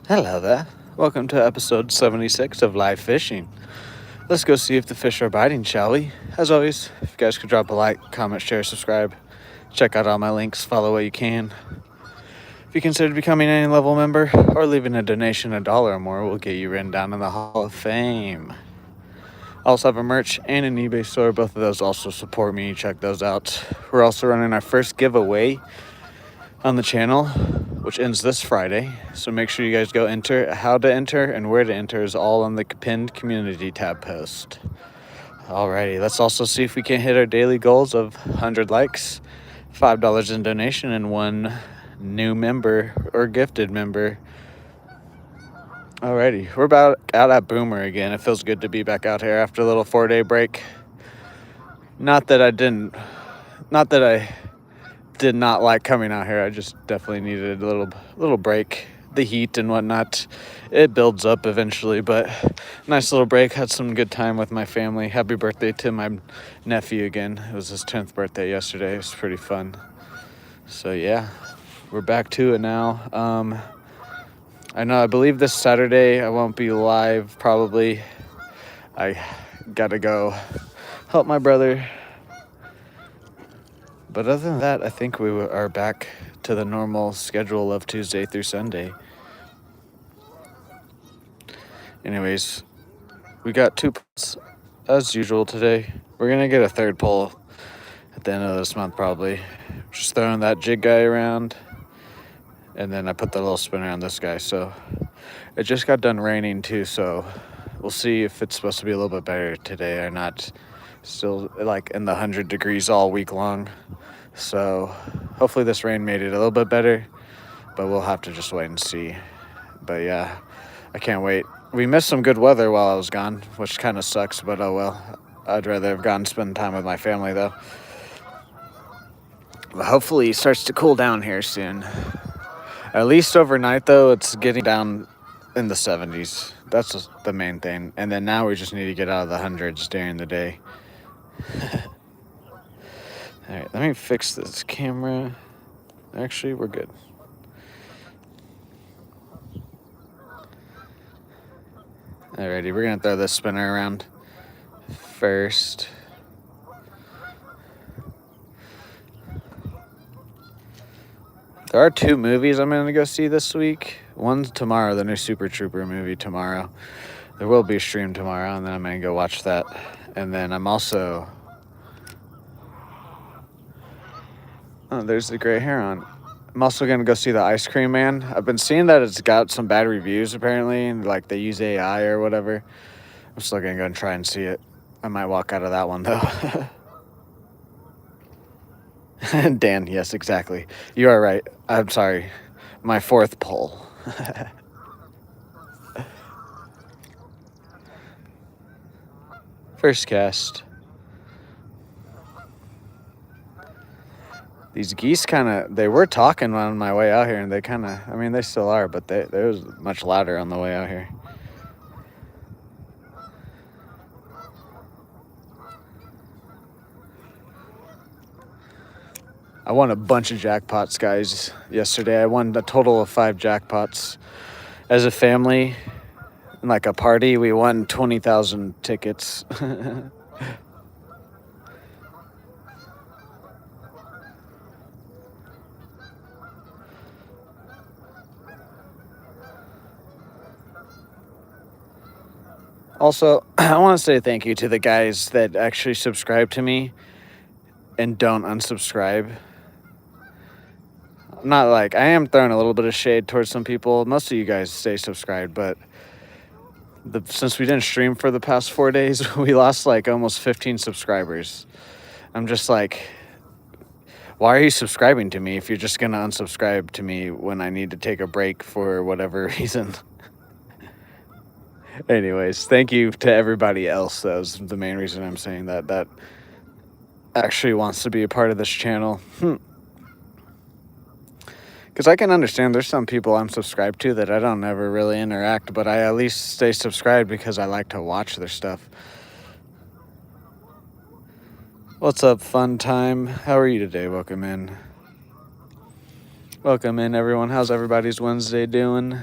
Hello there. Welcome to episode 76 of Live Fishing. Let's go see if the fish are biting, shall we? As always, if you guys could drop a like, comment, share, subscribe, check out all my links, follow what you can. If you consider becoming any level member or leaving a donation $1 or more, we'll get you written down in the Hall of Fame. I also have a merch and an eBay store. Both of those also support me. Check those out. We're also running our first giveaway on the channel, which ends this Friday. So make sure you guys go enter. How to enter and where to enter is all on the pinned community tab post. Alrighty, let's also see if we can hit our daily goals of 100 likes, $5 in donation, and one new member or gifted member. Alrighty, we're about out at Boomer again. It feels good to be back out here after a little 4-day break. Not that I did not like coming out here. I just definitely needed a little break. The heat and whatnot, it builds up eventually, but nice little break. Had some good time with my family. Happy birthday to my nephew again. It was his 10th birthday yesterday. It was pretty fun. So yeah, we're back to it now. I believe this Saturday I won't be live probably. I gotta go help my brother. But other than that, I think we are back to the normal schedule of Tuesday through Sunday. Anyways, we got 2 pulls as usual today. We're going to get a third pull at the end of this month probably. Just throwing that jig guy around. And then I put the little spinner on this guy. So it just got done raining too. So we'll see if it's supposed to be a little bit better today or not. Still like in the 100 degrees all week long. So hopefully this rain made it a little bit better. But we'll have to just wait and see. But yeah, I can't wait. We missed some good weather while I was gone, which kind of sucks, but oh well. I'd rather have gone and spend time with my family, though. But hopefully it starts to cool down here soon. At least overnight, though, it's getting down in the 70s. That's the main thing. And then now we just need to get out of the hundreds during the day. All right, let me fix this camera. Actually, we're good. Alrighty, we're gonna throw this spinner around first. There are 2 movies I'm gonna go see this week. One's tomorrow, the new Super Trooper movie tomorrow. There will be a stream tomorrow, and then I'm gonna go watch that. And then I'm also... Oh, there's the gray heron. I'm also gonna go see The Ice Cream Man. I've been seeing that it's got some bad reviews apparently, and like they use AI or whatever. I'm still gonna go and try and see it. I might walk out of that one though. Dan, yes, exactly. You are right. I'm sorry. My 4th pull. First cast. These geese they were talking on my way out here, and they still are, but they was much louder on the way out here. I won a bunch of jackpots, guys, yesterday. I won a total of 5 jackpots. As a family, in like a party, we won 20,000 tickets. Also, I want to say thank you to the guys that actually subscribe to me and don't unsubscribe. Not like, I am throwing a little bit of shade towards some people. Most of you guys stay subscribed, but since we didn't stream for the past 4 days, we lost like almost 15 subscribers. I'm just like, why are you subscribing to me if you're just going to unsubscribe to me when I need to take a break for whatever reason? Anyways, thank you to everybody else. That was the main reason I'm saying that actually wants to be a part of this channel. Because I can understand there's some people I'm subscribed to that I don't ever really interact, but I at least stay subscribed because I like to watch their stuff. What's up, fun time? How are you today? Welcome in. Welcome in, everyone. How's everybody's Wednesday doing?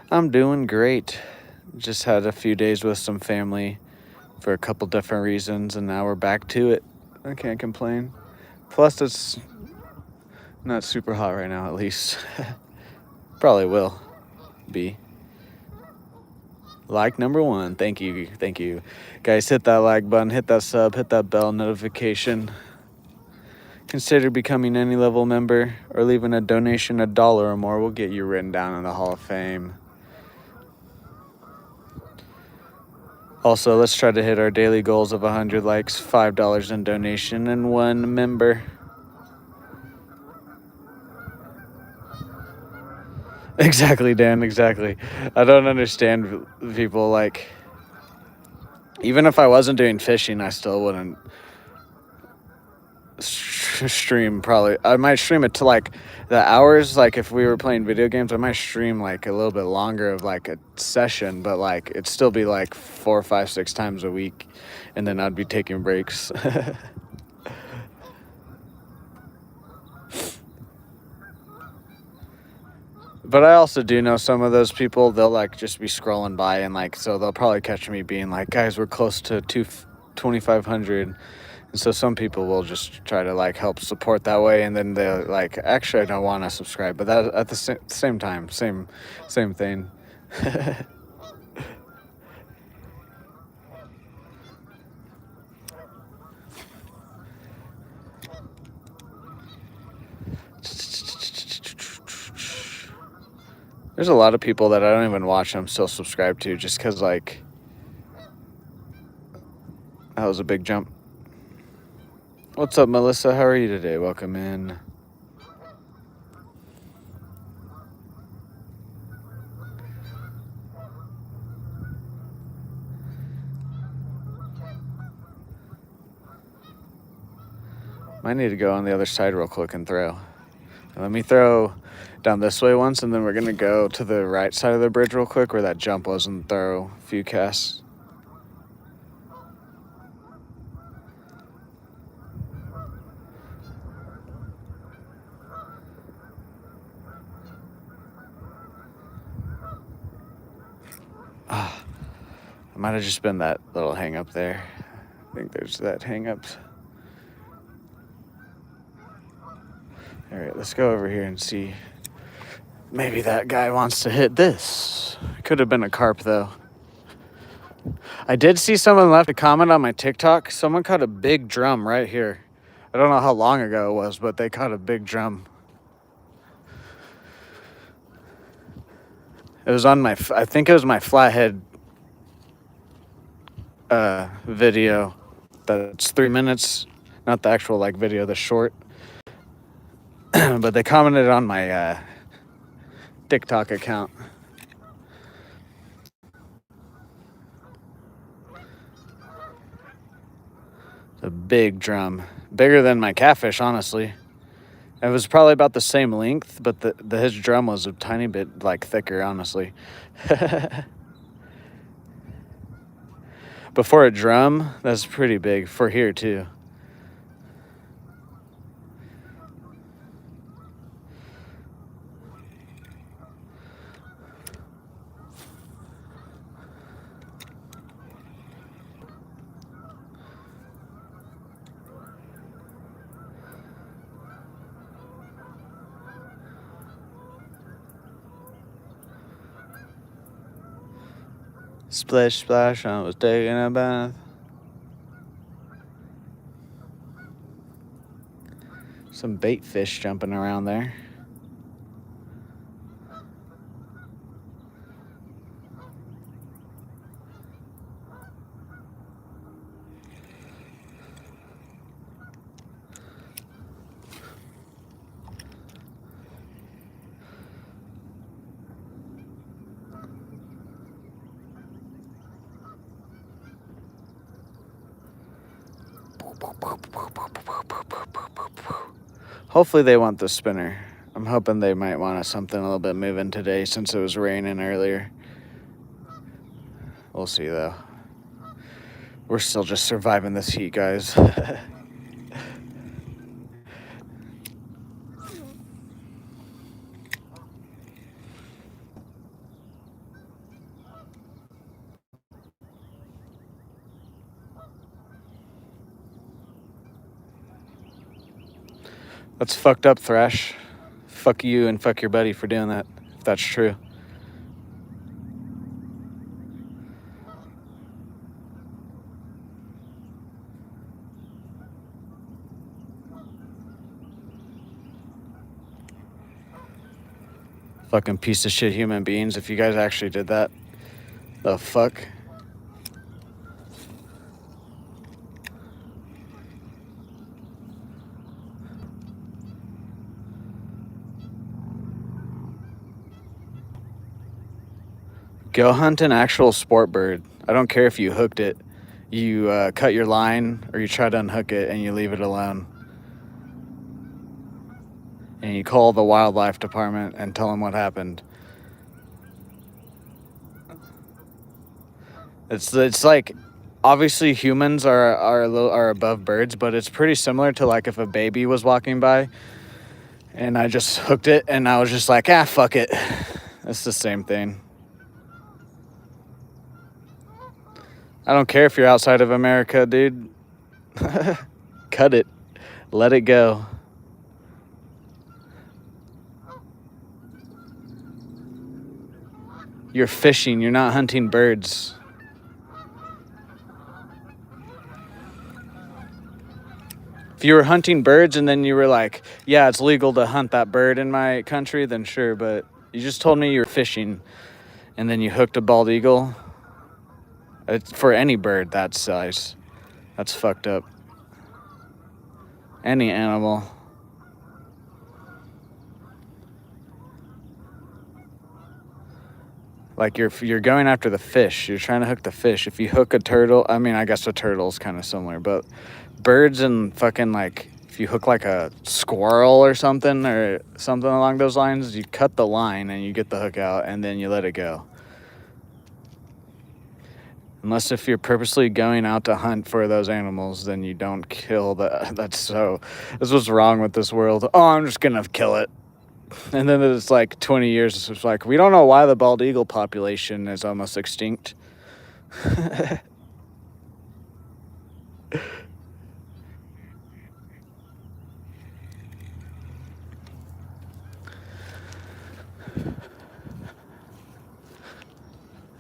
I'm doing great. Just had a few days with some family for a couple different reasons, and now we're back to it. I can't complain. Plus, it's not super hot right now, at least. Probably will be. Like number one. Thank you. Thank you. Guys, hit that like button, hit that sub, hit that bell notification. Consider becoming any level member or leaving a donation, $1 or more will get you written down in the Hall of Fame. Also, let's try to hit our daily goals of 100 likes, $5 in donation, and 1 member. Exactly, Dan, exactly. I don't understand people, like, even if I wasn't doing fishing, I still wouldn't stream. Probably I might stream it to like the hours, like if we were playing video games I might stream like a little bit longer of like a session, but like it'd still be like 4, 5, 6 times a week, and then I'd be taking breaks. But I also do know some of those people, they'll like just be scrolling by, and like so they'll probably catch me being like, guys, we're close to 2,500. And so some people will just try to like help support that way, and then they're like, actually, I don't want to subscribe, but that at the same time, same thing. There's a lot of people that I don't even watch, I'm still subscribed to, just because like that was a big jump. What's up, Melissa? How are you today? Welcome in. Might need to go on the other side real quick and throw. Let me throw down this way once, and then we're gonna go to the right side of the bridge real quick where that jump was, and throw a few casts. It might have just been that little hang up there. I think there's that hang up. All right, let's go over here and see. Maybe that guy wants to hit this. Could have been a carp, though. I did see someone left a comment on my TikTok. Someone caught a big drum right here. I don't know how long ago it was, but they caught a big drum. It was on my, I think it was my flathead video. That's 3 minutes, not the actual like video, the short. But they commented on my TikTok account. A big drum, bigger than my catfish, honestly. It was probably about the same length, but his drum was a tiny bit like thicker, honestly. But for a drum, that's pretty big for here too. Splish splash, I was taking a bath. Some bait fish jumping around there. Hopefully they want the spinner. I'm hoping they might want something a little bit moving today since it was raining earlier. We'll see though. We're still just surviving this heat, guys. That's fucked up, Thrash. Fuck you and fuck your buddy for doing that, if that's true. Fucking piece of shit human beings, if you guys actually did that. The fuck? Go hunt an actual sport bird. I don't care if you hooked it. You cut your line or you try to unhook it and you leave it alone. And you call the wildlife department and tell them what happened. It's like, obviously humans are above birds, but it's pretty similar to like if a baby was walking by and I just hooked it and I was just like, fuck it. It's the same thing. I don't care if you're outside of America, dude. Cut it. Let it go. You're fishing. You're not hunting birds. If you were hunting birds and then you were like, yeah, it's legal to hunt that bird in my country, then sure. But you just told me you were fishing and then you hooked a bald eagle. It's for any bird that size. That's fucked up. Any animal. Like you're going after the fish. You're trying to hook the fish. If you hook a turtle, I mean, I guess a turtle's kind of similar, but birds and fucking like, if you hook like a squirrel or something along those lines, you cut the line and you get the hook out and then you let it go. Unless if you're purposely going out to hunt for those animals, then you don't kill that's what's wrong with this world. Oh, I'm just gonna kill it. And then it's like 20 years, it's like, we don't know why the bald eagle population is almost extinct.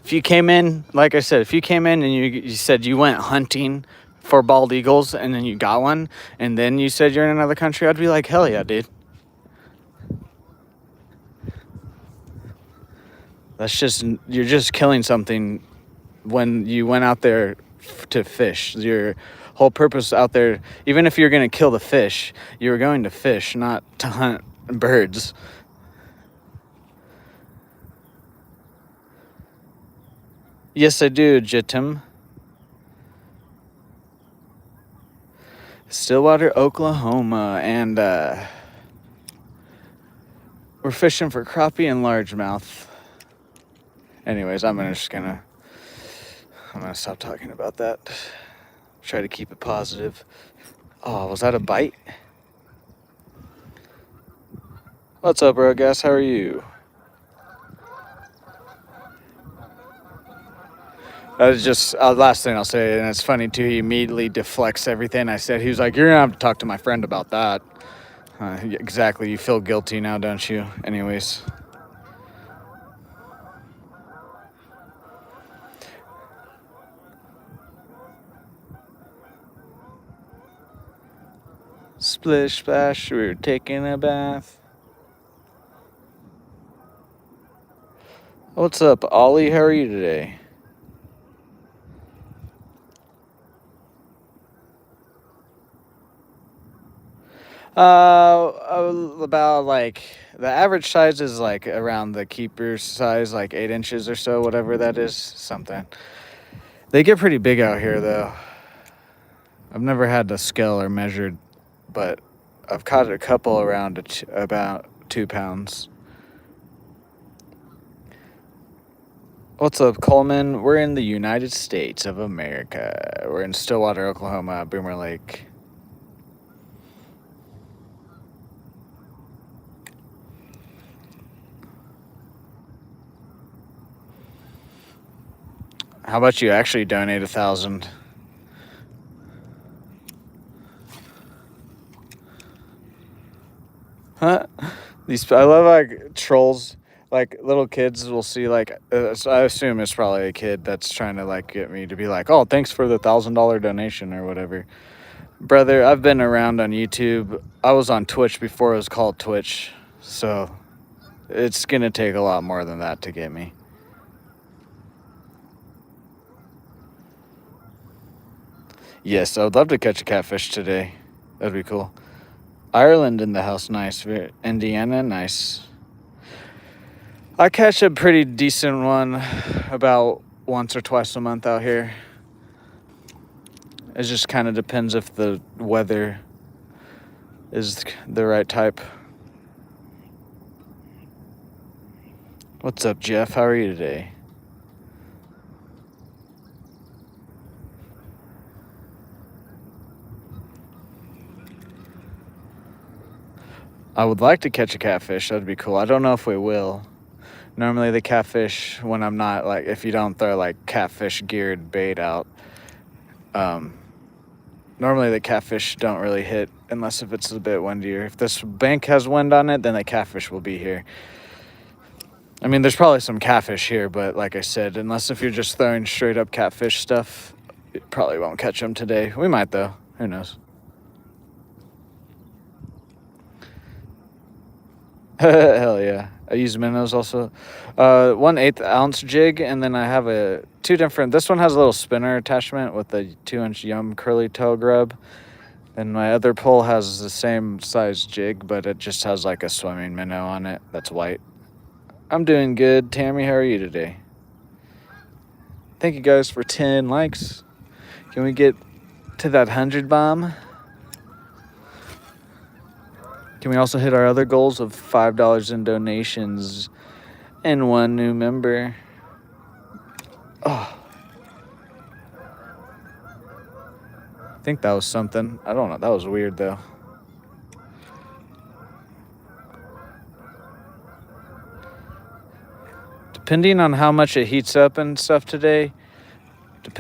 If you came in, like I said, if you came in and you said you went hunting for bald eagles and then you got one and then you said you're in another country, I'd be like, hell yeah, dude. You're just killing something when you went out there to fish. Your whole purpose out there, even if you're going to kill the fish, you were going to fish, not to hunt birds. Yes, I do, Jitim. Stillwater, Oklahoma, and we're fishing for crappie and largemouth. Anyways, I'm gonna stop talking about that. Try to keep it positive. Oh, was that a bite? What's up, bro? Guess how are you? That was just last thing I'll say, and it's funny too. He immediately deflects everything I said. He was like, "You're gonna have to talk to my friend about that." Exactly. You feel guilty now, don't you? Anyways. Splish splash, we were taking a bath. What's up, Ollie? How are you today? About like the average size is like around the keeper's size, like 8 inches or so, whatever that is. Something. They get pretty big out here, though. I've never had to scale or measured, but I've caught a couple around about 2 pounds. What's up, Coleman? We're in the United States of America. We're in Stillwater, Oklahoma, Boomer Lake. How about you actually donate 1,000? I love like trolls. Like little kids will see like so I assume it's probably a kid that's trying to like get me to be like, oh, thanks for the $1,000 donation or whatever. Brother, I've been around on YouTube. I was on Twitch before it was called Twitch, so it's gonna take a lot more than that to get me. Yes, I would love to catch a catfish today. That'd be cool. Ireland in the house, nice. Indiana, nice. I catch a pretty decent one about once or twice a month out here. It just kind of depends if the weather is the right type. What's up, Jeff? How are you today? I would like to catch a catfish. That'd be cool. I don't know if we will. Normally the catfish, when I'm not, like, if you don't throw like catfish geared bait out, normally the catfish don't really hit unless if it's a bit windier. If this bank has wind on it, then the catfish will be here. I mean, there's probably some catfish here, but like I said, unless if you're just throwing straight up catfish stuff, you probably won't catch them today. We might though. Who knows? Hell yeah. I use minnows also. 1/8 ounce jig, and then I have a two different. This one has a little spinner attachment with a 2-inch Yum curly toe grub. And my other pole has the same size jig, but it just has like a swimming minnow on it that's white. I'm doing good. Tammy, how are you today? Thank you guys for 10 likes. Can we get to that 100 bomb? Can we also hit our other goals of $5 in donations and 1 new member? Oh, I think that was something. I don't know. That was weird though. Depending on how much it heats up and stuff today, it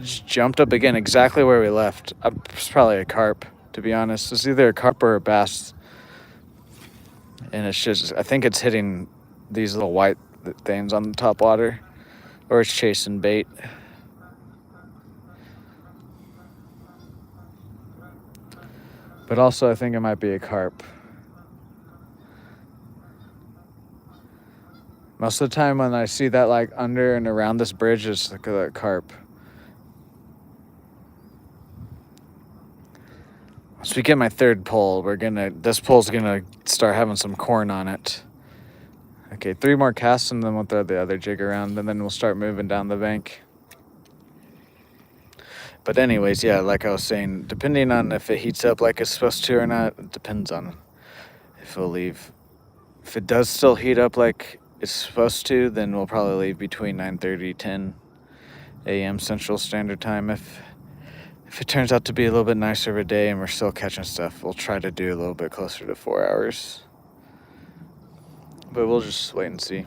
just jumped up again exactly where we left. It's probably a carp, to be honest. It's either a carp or a bass. And it's just, I think it's hitting these little white things on the top water, or it's chasing bait. But also, I think it might be a carp. Most of the time when I see that like under and around this bridge, it's like a carp. Once we get my third pole, this pole's gonna start having some corn on it. Okay, 3 more casts and then we'll throw the other jig around and then we'll start moving down the bank. But anyways, yeah, like I was saying, depending on if it heats up like it's supposed to or not, it depends on if we'll leave. If it does still heat up like it's supposed to, then we'll probably leave between 9:30 10 a.m. Central Standard Time. If it turns out to be a little bit nicer of a day and we're still catching stuff, we'll try to do a little bit closer to 4 hours. But we'll just wait and see.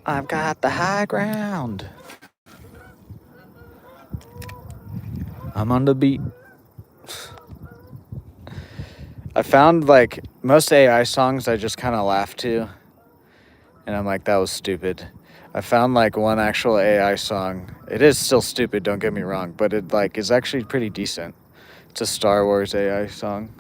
I've got the high ground. I'm on the beat. I found like most AI songs I just kind of laugh to. And I'm like, that was stupid. I found like one actual AI song. It is still stupid, don't get me wrong, but it like is actually pretty decent. It's a Star Wars AI song.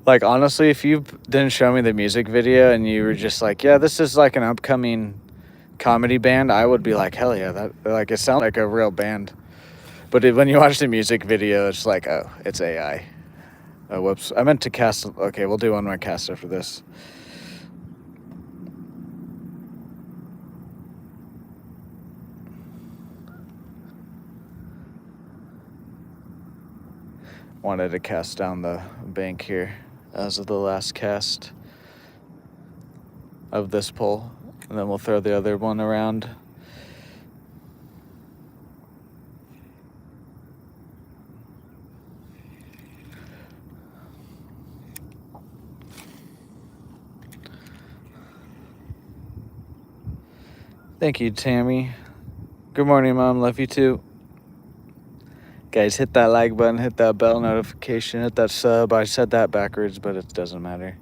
Like honestly, if you didn't show me the music video and you were just like, yeah, this is like an upcoming comedy band, I would be like, hell yeah, that like it sounds like a real band. But when you watch the music video, it's like, oh, it's AI. Oh, whoops. I meant to cast. Okay, we'll do one more cast after this. Wanted to cast down the bank here as of the last cast of this pole. And then we'll throw the other one around. Thank you, Tammy. Good morning, Mom. Love you too. Guys, hit that like button, hit that bell notification, hit that sub. I said that backwards, but it doesn't matter.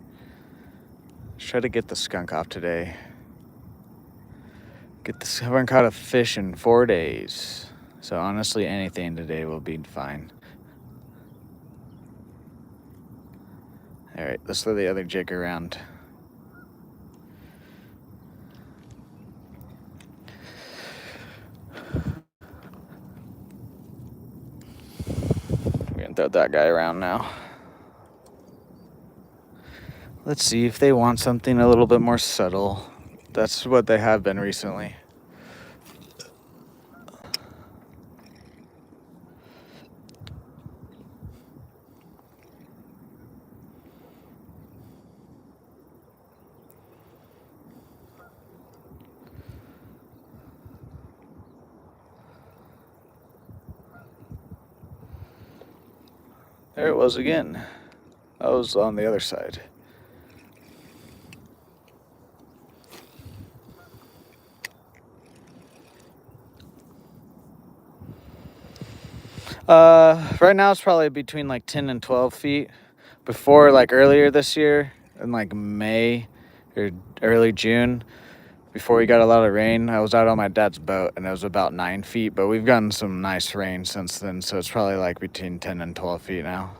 Let's try to get the skunk off today. Haven't caught a fish in 4 days. So honestly, anything today will be fine. All right, let's throw the other jig around. We're gonna throw that guy around now. Let's see if they want something a little bit more subtle. That's what they have been recently. There it was again. I was on the other side. Right now it's probably between like 10 and 12 feet. Before, like earlier this year, in like May or early June, before we got a lot of rain, I was out on my dad's boat and it was about 9 feet, but we've gotten some nice rain since then, so it's probably like between 10 and 12 feet now.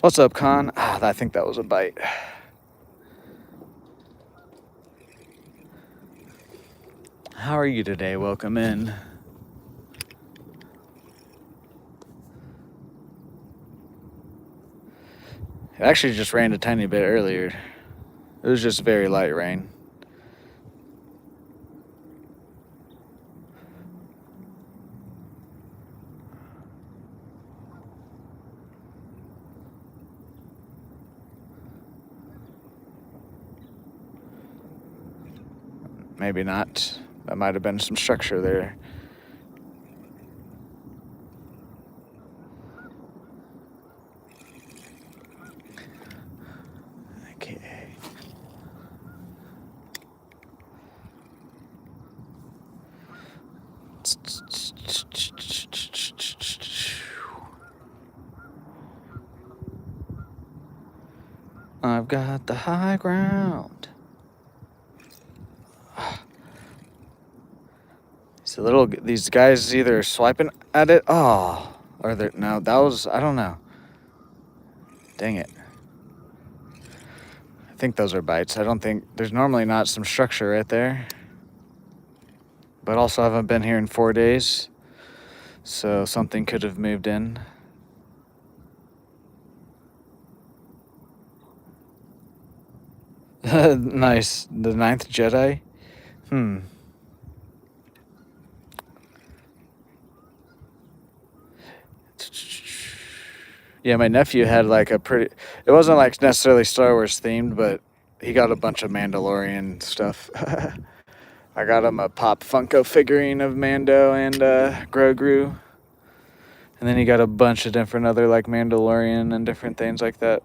What's up, Con? I think that was a bite. How are you today? Welcome in. It actually just rained a tiny bit earlier. It was just very light rain. Maybe not. That might have been some structure there. Okay. I've got the high ground. These guys either swiping at it. Oh, or they're no. That was, I don't know. Dang it. I think those are bites. I don't think there's normally not some structure right there. But also, I haven't been here in 4 days, so something could have moved in. Nice. The Ninth Jedi. Yeah, my nephew had like a pretty. It wasn't like necessarily Star Wars themed, but he got a bunch of Mandalorian stuff. I got him a Pop Funko figurine of Mando and Grogu. And then he got a bunch of different other like Mandalorian and different things like that.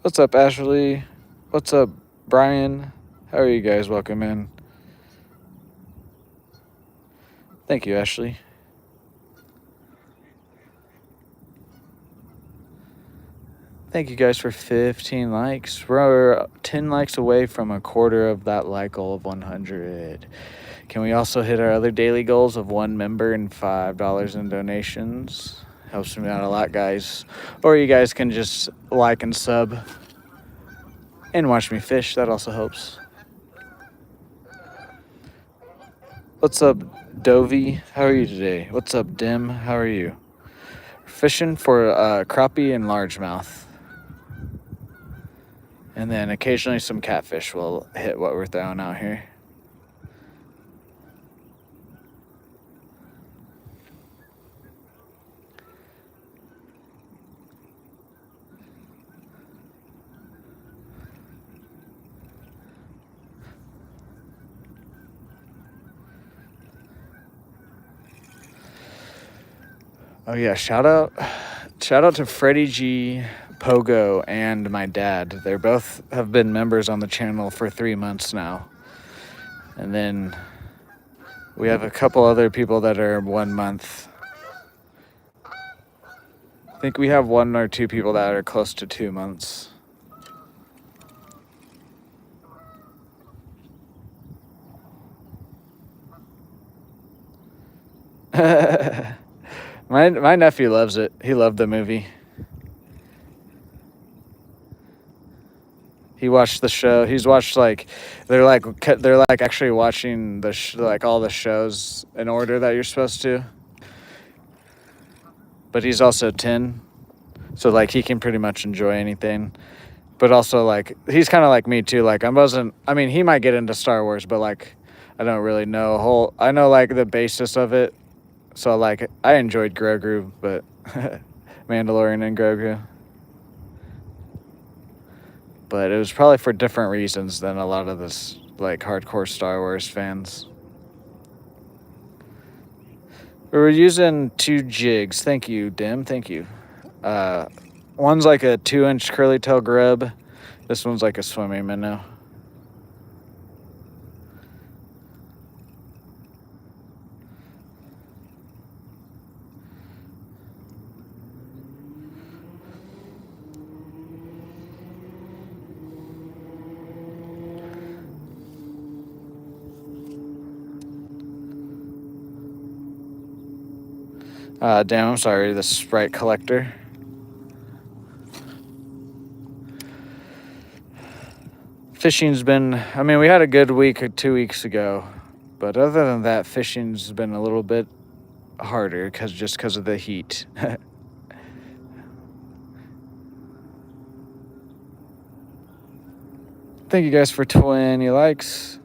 What's up, Ashley? What's up, Brian? How are you guys? Welcome in. Thank you, Ashley. Thank you guys for 15 likes. We're 10 likes away from a quarter of that like goal of 100. Can we also hit our other daily goals of 1 member and $5 in donations? Helps me out a lot, guys. Or you guys can just like and sub and watch me fish. That also helps. What's up, Dovey? How are you today? What's up, Dim? How are you? Fishing for crappie and largemouth. And then occasionally some catfish will hit what we're throwing out here. Oh yeah, shout out Shout out to Freddie G, Pogo, and my dad. They both have been members on the channel for 3 months now. And then we have a couple other people that are 1 month. I think we have 1 or 2 people that are close to 2 months. My nephew loves it. He loved the movie. He watched the show. He's watched they're like actually watching like all the shows in order that you're supposed to. But he's also 10, so like he can pretty much enjoy anything. But also like he's kind of like me too. Like I mean he might get into Star Wars, but like I don't really know I know like the basis of it. So like I enjoyed Grogu, but Mandalorian and Grogu. But it was probably for different reasons than a lot of this like hardcore Star Wars fans. We were using 2 jigs. Thank you, Dim. Thank you. One's like a 2-inch curly tail grub. This one's like a swimming minnow. Damn, I'm sorry, the Sprite collector. Fishing's been, I mean, we had a good week 2 weeks ago, but other than that, fishing's been a little bit harder just because of the heat. Thank you guys for 20 likes.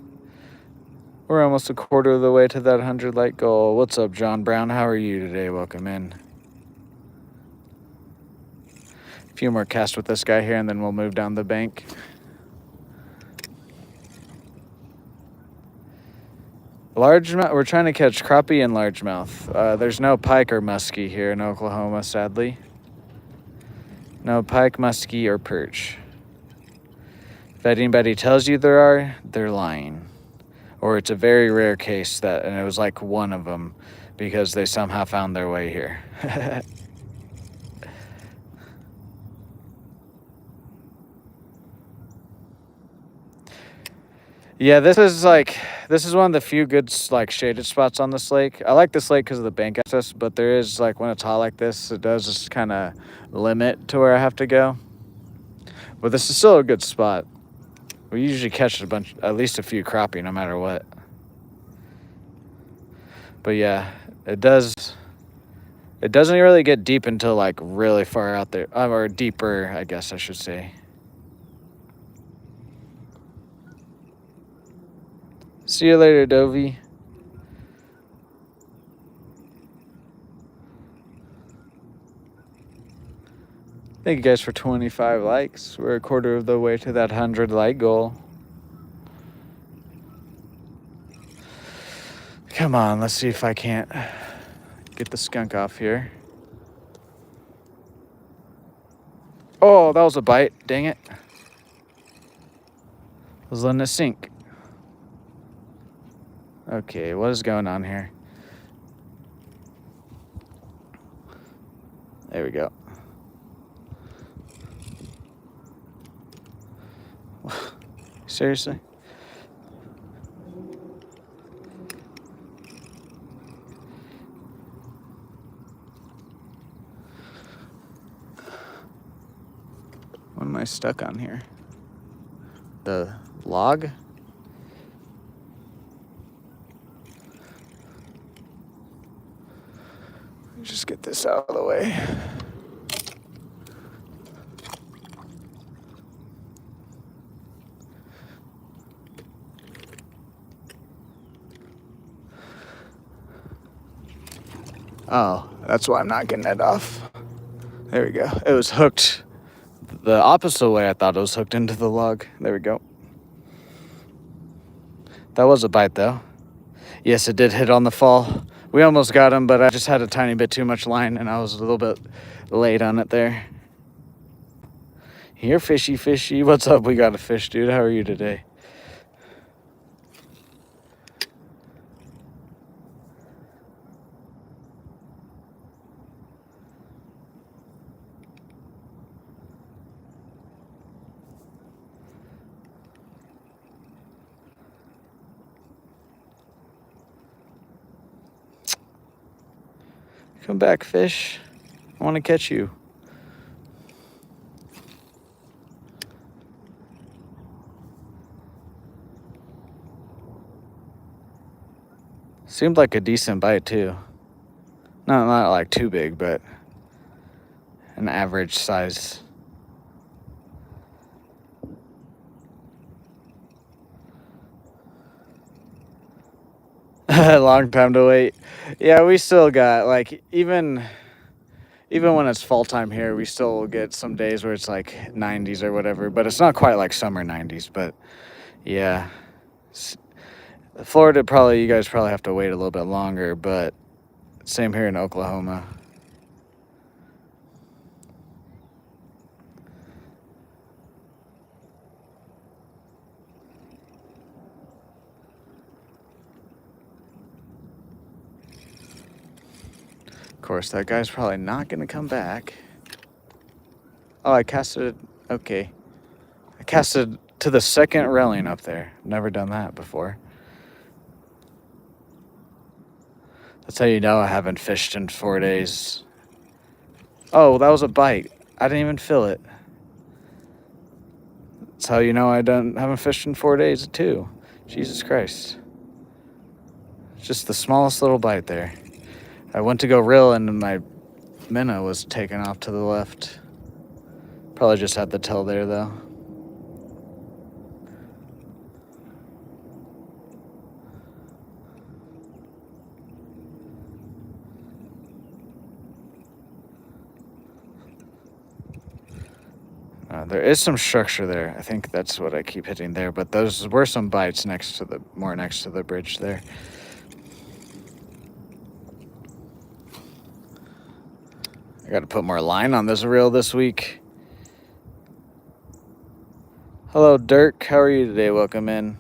We're almost a quarter of the way to that 100 like goal. What's up, John Brown? How are you today? Welcome in. A few more casts with this guy here, and then we'll move down the bank. Largemouth. We're trying to catch crappie and largemouth. There's no pike or muskie here in Oklahoma, sadly. No pike, muskie, or perch. If anybody tells you there are, they're lying. Or it's a very rare case and it was like one of them because they somehow found their way here. Yeah, this is one of the few good like shaded spots on this lake. I like this lake because of the bank access, but there is like when it's hot like this, it does just kind of limit to where I have to go. But this is still a good spot. We usually catch at least a few crappie no matter what. But yeah, it doesn't really get deep until like really far out there, or deeper, I guess I should say. See you later, Dovey. Thank you guys for 25 likes. We're a quarter of the way to that 100 like goal. Come on, let's see if I can't get the skunk off here. Oh, that was a bite. Dang it. I was letting it sink. Okay, what is going on here? There we go. Seriously? What am I stuck on here? The log? Just get this out of the way. Oh, that's why I'm not getting it off. There we go. It was hooked the opposite way I thought it was hooked into the log. There we go. That was a bite, though. Yes, it did hit on the fall. We almost got him, but I just had a tiny bit too much line, and I was a little bit late on it there. Here, fishy, fishy. What's up? We got a fish, dude. How are you today? Come back, fish. I want to catch you. Seemed like a decent bite, too. Not like too big, but an average size. Long time to wait. Yeah, we still got, like, even when it's fall time here, we still get some days where it's like 90s or whatever, but it's not quite like summer 90s. But yeah, Florida, you guys probably have to wait a little bit longer, but same here in Oklahoma. Of course, that guy's probably not going to come back. Oh, I casted, okay. I casted to the second railing up there. Never done that before. That's how you know I haven't fished in 4 days. Oh, that was a bite. I didn't even feel it. That's how you know I haven't fished in 4 days too. Jesus Christ. Just the smallest little bite there. I went to go reel and my minnow was taken off to the left. Probably just had the tail there though. There is some structure there. I think that's what I keep hitting there. But those were some bites next to the bridge there. I got to put more line on this reel this week. Hello, Dirk. How are you today? Welcome in.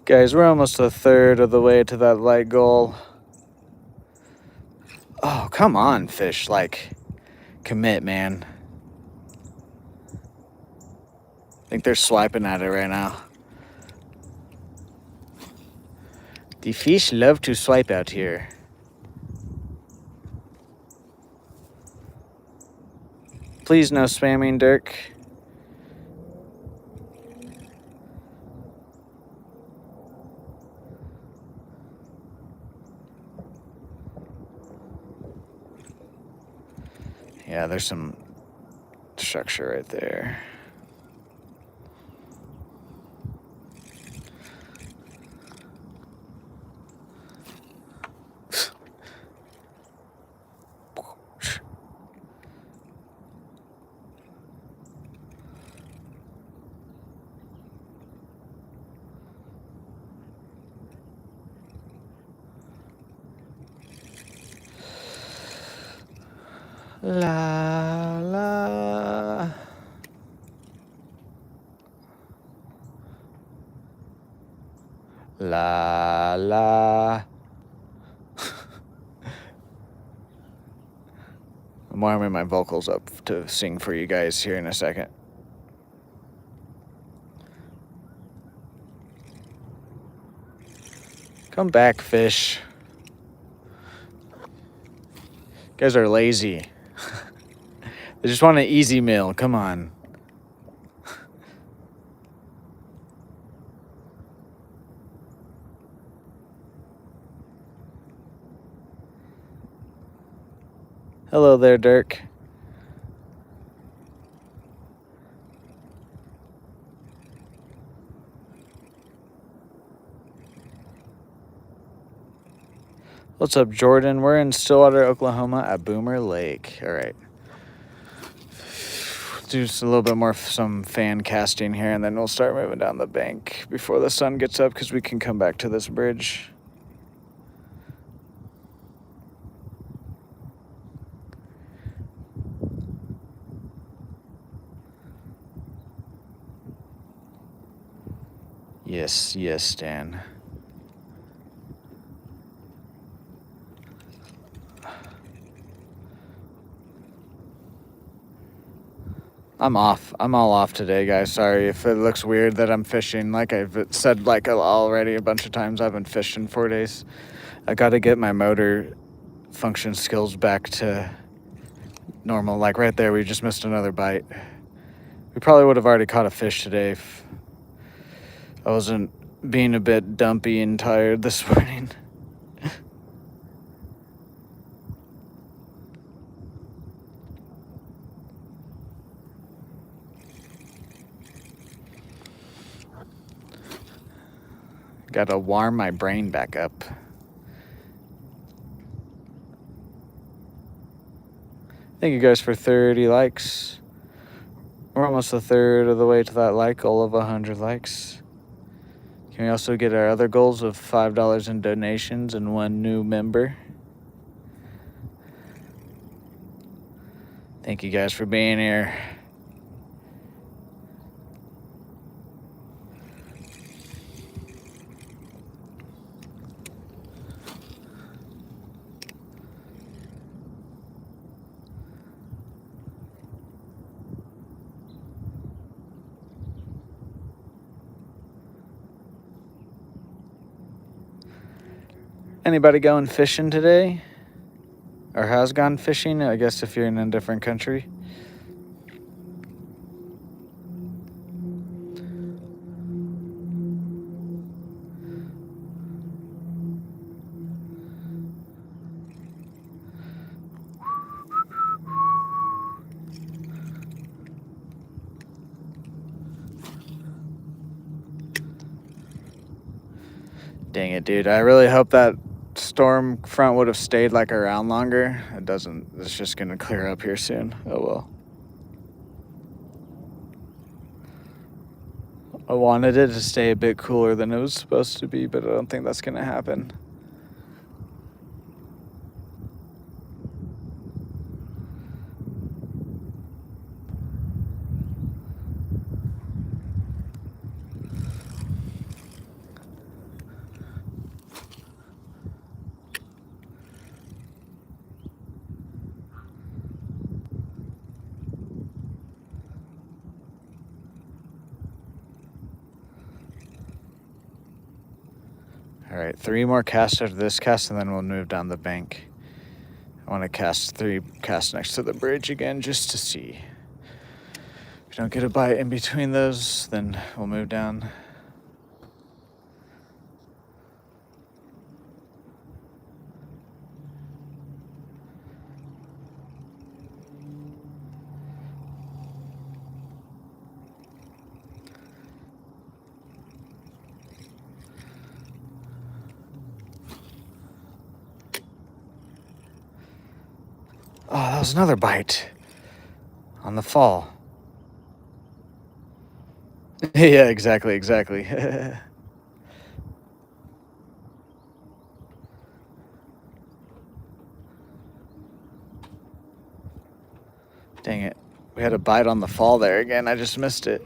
Guys, we're almost a third of the way to that light goal. Oh, come on, fish. Like, commit, man. I think they're swiping at it right now. The fish love to swipe out here. Please no spamming, Dirk. Yeah, there's some structure right there. La la. La la. I'm warming my vocals up to sing for you guys here in a second. Come back, fish. You guys are lazy. They just want an easy meal. Come on. Hello there, Dirk. What's up, Jordan? We're in Stillwater, Oklahoma at Boomer Lake. All right. do a little bit more some fan casting here, and then we'll start moving down the bank before the sun gets up, because we can come back to this bridge. Yes, yes, Dan. I'm off. I'm all off today, guys. Sorry if it looks weird that I'm fishing. Like I've said already a bunch of times, I've been fishing 4 days. I got to get my motor function skills back to normal. Like right there, we just missed another bite. We probably would have already caught a fish today if I wasn't being a bit dumpy and tired this morning. Gotta warm my brain back up. Thank you guys for 30 likes. We're almost a third of the way to that like goal of 100 likes. Can we also get our other goals of $5 in donations and 1 new member? Thank you guys for being here. Anybody going fishing today? Or has gone fishing? I guess if you're in a different country. Dang it, dude. I really hope that storm front would have stayed like around longer. It doesn't. It's just going to clear up here soon. Oh well. I wanted it to stay a bit cooler than it was supposed to be, but I don't think that's going to happen. All right, 3 more casts after this cast, and then we'll move down the bank. I want to cast 3 casts next to the bridge again, just to see. If we don't get a bite in between those, then we'll move down. Oh, that was another bite on the fall. Yeah, exactly. Dang it. We had a bite on the fall there again. I just missed it.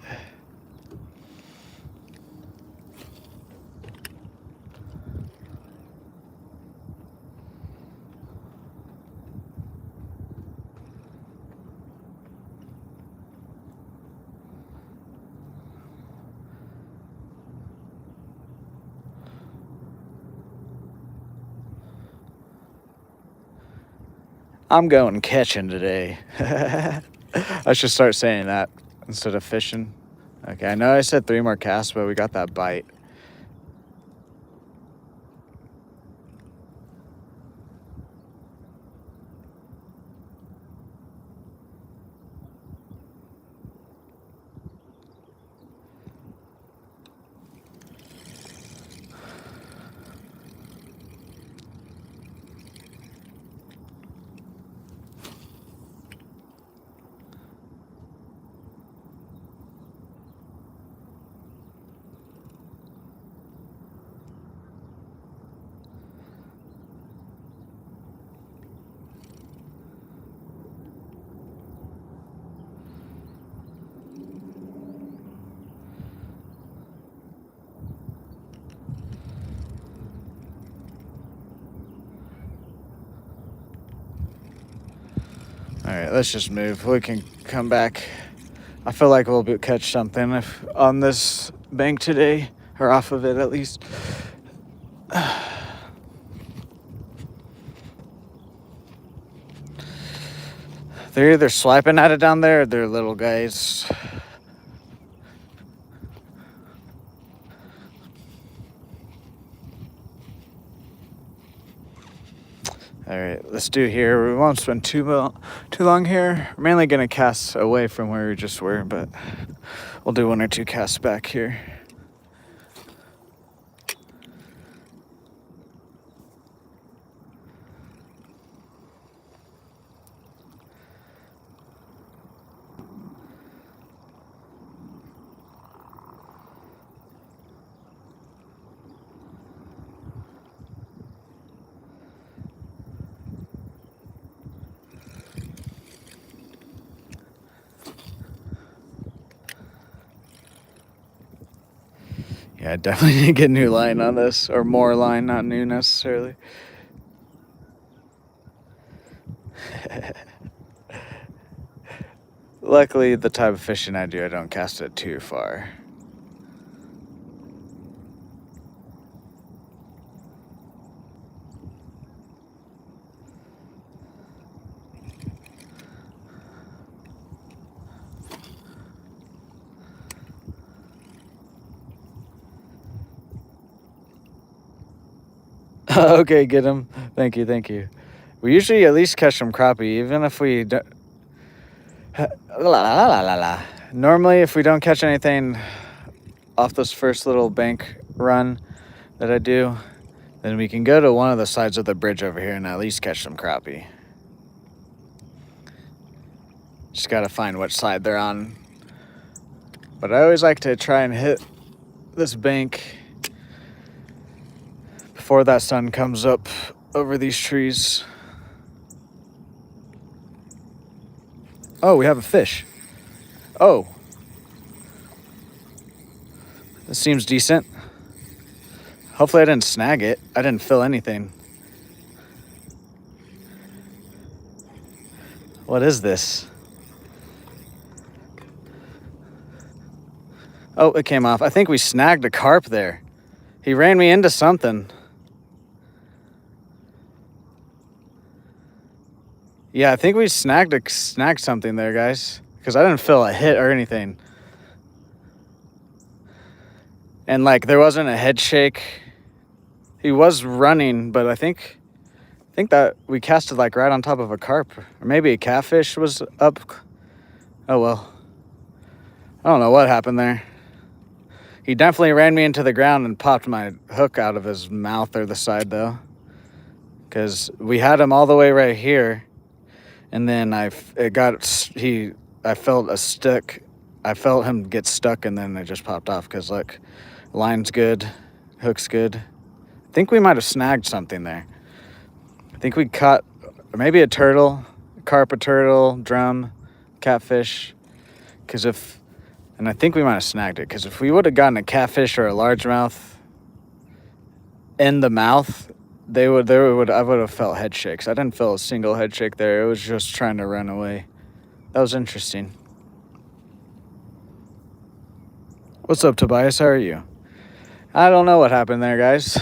I'm going catching today. I should start saying that instead of fishing. Okay, I know I said 3 more casts, but we got that bite. Alright, let's just move. We can come back. I feel like we'll catch something if on this bank today, or off of it at least. They're either swiping at it down there or they're little guys. Alright, let's do here. We won't spend too long here. We're mainly going to cast away from where we just were, but we'll do 1 or 2 casts back here. Yeah, I definitely need to get new line on this, or more line, not new necessarily. Luckily, the type of fishing I do, I don't cast it too far. Okay, get him. Thank you. We usually at least catch some crappie, even if we don't. Normally, if we don't catch anything off this first little bank run that I do, then we can go to one of the sides of the bridge over here and at least catch some crappie. Just gotta find which side they're on. But I always like to try and hit this bank before that sun comes up over these trees. Oh, we have a fish. Oh. This seems decent. Hopefully I didn't snag it. I didn't fill anything. What is this? Oh, it came off. I think we snagged a carp there. He ran me into something. Yeah, I think we snagged something there, guys. Because I didn't feel a hit or anything. And like there wasn't a head shake. He was running, but I think that we casted like right on top of a carp. Or maybe a catfish was up. Oh well. I don't know what happened there. He definitely ran me into the ground and popped my hook out of his mouth or the side though. Because we had him all the way right here. And then I felt a stick. I felt him get stuck and then it just popped off. Because look, line's good, hook's good. I think we might have snagged something there. I think we caught maybe a turtle, carp, a turtle, drum, catfish. And I think we might have snagged it. Because if we would have gotten a catfish or a largemouth in the mouth, I would have felt head shakes. I didn't feel a single head shake there. It was just trying to run away. That was interesting. What's up, Tobias? How are you? I don't know what happened there, guys.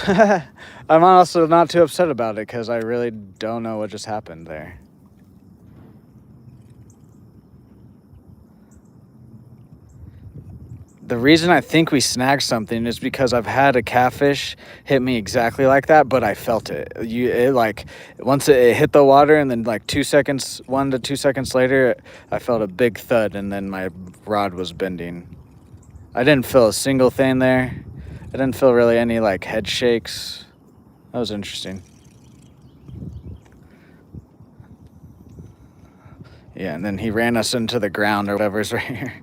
I'm also not too upset about it because I really don't know what just happened there. The reason I think we snagged something is because I've had a catfish hit me exactly like that, but I felt it. Once it hit the water and then like 2 seconds, 1 to 2 seconds later, I felt a big thud and then my rod was bending. I didn't feel a single thing there. I didn't feel really any like head shakes. That was interesting. Yeah, and then he ran us into the ground or whatever's right here.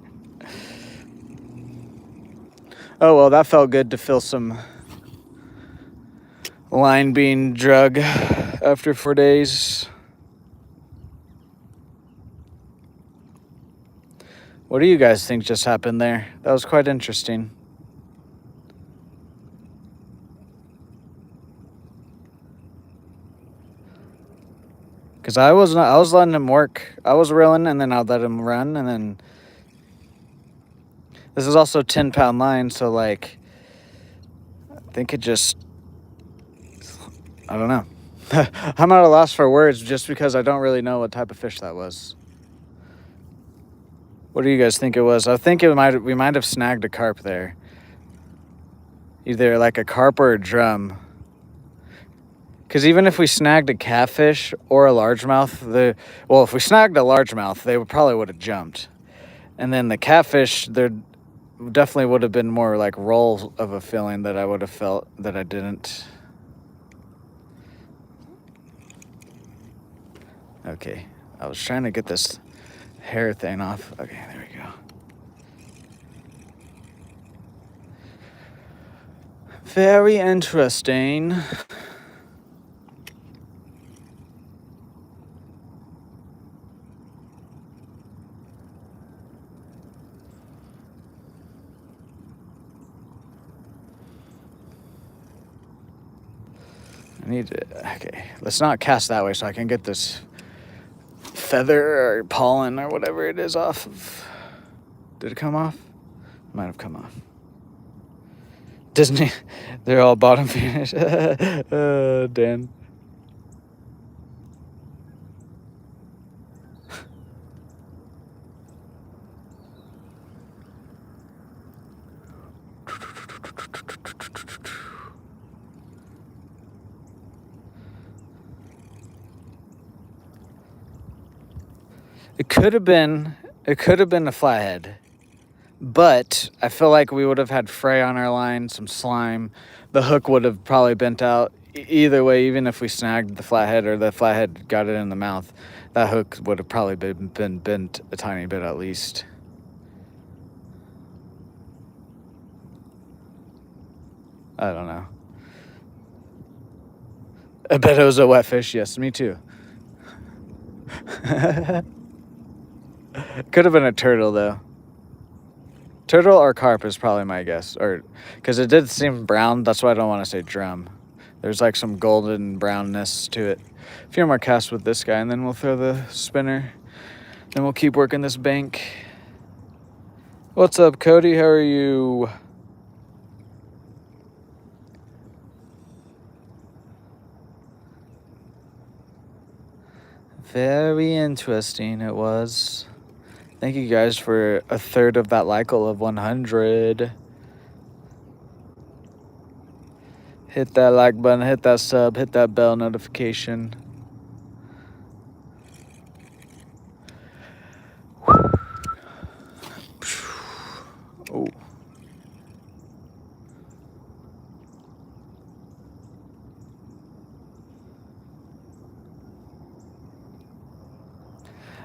Oh, well, that felt good to feel some line being drug after 4 days. What do you guys think just happened there? That was quite interesting. Because I was letting him work. I was reeling, and then I'd let him run, and then this is also 10-pound line, so like I think it just, I don't know. I'm at a loss for words just because I don't really know what type of fish that was. What do you guys think it was? I think we might have snagged a carp there. Either like a carp or a drum. Because even if we snagged a catfish or a largemouth, if we snagged a largemouth, they probably would have jumped. And then the catfish, there definitely would have been more like roll of a feeling that I would have felt that I didn't. Okay, I was trying to get this hair thing off. Okay, there we go. Very interesting. Okay, let's not cast that way so I can get this feather or pollen or whatever it is off of. Did it come off? Might have come off. Disney, they're all bottom feeders. Dan. It could have been a flathead, but I feel like we would have had fray on our line, some slime. The hook would have probably bent out. Either way, even if we snagged the flathead or the flathead got it in the mouth, that hook would have probably been bent a tiny bit at least. I don't know. I bet it was a wet fish. Yes, me too. Could have been a turtle, though. Turtle or carp is probably my guess. Or, because it did seem brown. That's why I don't want to say drum. There's like some golden brownness to it. A few more casts with this guy, and then we'll throw the spinner. Then we'll keep working this bank. What's up, Cody? How are you? Very interesting it was. Thank you guys for a third of that like goal of 100. Hit that like button, hit that sub, hit that bell notification. Oh.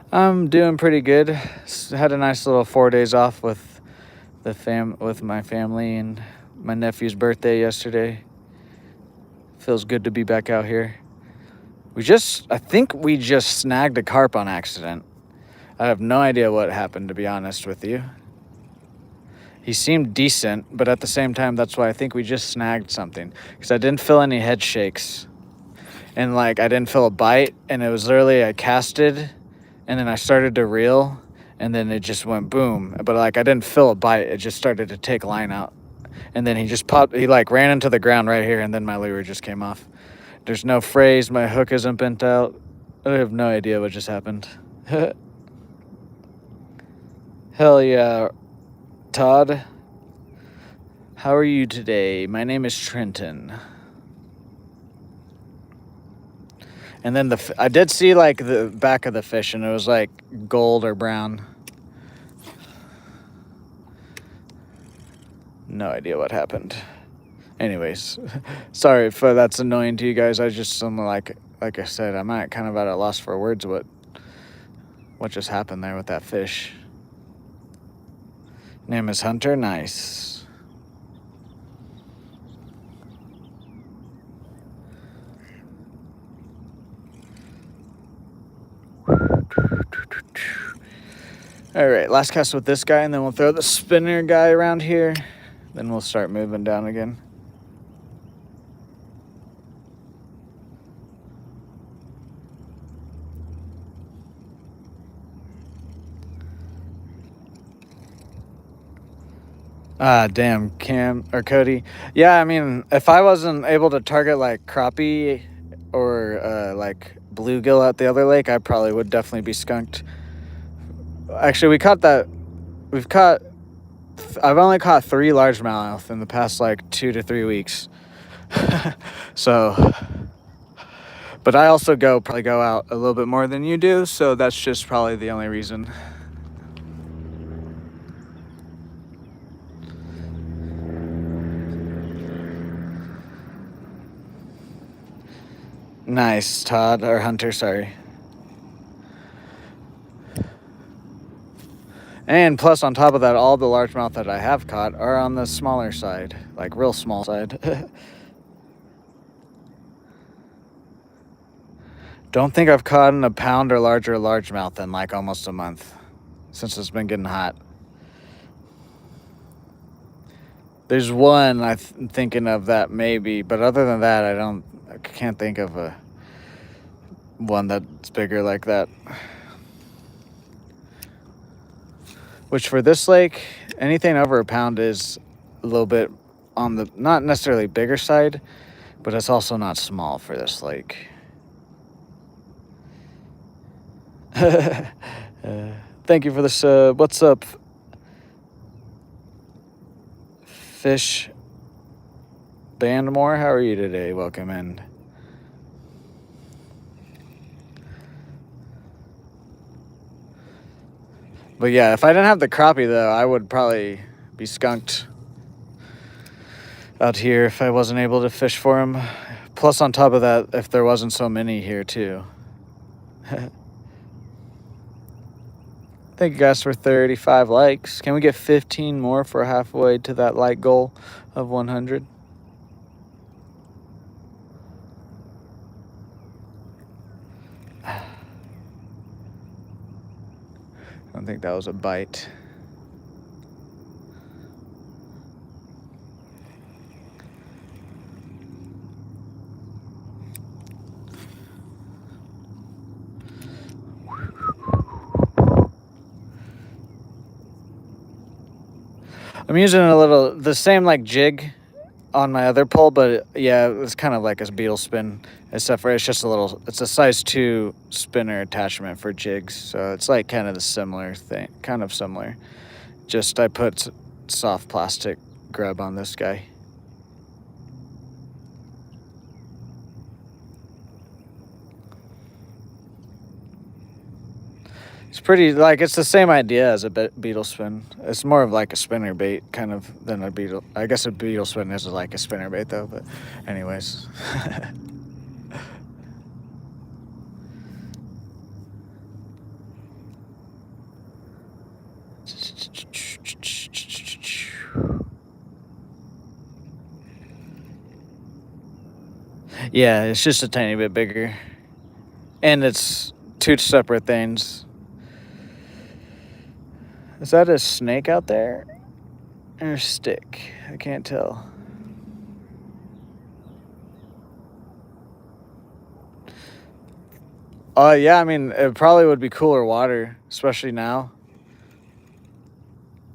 I'm doing pretty good. Had a nice little 4 days off with my family, and my nephew's birthday yesterday. Feels good to be back out here. I think we just snagged a carp on accident. I have no idea what happened, to be honest with you. He seemed decent, but at the same time, that's why I think we just snagged something. Because I didn't feel any head shakes. And like, I didn't feel a bite, and it was literally, I casted, and then I started to reel, and then it just went boom. But like, I didn't feel a bite. It just started to take line out. And then he like ran into the ground right here, and then my lure just came off. There's no phrase. My hook isn't bent out. I have no idea what just happened. Hell yeah, Todd. How are you today? My name is Trenton. And then I did see like the back of the fish, and it was like gold or brown. No idea what happened. Anyways, sorry if that's annoying to you guys. I'm like I said, I'm kind of at a loss for words what just happened there with that fish. Name is Hunter. Nice. All right, last cast with this guy, and then we'll throw the spinner guy around here. Then we'll start moving down again. Ah, damn, Cam or Cody. Yeah, I mean, if I wasn't able to target like crappie or like bluegill at the other lake, I probably would definitely be skunked. Actually, we caught that. We've caught. I've only caught 3 largemouth in the past like 2 to 3 weeks. So, but I also probably go out a little bit more than you do, so that's just probably the only reason. Nice, Todd or Hunter, sorry. And plus, on top of that, all the largemouth that I have caught are on the smaller side, like real small side. Don't think I've caught in a pound or larger largemouth in like almost a month since it's been getting hot. There's one I'm thinking of that maybe, but other than that, I can't think of a one that's bigger like that. Which for this lake, anything over a pound is a little bit on the not necessarily bigger side, but it's also not small for this lake. Thank you for this. What's up, Fish Bandmore? How are you today? Welcome in. But yeah, if I didn't have the crappie though, I would probably be skunked out here if I wasn't able to fish for him. Plus, on top of that, if there wasn't so many here too. Thank you guys for 35 likes. Can we get 15 more for halfway to that like goal of 100? I don't think that was a bite. I'm using the same like jig on my other pole, but yeah, it's kind of like a beetle spin, except for it's a size 2 spinner attachment for jigs. So it's like kind of the similar thing, kind of similar. Just I put soft plastic grub on this guy. It's pretty, like, it's the same idea as a beetle spin. It's more of like a spinner bait kind of than a beetle. I guess a beetle spin is like a spinner bait though, but anyways. Yeah, it's just a tiny bit bigger. And it's 2 separate things. Is that a snake out there? Or a stick? I can't tell. Yeah, I mean, it probably would be cooler water, especially now.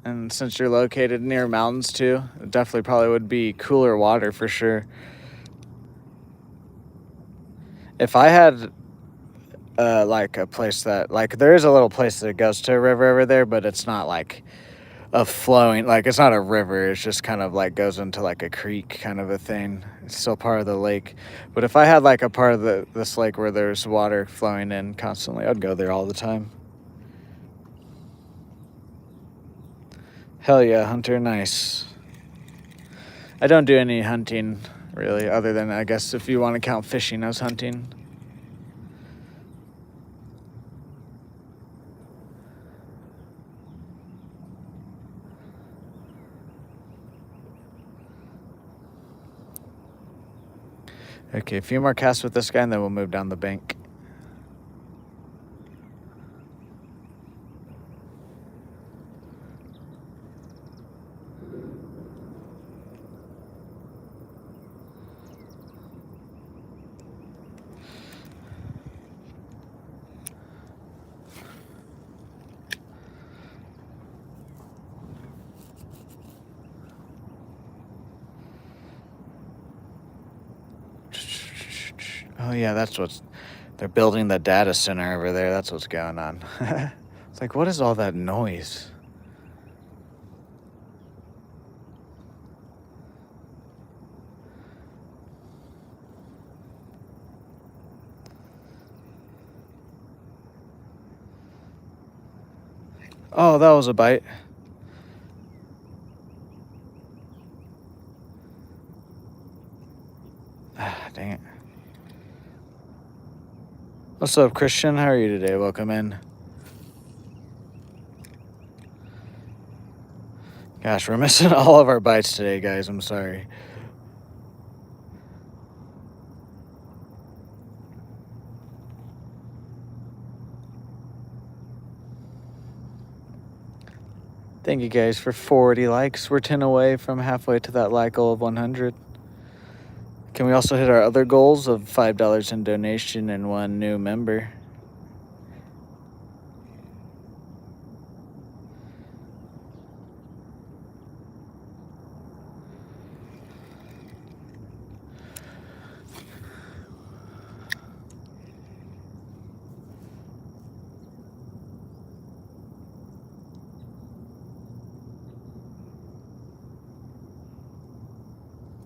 And since you're located near mountains too, it definitely probably would be cooler water for sure. If I had like a place that, like, there is a little place that goes to a river over there, but it's not like a flowing, like, it's not a river. It's just kind of like goes into like a creek kind of a thing. It's still part of the lake. But if I had like a part of this lake where there's water flowing in constantly, I'd go there all the time. Hell yeah, Hunter, nice. I don't do any hunting really, other than I guess if you want to count fishing as hunting. Okay, a few more casts with this guy and then we'll move down the bank. Oh yeah, that's what's they're building the data center over there. That's what's going on. It's like, what is all that noise? Oh, that was a bite. Ah, dang it. What's up, Christian? How are you today? Welcome in. Gosh, we're missing all of our bites today, guys. I'm sorry. Thank you guys for 40 likes. We're 10 away from halfway to that like goal of 100. Can we also hit our other goals of $5 in donation and 1 new member?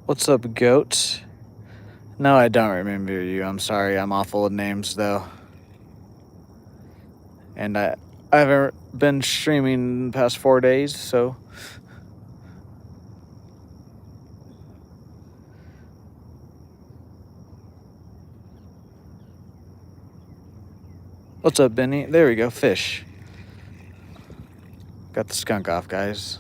What's up, goat? No, I don't remember you. I'm sorry. I'm awful with names, though. And I haven't been streaming the past 4 days, so. What's up, Benny? There we go. Fish. Got the skunk off, guys.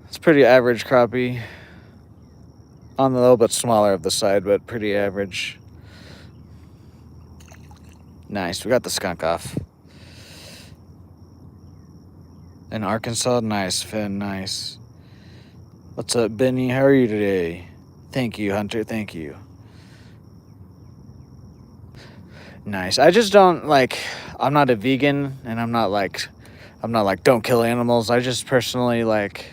It's pretty average crappie. On the little bit smaller of the side, but pretty average. Nice. We got the skunk off. In Arkansas, nice, Finn, nice. What's up, Benny? How are you today? Thank you, Hunter. Thank you. Nice. I just don't like. I'm not a vegan, and I'm not like don't kill animals. I just personally like.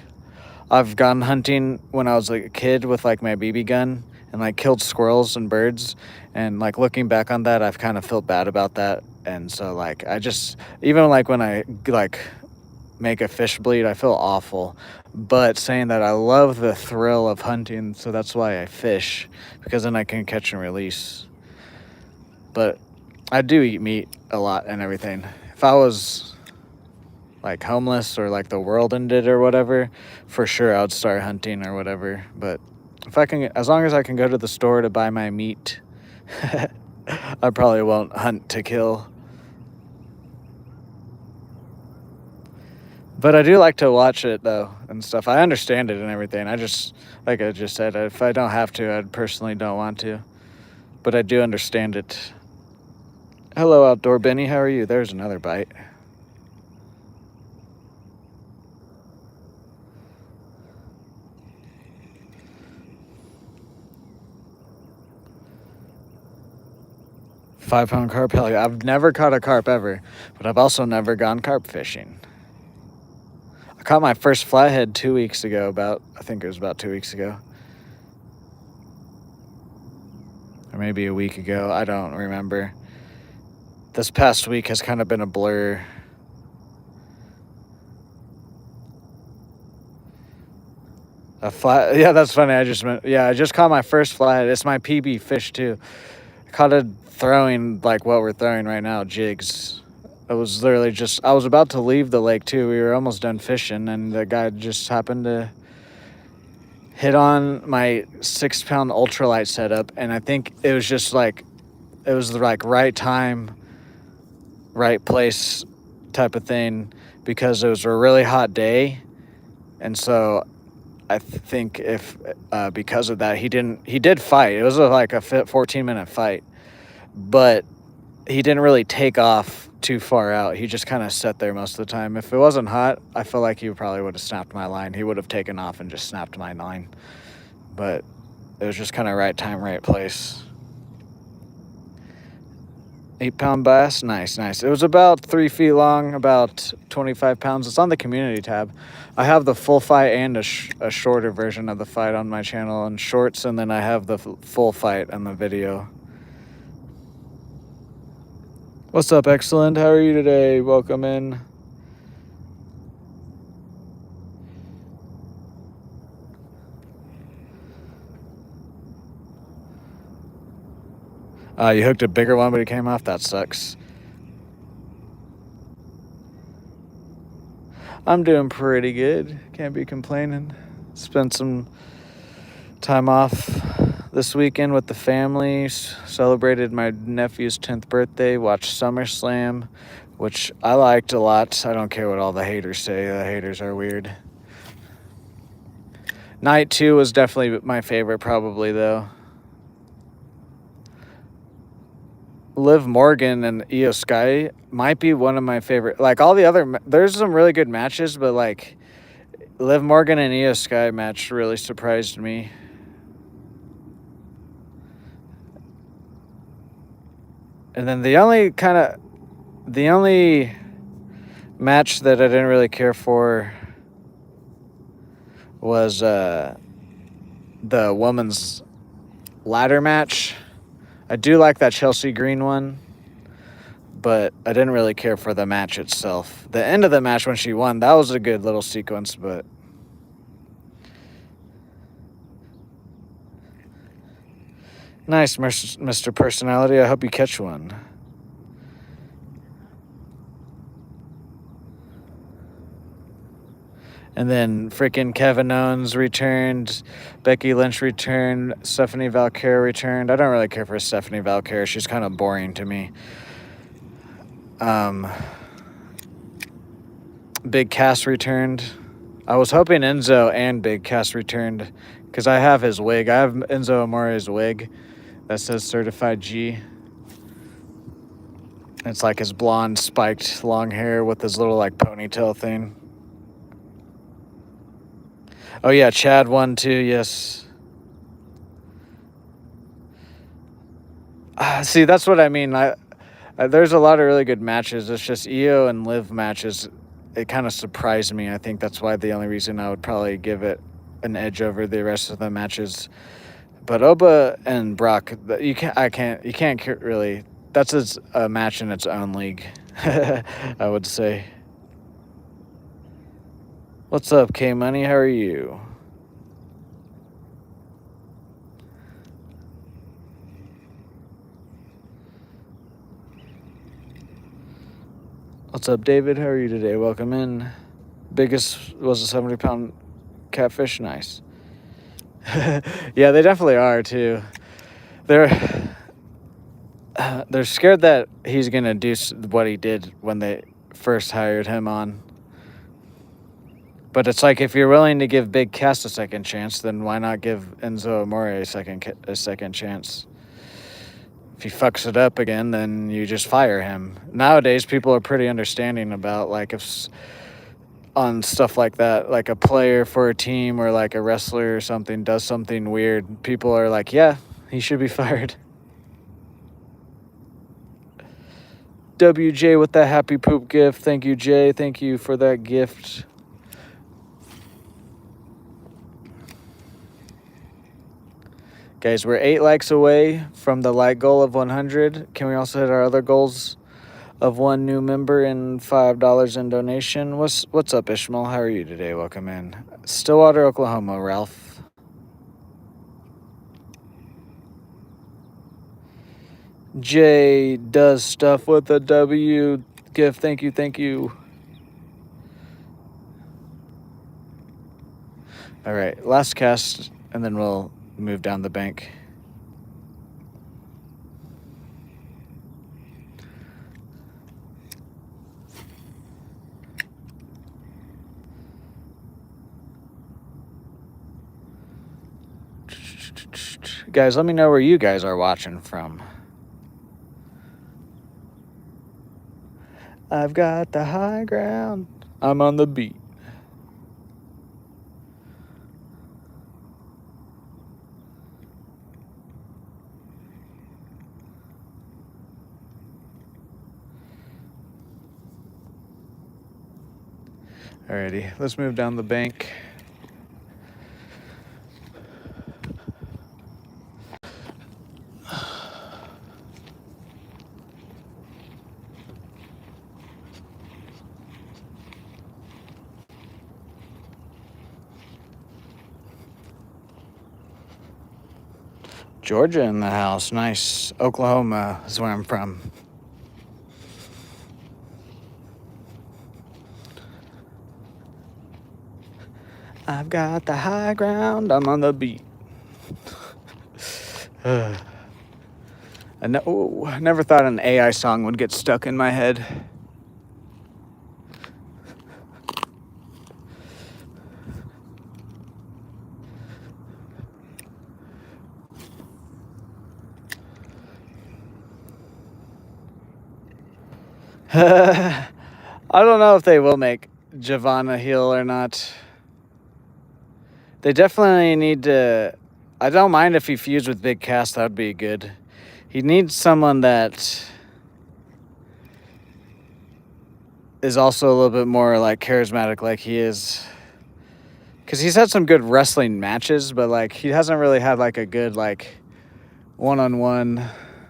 I've gone hunting when I was like a kid with like my BB gun and like killed squirrels and birds, and like looking back on that, I've kind of felt bad about that, and so like I just even like when I like make a fish bleed, I feel awful. But saying that, I love the thrill of hunting, so that's why I fish, because then I can catch and release. But I do eat meat a lot and everything. If I was like homeless or like the world ended or whatever, for sure I would start hunting or whatever. But if I can, as long as I can go to the store to buy my meat, I probably won't hunt to kill. But I do like to watch it though and stuff. I understand it and everything. I just, like I just said, if I don't have to, I personally don't want to. But I do understand it. Hello, Outdoor Benny. How are you? There's another bite. £5 carp? Hell yeah. I've never caught a carp ever, but I've also never gone carp fishing. I caught my first flathead 2 weeks ago, I think it was about 2 weeks ago. Or maybe a week ago. I don't remember. This past week has kind of been a blur. Yeah, that's funny. I just caught my first flathead. It's my PB fish too. I caught it throwing like what we're throwing right now, jigs. I was literally I was about to leave the lake too. We were almost done fishing, and the guy just happened to hit on my 6-pound ultralight setup, and I think it was just like, it was the like right time, right place type of thing, because it was a really hot day, and so I think if because of that he did fight. It was like a 14-minute fight, but he didn't really take off too far out. He just kind of sat there most of the time. If it wasn't hot, I feel like he probably would have snapped my line. He would have taken off and just snapped my line. But it was just kind of right time, right place. 8-pound bass. Nice, nice. It was about 3 feet long, about 25 pounds. It's on the community tab. I have the full fight and a shorter version of the fight on my channel in shorts, and then I have the full fight on the video. What's up, excellent? How are you today? Welcome in. You hooked a bigger one, but it came off. That sucks. I'm doing pretty good. Can't be complaining. Spent some time off this weekend with the family. Celebrated my nephew's 10th birthday. Watched SummerSlam, which I liked a lot. I don't care what all the haters say. The haters are weird. Night 2 was definitely my favorite, probably, though. Liv Morgan and Io Sky might be one of my favorite. Like, all the other, there's some really good matches, but like Liv Morgan and Io Sky match really surprised me. And then the only match that I didn't really care for was the women's ladder match. I do like that Chelsea Green one, but I didn't really care for the match itself. The end of the match when she won, that was a good little sequence, but nice, Mr. Personality. I hope you catch one. And then freaking Kevin Owens returned, Becky Lynch returned, Stephanie Valkyrie returned. I don't really care for Stephanie Valkyrie. She's kind of boring to me. Big Cass returned. I was hoping Enzo and Big Cass returned because I have his wig. I have Enzo Amore's wig that says Certified G. It's like his blonde spiked long hair with his little like ponytail thing. Oh yeah, Chad won too, yes. See, that's what I mean. There's a lot of really good matches. It's just Io and Liv matches. It kind of surprised me. I think that's why the only reason I would probably give it an edge over the rest of the matches. But Oba and Brock, you can't really. That's a match in its own league, I would say. What's up, K Money? How are you? What's up, David? How are you today? Welcome in. Biggest was a 70-pound catfish. Nice. Yeah, they definitely are too. They're scared that he's gonna do what he did when they first hired him on. But it's like, if you're willing to give Big Cass a second chance, then why not give Enzo Amore a second chance? If he fucks it up again, then you just fire him. Nowadays, people are pretty understanding about, like, if on stuff like that, like a player for a team or like a wrestler or something does something weird, people are like, yeah, he should be fired. WJ with that happy poop gift. Thank you, Jay. Thank you for that gift. Guys, we're 8 likes away from the like goal of 100. Can we also hit our other goals of 1 new member and $5 in donation? What's up, Ishmael? How are you today? Welcome in. Stillwater, Oklahoma, Ralph. Jay does stuff with a W gift. Thank you, thank you. All right, last cast, and then we'll move down the bank. Guys, let me know where you guys are watching from. I've got the high ground. I'm on the beat. Alrighty, let's move down the bank. Georgia in the house. Nice. Oklahoma is where I'm from. I've got the high ground. I'm on the beat. I never thought an AI song would get stuck in my head. I don't know if they will make Javon a heel or not. They definitely need to. I don't mind if he feuds with Big Cass. That would be good. He needs someone that is also a little bit more like charismatic, like he is. Because he's had some good wrestling matches, but like he hasn't really had like a good like one-on-one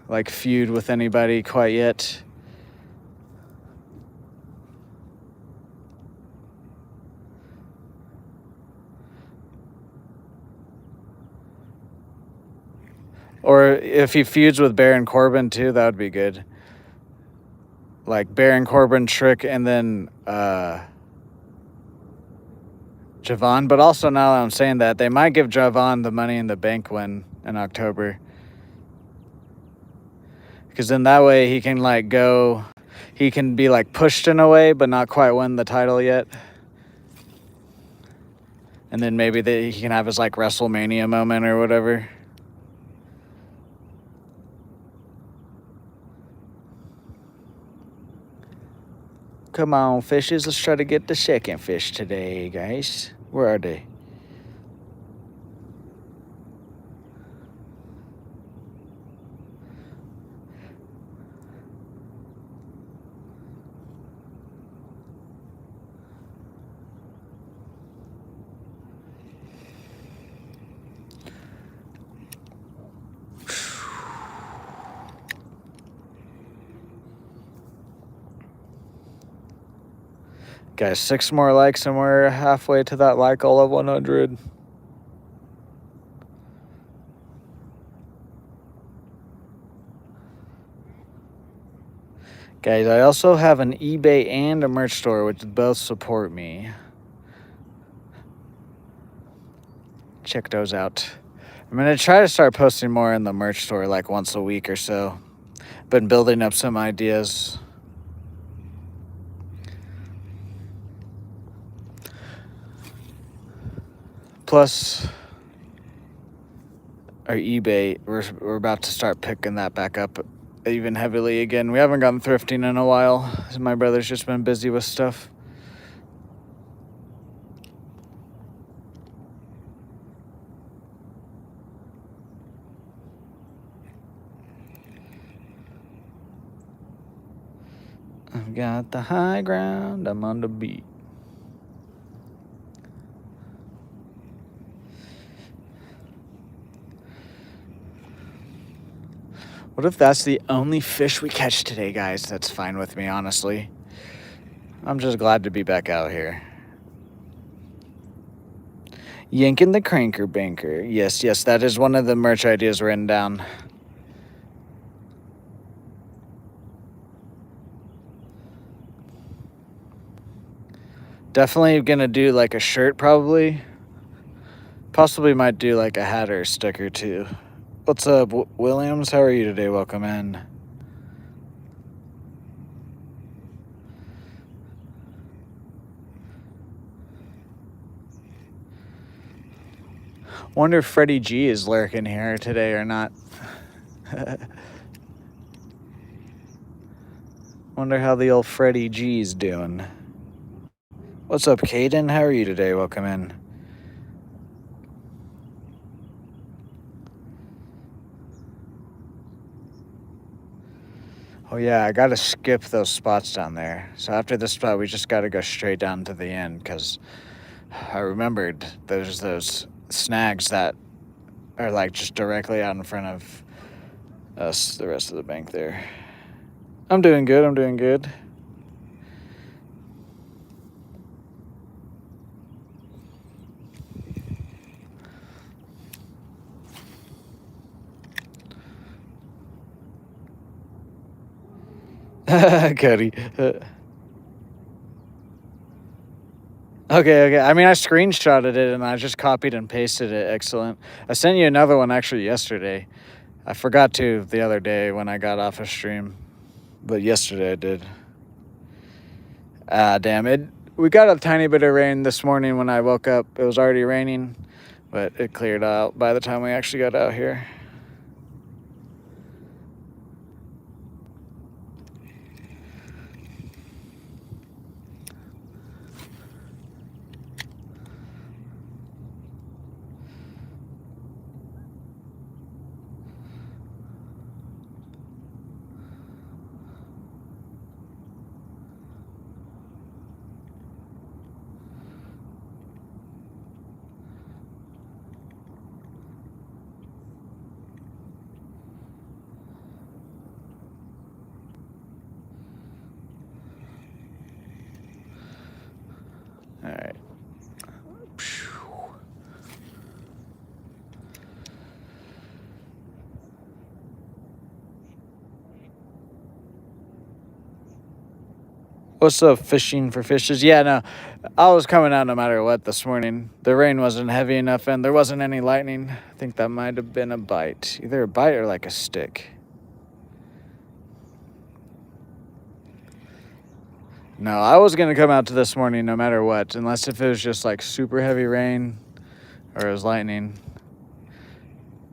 like feud with anybody quite yet. Or if he feuds with Baron Corbin too, that would be good. Like Baron Corbin, Trick, and then Javon. But also now that I'm saying that, they might give Javon the Money in the Bank win in October. Because then that way he can like go, he can be like pushed in a way, but not quite win the title yet. And then maybe he can have his like WrestleMania moment or whatever. Come on, fishes. Let's try to get the second fish today, guys. Where are they? Guys, 6 more likes and we're halfway to that like goal of 100. Guys, I also have an eBay and a merch store, which both support me. Check those out. I'm going to try to start posting more in the merch store like once a week or so. Been building up some ideas. Plus, our eBay, we're about to start picking that back up even heavily again. We haven't gone thrifting in a while. My brother's just been busy with stuff. I've got the high ground. I'm on the beat. What if that's the only fish we catch today, guys? That's fine with me, honestly. I'm just glad to be back out here. Yanking the cranker banker. Yes, that is one of the merch ideas written down. Definitely gonna do like a shirt, probably. Possibly might do like a hat or a sticker too. What's up, Williams? How are you today? Welcome in. Wonder if Freddie G is lurking here today or not. Wonder how the old Freddie G's doing. What's up, Caden? How are you today? Welcome in. Oh yeah, I gotta skip those spots down there. So after this spot, we just gotta go straight down to the end because I remembered there's those snags that are like just directly out in front of us, the rest of the bank there. I'm doing good. I'm doing good. Cody. Okay. I mean, I screenshotted it and I just copied and pasted it. Excellent. I sent you another one actually yesterday. I forgot to the other day when I got off a stream, but yesterday I did. Damn it. We got a tiny bit of rain this morning when I woke up. It was already raining, but it cleared out by the time we actually got out here. All right. What's up, fishing for fishes? Yeah, no, I was coming out no matter what this morning. The rain wasn't heavy enough and there wasn't any lightning. I think that might have been a bite. Either a bite or like a stick. No, I was going to come out to this morning no matter what, unless if it was just like super heavy rain or it was lightning.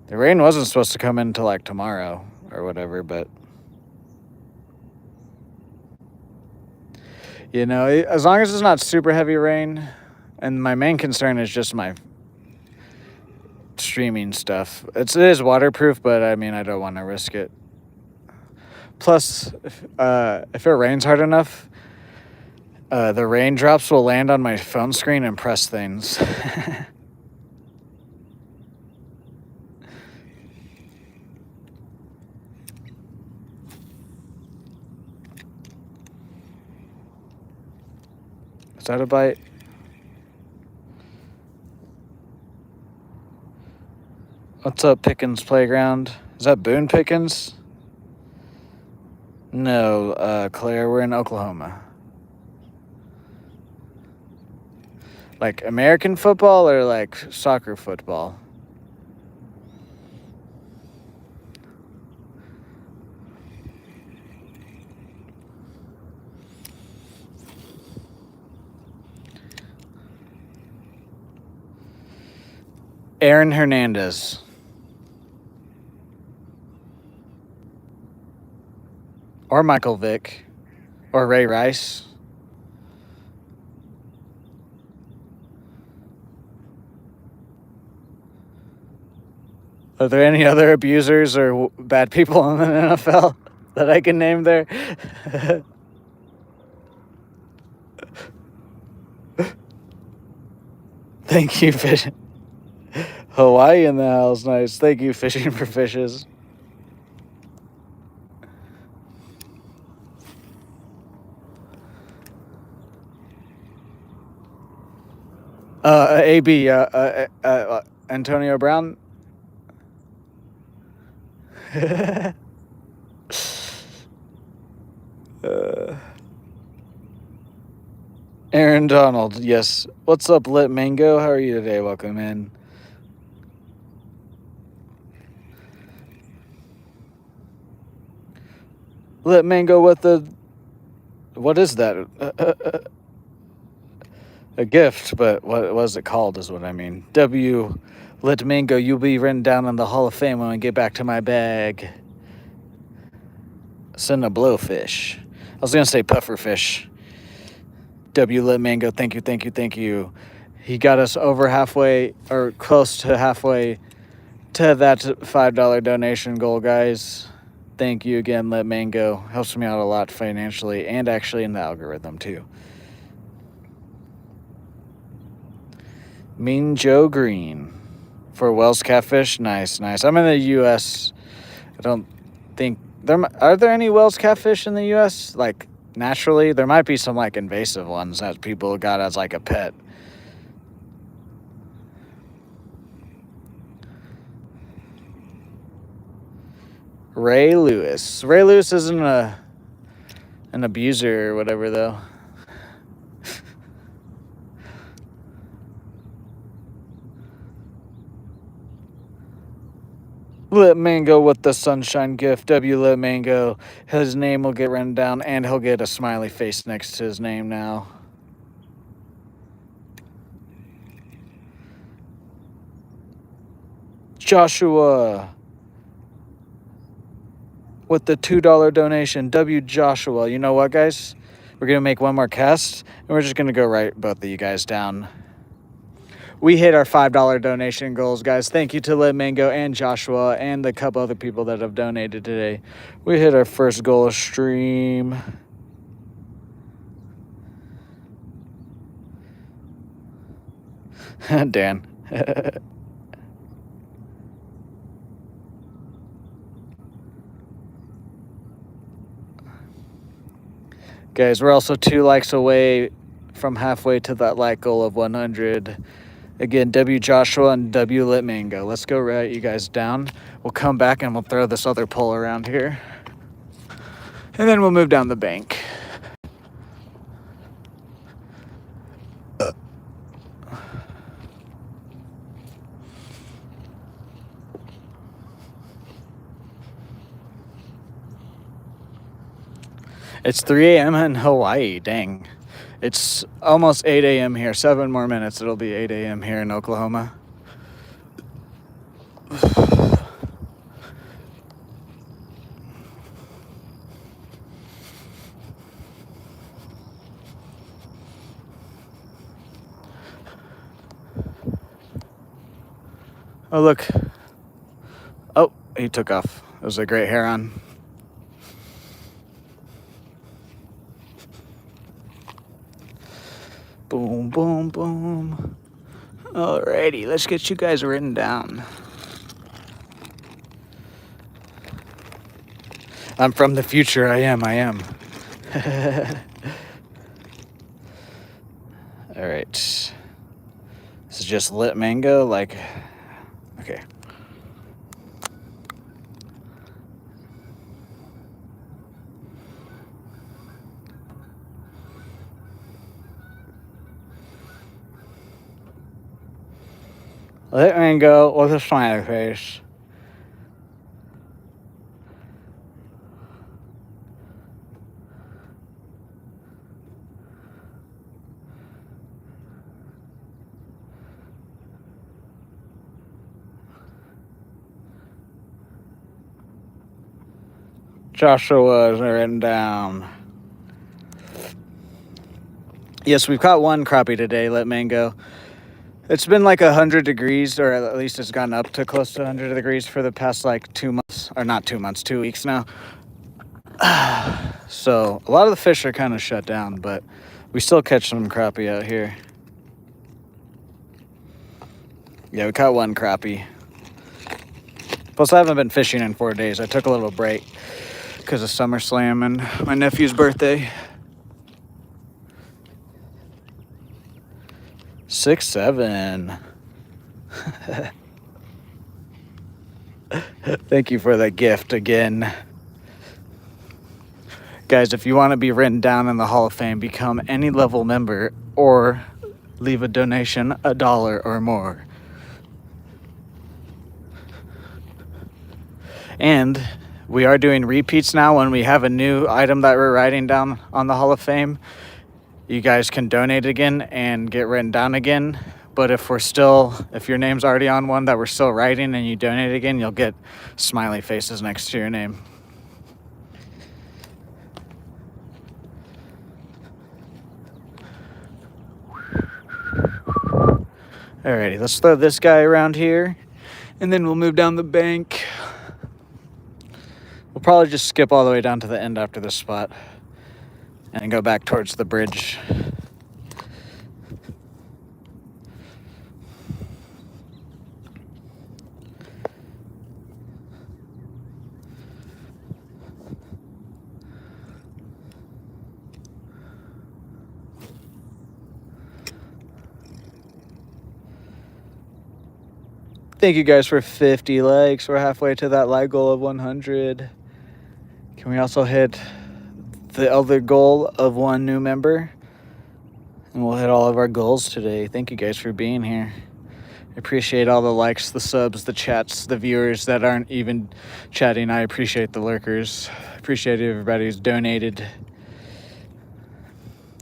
The rain wasn't supposed to come in until like tomorrow or whatever, but you know, as long as it's not super heavy rain, and my main concern is just my streaming stuff. It is waterproof, but I mean, I don't want to risk it. Plus, if it rains hard enough, the raindrops will land on my phone screen and press things. Is that a bite? What's up, Pickens Playground? Is that Boone Pickens? No, Claire, we're in Oklahoma. Like American football or like soccer football? Aaron Hernandez. Or Michael Vick. Or Ray Rice. Are there any other abusers or bad people in the NFL that I can name there? Thank you, fish. Hawaii in the house, nice. Thank you, fishing for fishes. AB, Antonio Brown. Aaron Donald, yes. What's up, Lit Mango? How are you today? Welcome in. Lit Mango with the... What is that? A gift, but what was it called is what I mean. Lit Mango, you'll be written down in the Hall of Fame when I get back to my bag. Send a blowfish. I was going to say pufferfish. Lit Mango, thank you. He got us over halfway, or close to halfway to that $5 donation goal, guys. thank you again, Let Mango. Helps me out a lot financially and actually in the algorithm too. Mean Joe Green for Wells Catfish. Nice. I'm in the U.S. I don't think are there any Wells Catfish in the U.S. like naturally. There might be some like invasive ones that people got as like a pet. Ray Lewis isn't an abuser or whatever though. Let Mango with the sunshine gift. Let Mango. His name will get written down and he'll get a smiley face next to his name now. Joshua with the $2 donation. Joshua. You know what, guys? We're going to make one more cast and we're just going to go write both of you guys down. We hit our $5 donation goals, guys. Thank you to Let Mango and Joshua and the couple other people that have donated today. We hit our first goal of stream. Dan. Guys, we're also 2 likes away from halfway to that like goal of 100. Again, Joshua and Let Mango. Let's go write you guys down. We'll come back and we'll throw this other poll around here. And then we'll move down the bank. It's 3 a.m. in Hawaii. Dang. It's almost 8 a.m. here. 7 more minutes. It'll be 8 a.m. here in Oklahoma. Oh, look. Oh, he took off. It was a great heron. Boom, boom, boom. Alrighty, let's get you guys written down. I'm from the future. I am. Alright. This is just Let Mango, like... Okay. Let Mango with a smiley face. Joshua is written down. Yes, we've caught 1 crappie today, Let Mango. It's been like 100 degrees, or at least it's gone up to close to 100 degrees for the past like 2 months, or not 2 months, 2 weeks now. So a lot of the fish are kind of shut down, but we still catch some crappie out here. Yeah, we caught 1 crappie. Plus, I haven't been fishing in 4 days. I took a little break because of SummerSlam and my nephew's birthday. 6'7". Thank you for that gift again. Guys, if you want to be written down in the Hall of Fame, become any level member or leave a donation $1 or more. And we are doing repeats now. When we have a new item that we're writing down on the Hall of Fame, you guys can donate again and get written down again. But if your name's already on one that we're still writing and you donate again, you'll get smiley faces next to your name. Alrighty, let's throw this guy around here and then we'll move down the bank. We'll probably just skip all the way down to the end after this spot and go back towards the bridge. Thank you guys for 50 likes. We're halfway to that like goal of 100. Can we also hit the other goal of 1 new member? And we'll hit all of our goals today. Thank you guys for being here. I appreciate all the likes, the subs, the chats, the viewers that aren't even chatting. I appreciate the lurkers. I appreciate everybody who's donated.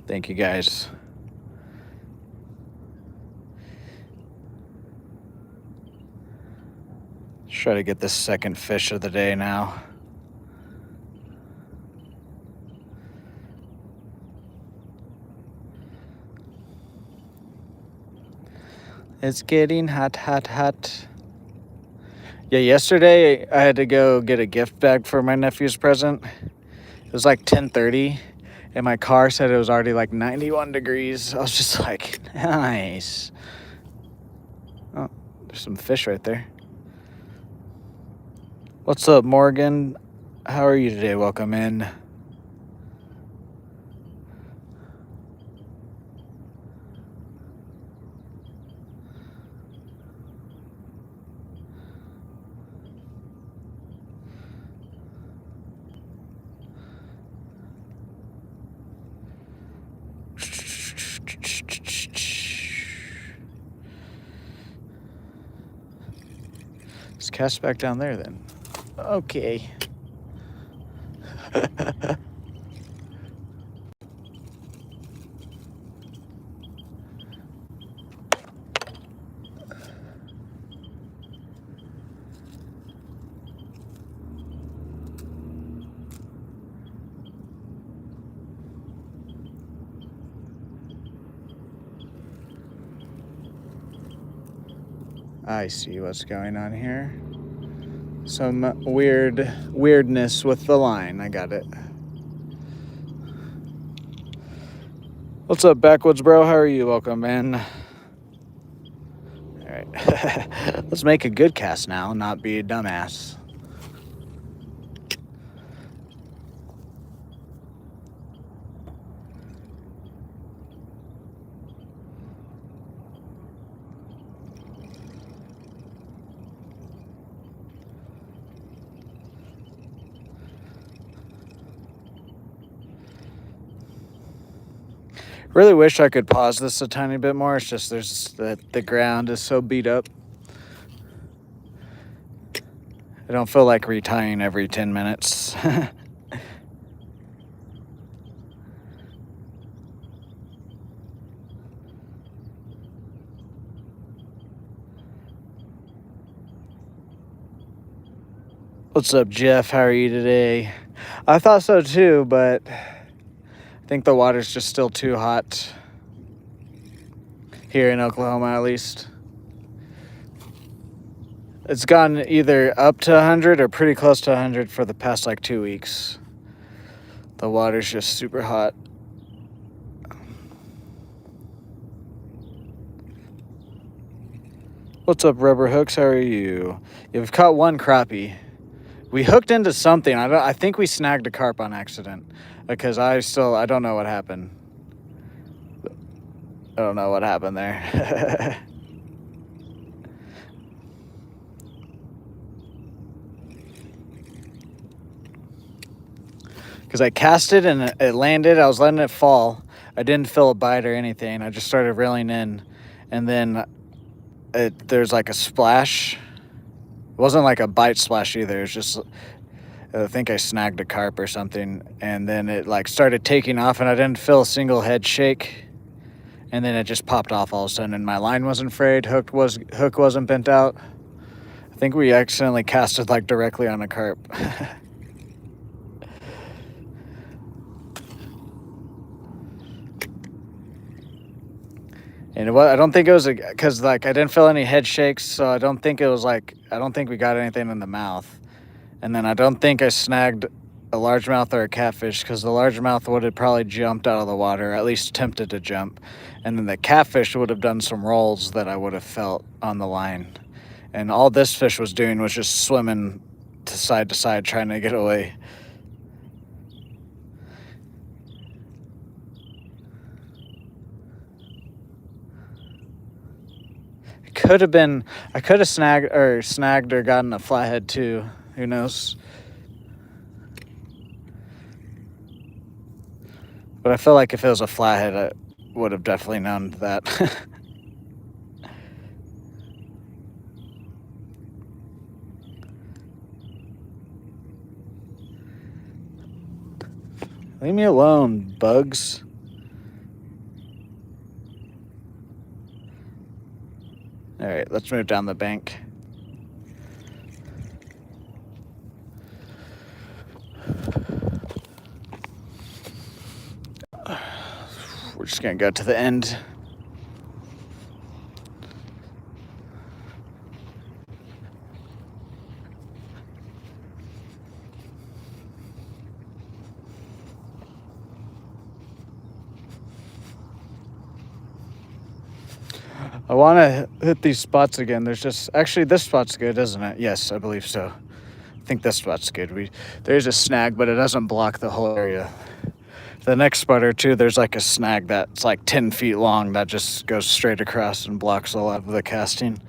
Thank you guys. Try to get the second fish of the day now. It's getting hot, hot, hot. Yeah, yesterday I had to go get a gift bag for my nephew's present. It was like 10:30, and my car said it was already like 91 degrees. I was just like, nice. Oh, there's some fish right there. What's up, Morgan? How are you today? Welcome in. Let's cast back down there then. Okay. I see what's going on here. Some weirdness with the line. I got it. What's up, Backwoods Bro? How are you? Welcome in. All right. Let's make a good cast now, not be a dumbass. Really wish I could pause this a tiny bit more. It's just the ground is so beat up. I don't feel like retying every 10 minutes. What's up, Jeff? How are you today? I thought so too, but I think the water's just still too hot here in Oklahoma, at least. It's gone either up to 100 or pretty close to 100 for the past like 2 weeks. The water's just super hot. What's up, Rubber Hooks? How are you? Yeah, we've caught 1 crappie. We hooked into something. I think we snagged a carp on accident because I don't know what happened. I don't know what happened there. Because I cast it and it landed. I was letting it fall. I didn't feel a bite or anything. I just started reeling in, and then there's like a splash. It wasn't like a bite splash either. It was just, I think I snagged a carp or something, and then it like started taking off, and I didn't feel a single head shake, and then it just popped off all of a sudden, and my line wasn't frayed. Hook wasn't bent out. I think we accidentally casted like directly on a carp. And I don't think it was because like I didn't feel any head shakes, so I don't think we got anything in the mouth. And then I don't think I snagged a largemouth or a catfish, because the largemouth would have probably jumped out of the water, at least attempted to jump. And then the catfish would have done some rolls that I would have felt on the line. And all this fish was doing was just swimming to side trying to get away. It could have been, I could have snagged or gotten a flathead too. Who knows? But I feel like if it was a flathead, I would have definitely known that. Leave me alone, bugs. All right, let's move down the bank. We're just gonna go to the end. I want to hit these spots again. There's just, actually, this spot's good, isn't it? Yes, I believe so. I think this spot's good. There's a snag, but it doesn't block the whole area. The next spot or two, there's like a snag that's like 10 feet long that just goes straight across and blocks a lot of the casting.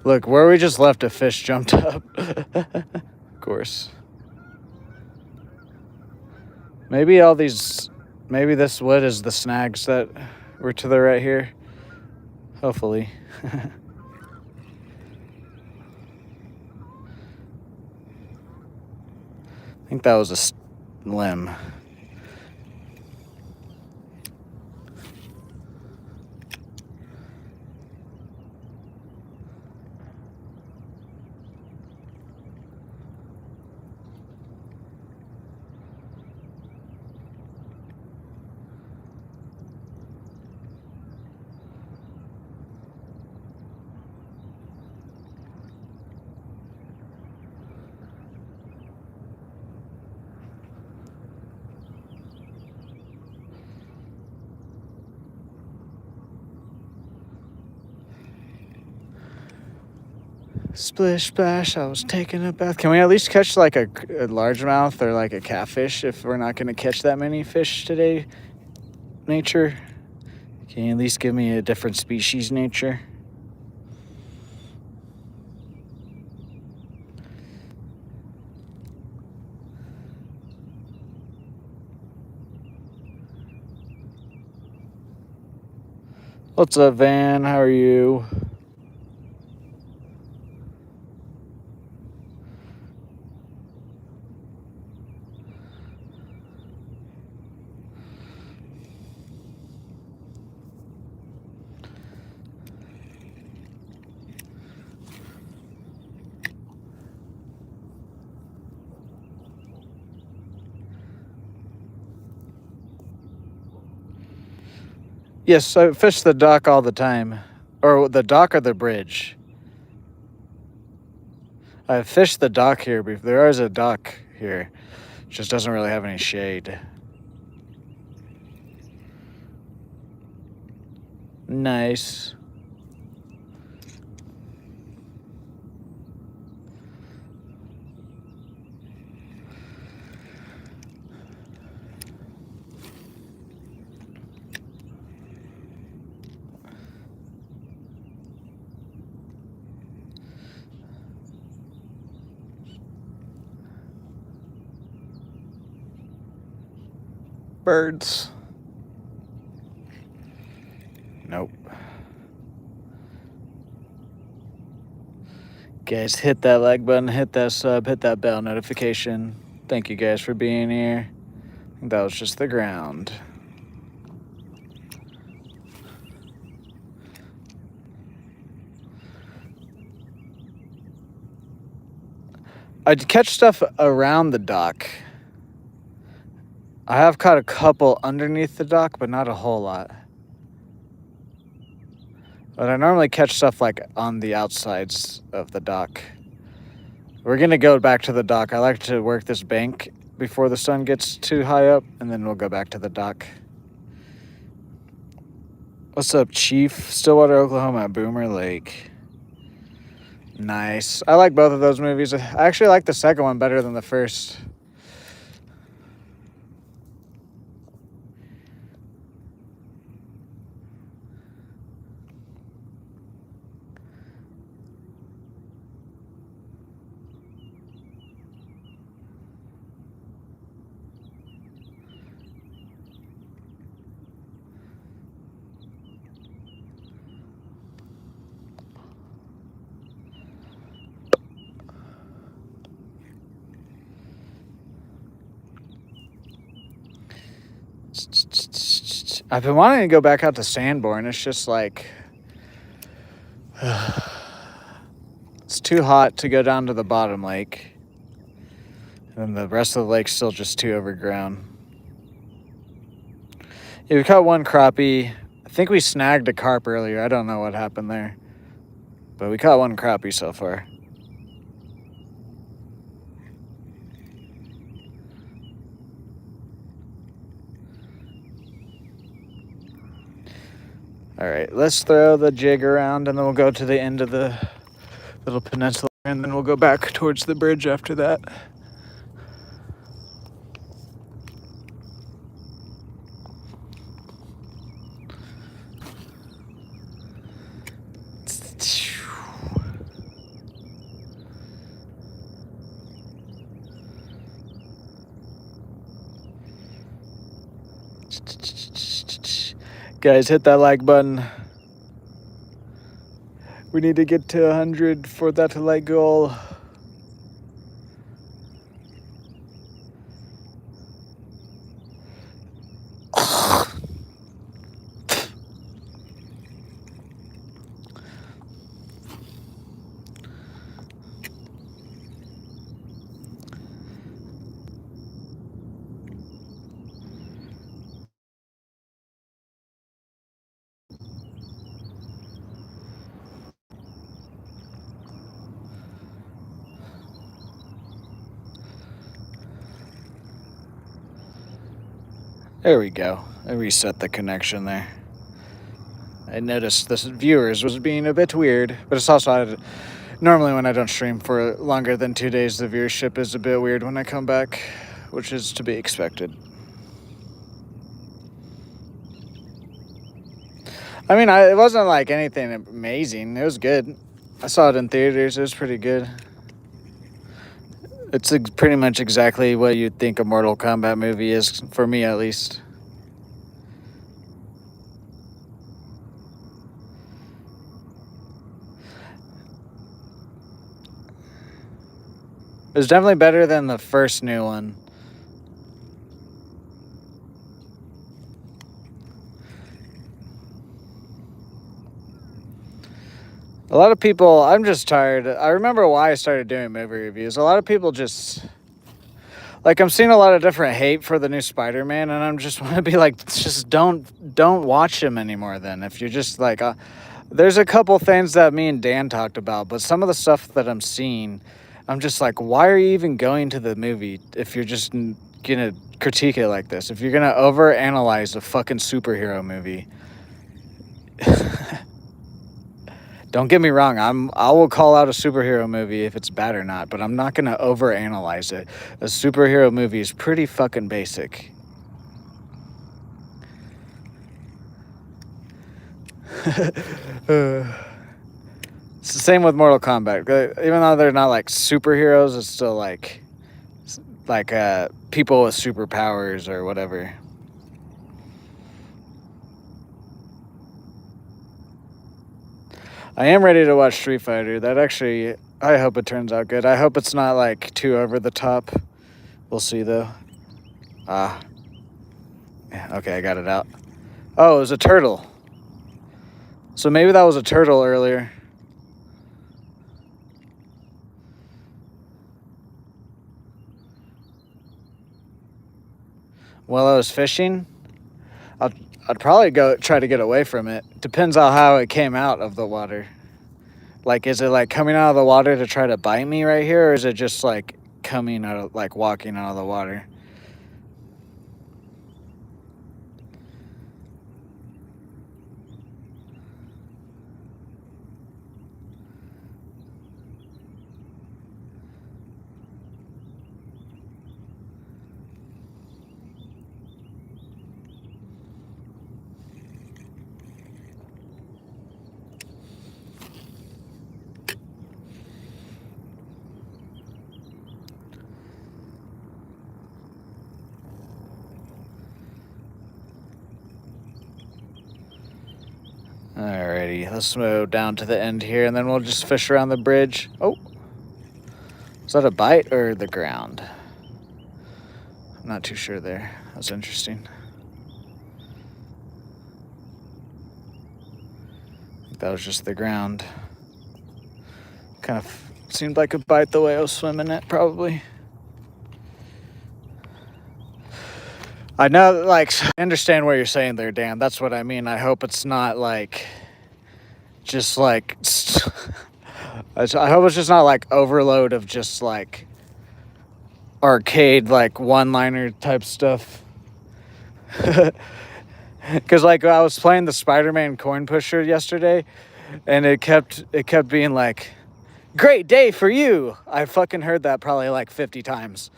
Look, where we just left, a fish jumped up. Of course. Maybe this wood is the snags that were to the right here. Hopefully. I think that was a limb. Splish splash, I was taking a bath. Can we at least catch like a largemouth or like a catfish if we're not going to catch that many fish today, nature? Can you at least give me a different species, nature? What's up, Van? How are you? Yes, I fish the dock all the time. Or the dock or the bridge. I fished the dock here. There is a dock here. It just doesn't really have any shade. Nice. Birds. Nope. Guys, hit that like button, hit that sub, hit that bell notification. Thank you guys for being here. I think that was just the ground. I'd catch stuff around the dock. I have caught a couple underneath the dock, but not a whole lot. But I normally catch stuff like on the outsides of the dock. We're gonna go back to the dock. I like to work this bank before the sun gets too high up, and then we'll go back to the dock. What's up, Chief? Stillwater, Oklahoma at Boomer Lake. Nice. I like both of those movies. I actually like the second one better than the first. I've been wanting to go back out to Sanborn. It's just like it's too hot to go down to the bottom lake, and the rest of the lake's still just too overgrown. Yeah, we caught one crappie. I think we snagged a carp earlier. I don't know what happened there, but we caught one crappie so far. All right, let's throw the jig around, and then we'll go to the end of the little peninsula, and then we'll go back towards the bridge after that. Guys, hit that like button. We need to get to 100 for that like goal. There we go. I reset the connection there. I noticed the viewers was being a bit weird, but it's also normally when I don't stream for longer than 2 days, the viewership is a bit weird when I come back, which is to be expected. I mean, it wasn't like anything amazing. It was good. I saw it in theaters. It was pretty good. It's pretty much exactly what you'd think a Mortal Kombat movie is, for me at least. It was definitely better than the first new one. A lot of people, I'm just tired. I remember why I started doing movie reviews. A lot of people just, like, I'm seeing a lot of different hate for the new Spider-Man, and I'm just want to be like, just don't watch him anymore then. If you're just like, there's a couple things that me and Dan talked about, but some of the stuff that I'm seeing, I'm just like, why are you even going to the movie if you're just gonna critique it like this? If you're gonna overanalyze a fucking superhero movie. Don't get me wrong, I will call out a superhero movie if it's bad or not, but I'm not going to overanalyze it. A superhero movie is pretty fucking basic. It's the same with Mortal Kombat. Even though they're not like superheroes, it's still like people with superpowers or whatever. I am ready to watch Street Fighter. That actually, I hope it turns out good. I hope it's not like too over the top. We'll see though. Ah, okay, I got it out. Oh, it was a turtle. So maybe that was a turtle earlier. While I was fishing, I'd, I'd probably go try to get away from it. Depends on how it came out of the water. Like, is it like coming out of the water to try to bite me right here, or is it just like coming out of, like walking out of the water? Alrighty, let's move down to the end here, and then we'll just fish around the bridge. Oh, is that a bite or the ground? I'm not too sure there. That's interesting. I think that was just the ground. Kind of seemed like a bite the way I was swimming it, probably. I know, like, I understand what you're saying there, Dan. That's what I mean. I hope it's not like, just like, I hope it's just not like overload of just like arcade, like one-liner type stuff. Because like I was playing the Spider-Man coin pusher yesterday, and it kept being like, "Great day for you." I fucking heard that probably like 50 times.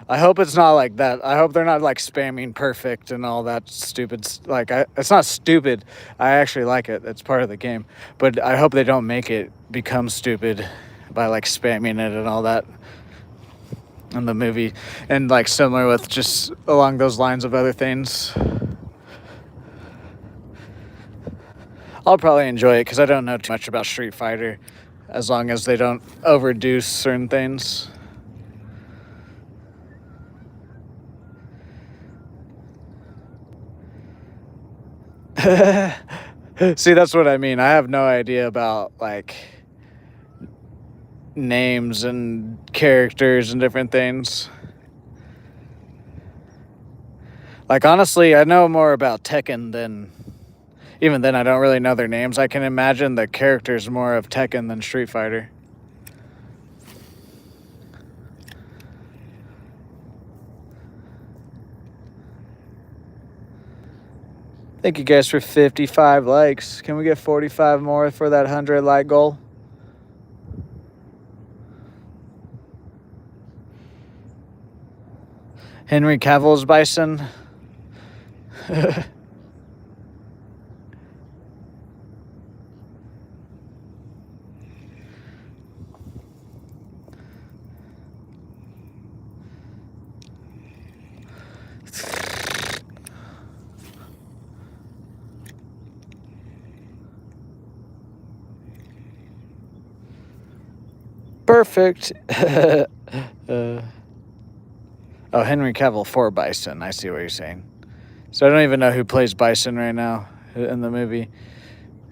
I hope it's not like that. I hope they're not like spamming perfect and all that stupid. Like, it's not stupid. I actually like it. It's part of the game. But I hope they don't make it become stupid by like spamming it and all that in the movie. And like similar with just along those lines of other things. I'll probably enjoy it because I don't know too much about Street Fighter, as long as they don't overdo certain things. See, that's what I mean. I have no idea about like names and characters and different things. Like, honestly, I know more about Tekken than, even then I don't really know their names. I can imagine the characters more of Tekken than Street Fighter. Thank you guys for 55 likes. Can we get 45 more for that 100 like goal? Henry Cavill's Bison. Perfect. Oh, Henry Cavill for Bison. I see what you're saying. So I don't even know who plays Bison right now in the movie.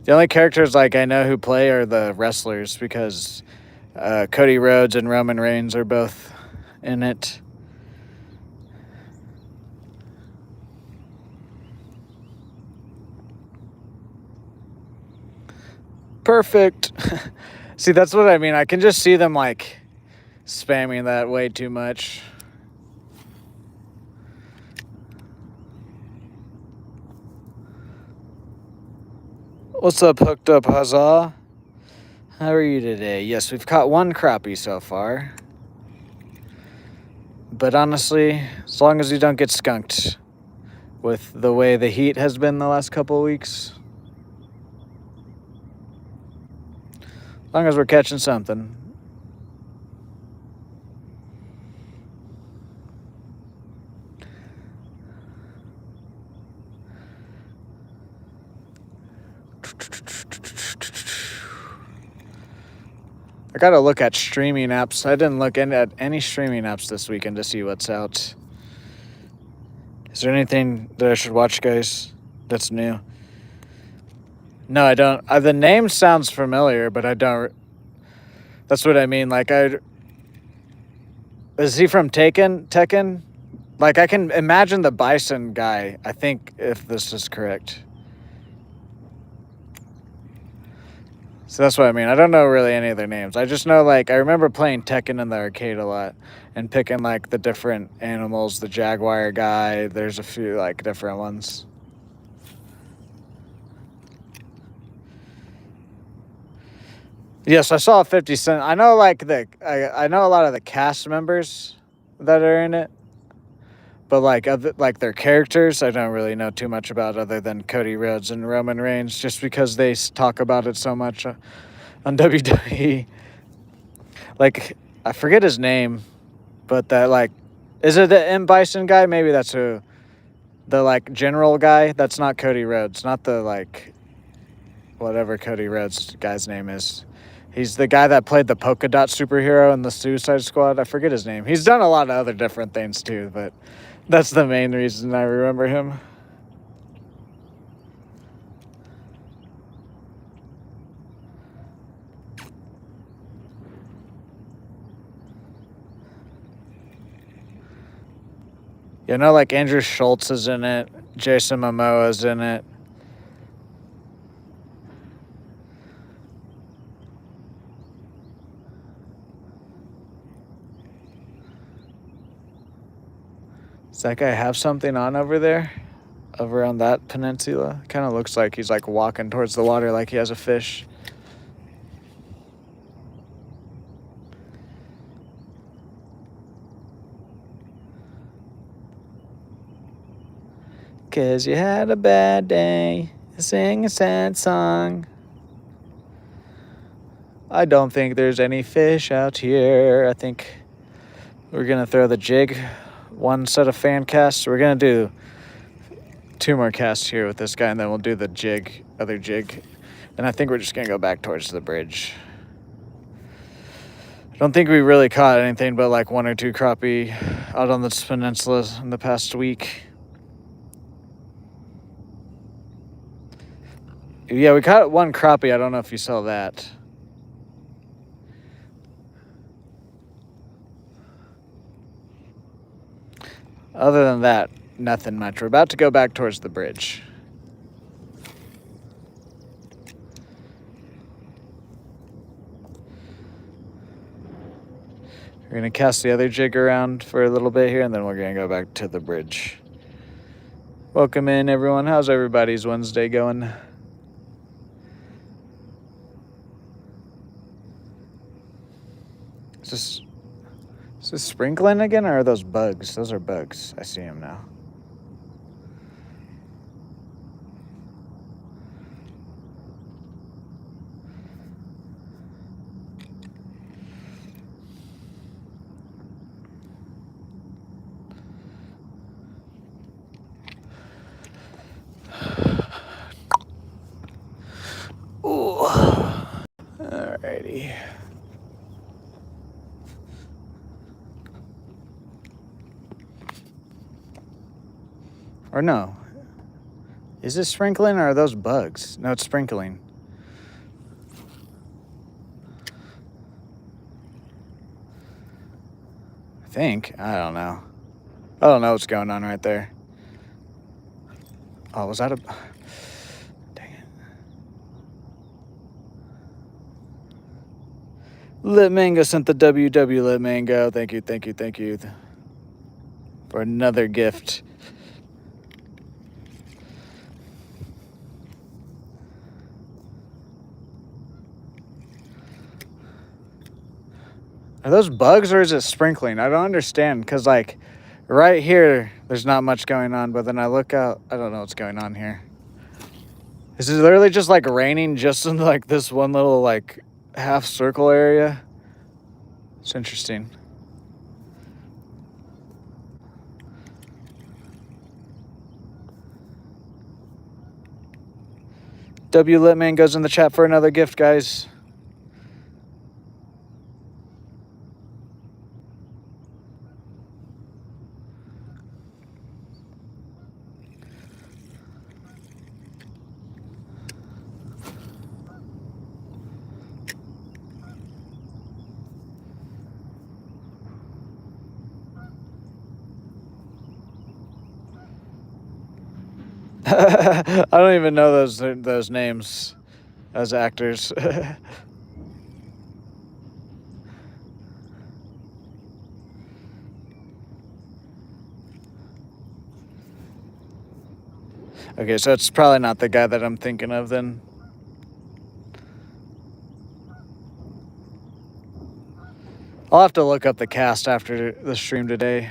The only characters like I know who play are the wrestlers, because Cody Rhodes and Roman Reigns are both in it. Perfect. See, that's what I mean. I can just see them like spamming that way too much. What's up, Hooked Up Huzzah? How are you today? Yes, we've caught one crappie so far. But honestly, as long as you don't get skunked with the way the heat has been the last couple of weeks, as long as we're catching something. I gotta look at streaming apps. I didn't look at any streaming apps this weekend to see what's out. Is there anything that I should watch, guys, that's new? No, I don't. The name sounds familiar, but I don't. That's what I mean. Like, is he from Tekken? Like, I can imagine the Bison guy, I think, if this is correct. So that's what I mean. I don't know really any of their names. I just know, like, I remember playing Tekken in the arcade a lot and picking, like, the different animals, the Jaguar guy. There's a few, like, different ones. Yes, I saw 50 Cent. I know, like, I know a lot of the cast members that are in it. But, like their characters, I don't really know too much about other than Cody Rhodes and Roman Reigns, just because they talk about it so much on WWE. Like, I forget his name, but that, like, is it the M. Bison guy? Maybe that's who. The, like, general guy? That's not Cody Rhodes. Not the, like, whatever Cody Rhodes guy's name is. He's the guy that played the polka dot superhero in the Suicide Squad. I forget his name. He's done a lot of other different things, too, but that's the main reason I remember him. You know, like, Andrew Schultz is in it. Jason Momoa is in it. Does that guy have something on over there? Over on that peninsula? Kind of looks like he's, like, walking towards the water like he has a fish. Cause you had a bad day, sing a sad song. I don't think there's any fish out here. I think we're gonna throw the jig. One set of fan casts. We're gonna do 2 more casts here with this guy, and then we'll do the other jig. And I think we're just gonna go back towards the bridge. I don't think we really caught anything but like 1 or 2 crappie out on this peninsula in the past week. Yeah, we caught 1 crappie. I don't know if you saw that. Other than that, nothing much. We're about to go back towards the bridge. We're going to cast the other jig around for a little bit here, and then we're going to go back to the bridge. Welcome in, everyone. How's everybody's Wednesday going? Is this sprinkling again, or are those bugs? Those are bugs. I see them now. Ooh. Alrighty. Or no. Is this sprinkling or are those bugs? No, it's sprinkling. I think. I don't know. I don't know what's going on right there. Oh, was that a... Dang it. Lit Mango sent the WW Lit Mango. Thank you. For another gift. Are those bugs or is it sprinkling? I don't understand, because, like, right here, there's not much going on, but then I look out, I don't know what's going on here. This is literally just, like, raining just in, like, this one little, like, half circle area. It's interesting. W Litman goes in the chat for another gift, guys. I don't even know those names as actors. Okay, so it's probably not the guy that I'm thinking of then. I'll have to look up the cast after the stream today.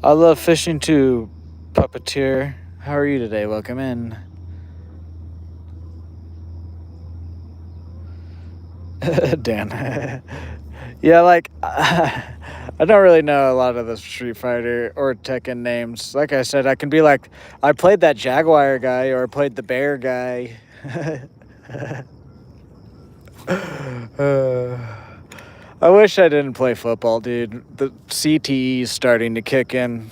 I love fishing too, Puppeteer. How are you today? Welcome in. Dan. Yeah, like, I don't really know a lot of the Street Fighter or Tekken names. Like I said, I can be like, I played that Jaguar guy or I played the Bear guy. I wish I didn't play football, dude. The CTE is starting to kick in.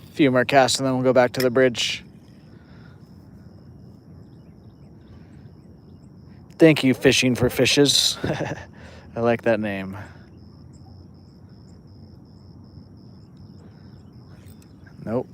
A few more casts and then we'll go back to the bridge. Thank you, Fishing for Fishes. I like that name. Nope.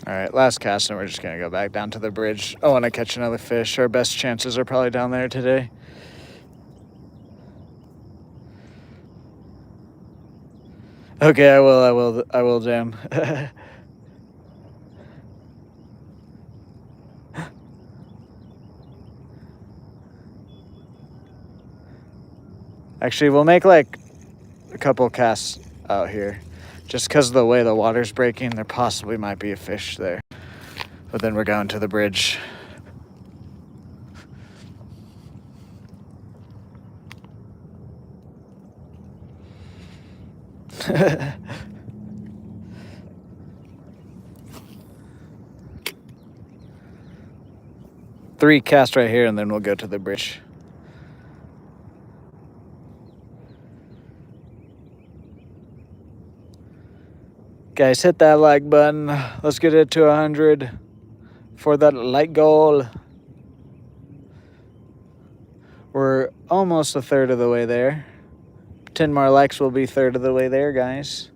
All right, last cast, and we're just gonna go back down to the bridge. I want to catch another fish. Our best chances are probably down there today. Okay, I will, Jam. Actually, we'll make like a couple casts out here. Just because of the way the water's breaking, there possibly might be a fish there. But then we're going to the bridge. Three casts right here, and then we'll go to the bridge. Guys, hit that like button. Let's get it to 100 for that like goal. We're almost a third of the way there. 10 more likes will be a third of the way there, guys.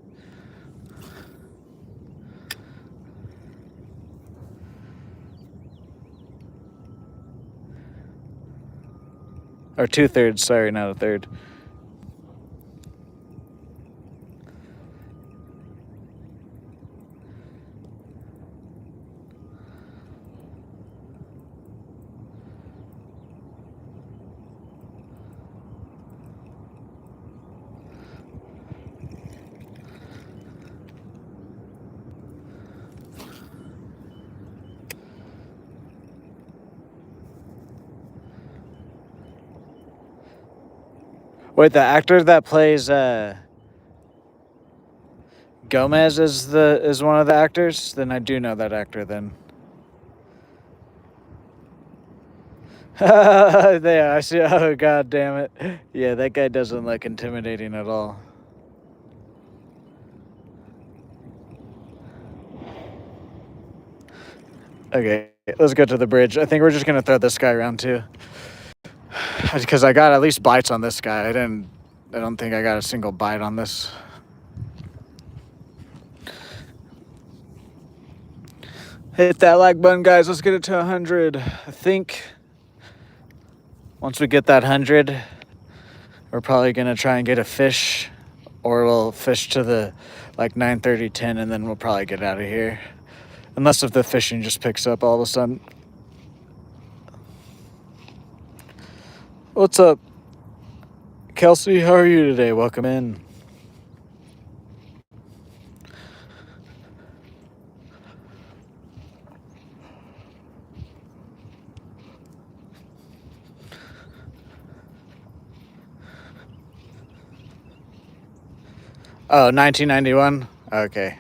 Or 2/3, sorry, not a third. Wait, the actor that plays Gomez is one of the actors? Then I do know that actor then. There, I see. Oh, god damn it. Yeah, that guy doesn't look intimidating at all. Okay, let's go to the bridge. I think we're just gonna throw this guy around too. Because I got at least bites on this guy. I don't think I got a single bite on this. Hit that like button, guys. Let's get it to 100. I think once we get that 100, we're probably going to try and get a fish, or we'll fish to the like 9:30, 10, and then we'll probably get out of here. Unless if the fishing just picks up all of a sudden. What's up, Kelsey? How are you today? Welcome in. Oh, 1991? Okay.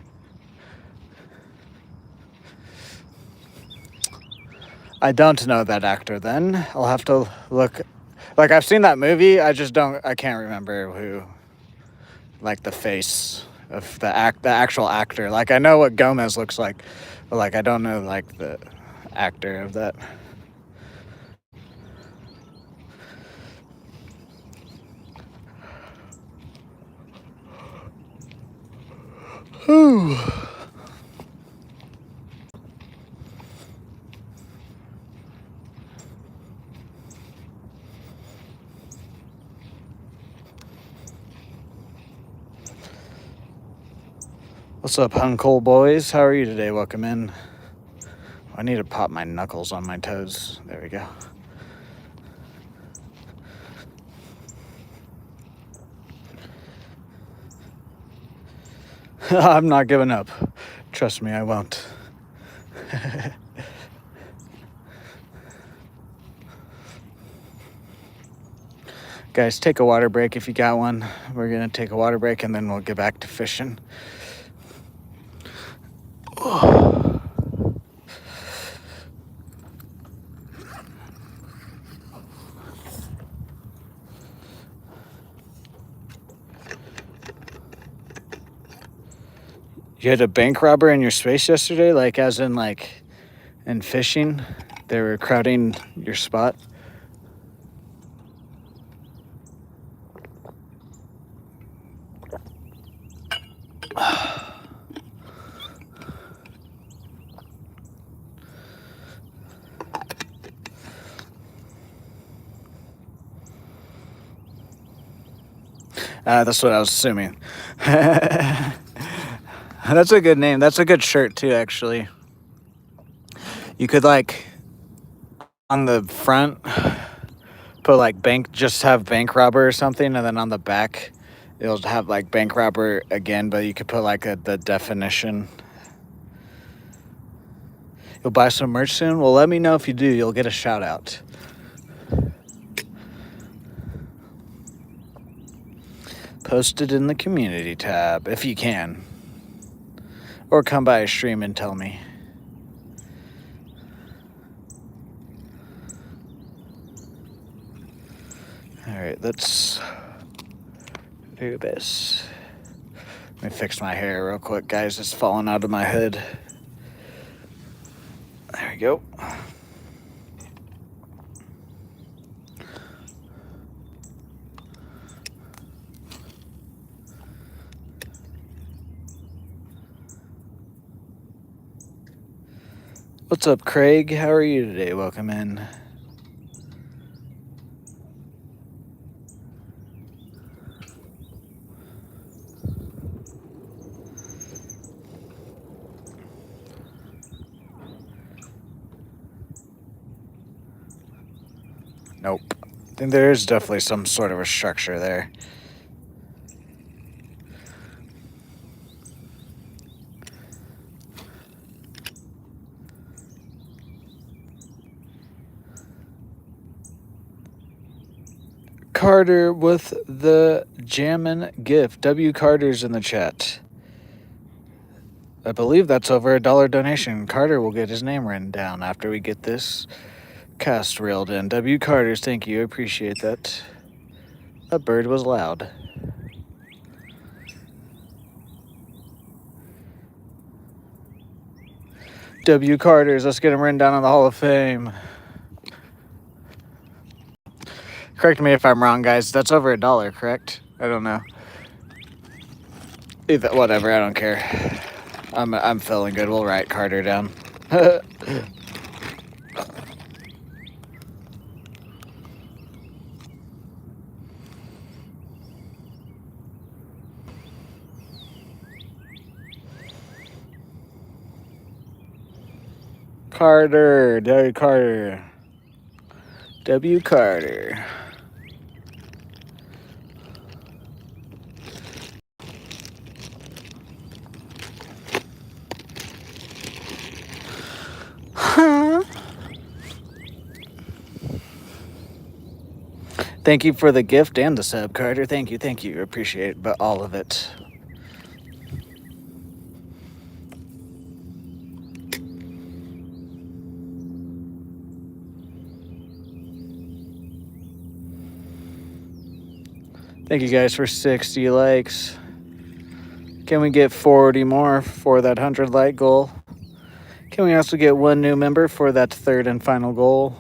I don't know that actor then. I'll have to look. Like, I've seen that movie, I can't remember who, like, the face of the actual actor. Like, I know what Gomez looks like, but, like, I don't know, like, the actor of that. Whew. What's up, Huncole boys? How are you today? Welcome in. I need to pop my knuckles on my toes. There we go. I'm not giving up. Trust me, I won't. Guys, take a water break if you got one. We're going to take a water break and then we'll get back to fishing. You had a bank robber in your space yesterday? Like, as in, like, in fishing? They were crowding your spot? That's what I was assuming. That's a good name. That's a good shirt, too, actually. You could, like, on the front, put, like, just have bank robber or something, and then on the back, it'll have, like, bank robber again, but you could put, like, the definition. You'll buy some merch soon? Well, let me know if you do. You'll get a shout out. Post it in the community tab if you can. Or come by a stream and tell me. Alright, let's do this. Let me fix my hair real quick, guys. It's falling out of my hood. There we go. What's up, Craig? How are you today? Welcome in. Nope. I think there is definitely some sort of a structure there. Carter with the jammin' gift. W. Carter's in the chat. I believe that's over $1 donation. Carter will get his name written down after we get this cast reeled in. W. Carter's, thank you. I appreciate that. That bird was loud. W. Carter's, let's get him written down in the Hall of Fame. Correct me if I'm wrong, guys. That's over $1, correct? I don't know. Either, whatever, I don't care. I'm feeling good. We'll write Carter down. Carter, W. Carter. W. Carter. Huh? Thank you for the gift and the sub, Carter. Thank you. Appreciate it, but all of it. Thank you guys for 60 likes. Can we get 40 more for that 100 like goal? Can we also get one new member for that third and final goal?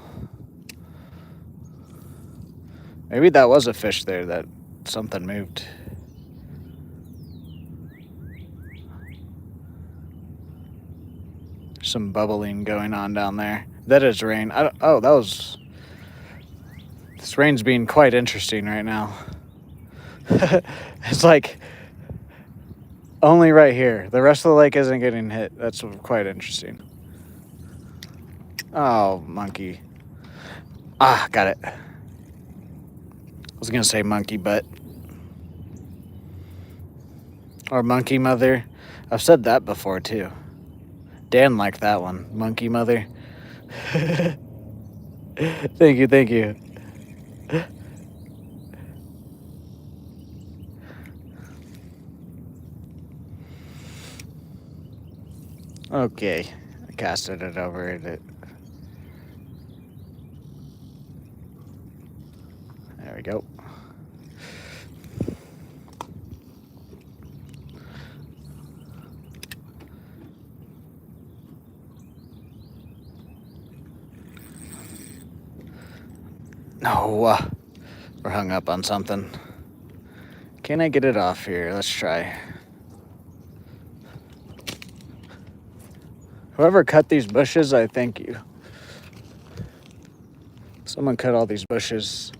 Maybe that was a fish there that something moved. Some bubbling going on down there. That is rain. Oh, that was... This rain's being quite interesting right now. It's like only right here. The rest of the lake isn't getting hit. That's quite interesting. Oh, monkey. Ah, got it. I was going to say monkey butt. Or monkey mother. I've said that before, too. Dan liked that one. Monkey mother. Thank you. Okay. I casted it over it. There we go. No, we're hung up on something. Can I get it off here? Let's try. Whoever cut these bushes, I thank you. Someone cut all these bushes.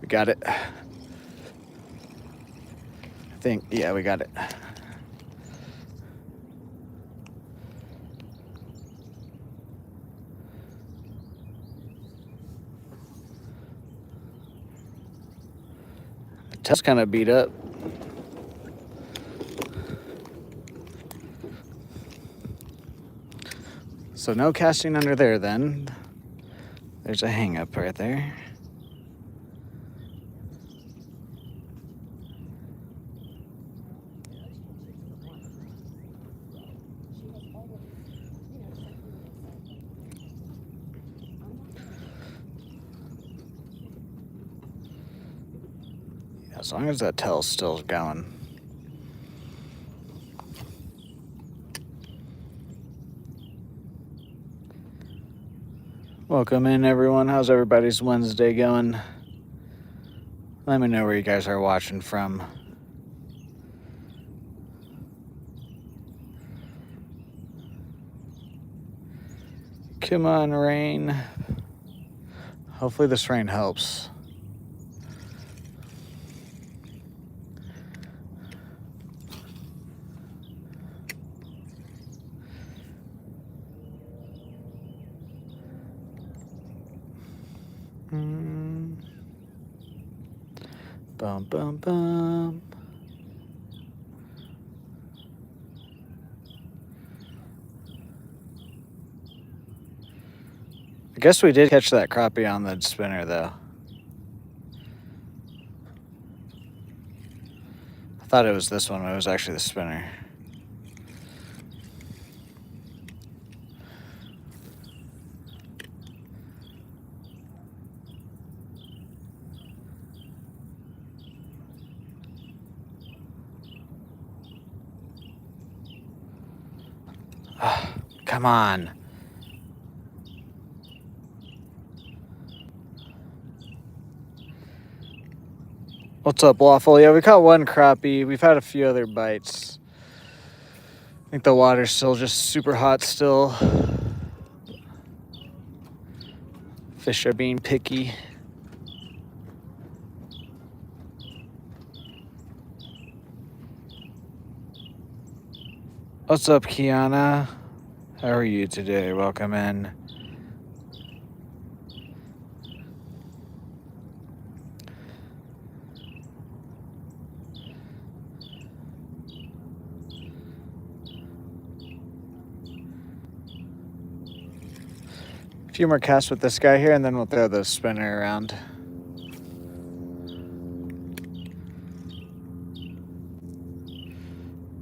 We got it. I think, yeah, we got it. The tail's kind of beat up. So no casting under there then. There's a hang up right there. As long as that tail's still going. Welcome in, everyone. How's everybody's Wednesday going? Let me know where you guys are watching from. Come on, rain. Hopefully this rain helps. Bum, bum, bum. I guess we did catch that crappie on the spinner, though. I thought it was this one, but it was actually the spinner. Oh, come on. What's up, Waffle? Yeah, we caught one crappie. We've had a few other bites. I think the water's still just super hot still. Fish are being picky. What's up, Kiana? How are you today? Welcome in. A few more casts with this guy here, and then we'll throw the spinner around.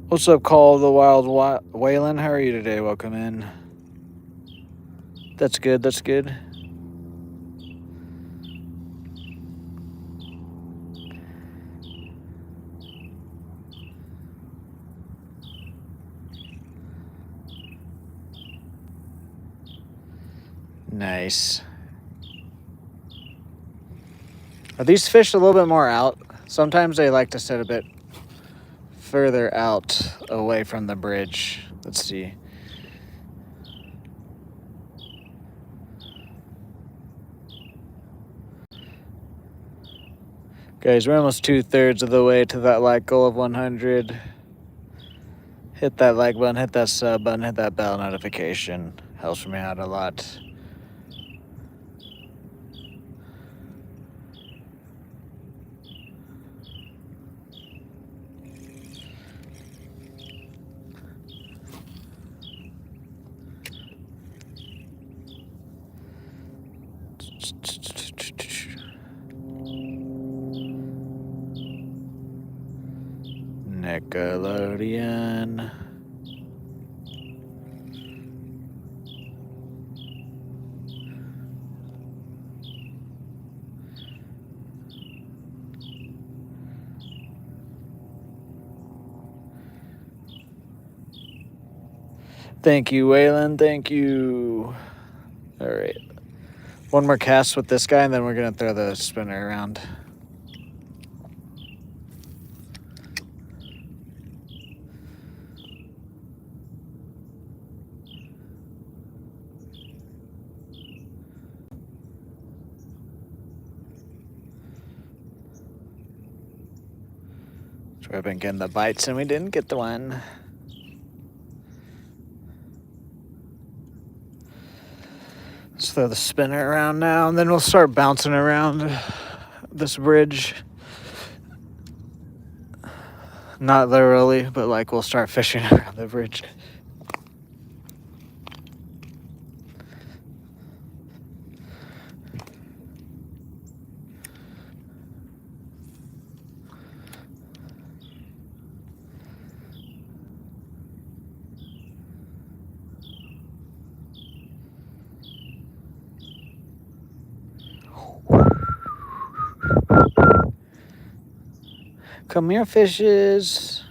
What's up, Call the Wild Waylon? How are you today? Welcome in. That's good, that's good. Nice. Are these fish a little bit more out? Sometimes they like to sit a bit further out away from the bridge. Let's see. Guys, we're almost 2/3 of the way to that like goal of 100. Hit that like button, hit that sub button, hit that bell notification. Helps me out a lot. Nickelodeon. Thank you, Waylon. Thank you. All right. One more cast with this guy, and then we're going to throw the spinner around. So we've been getting the bites, and we didn't get the one. Let's throw the spinner around now, and then we'll start bouncing around this bridge. Not literally, but like we'll start fishing around the bridge. Come here, fishes.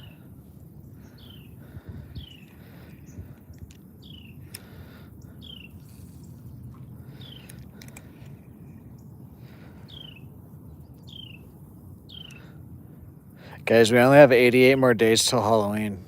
Guys, we only have 88 more days till Halloween.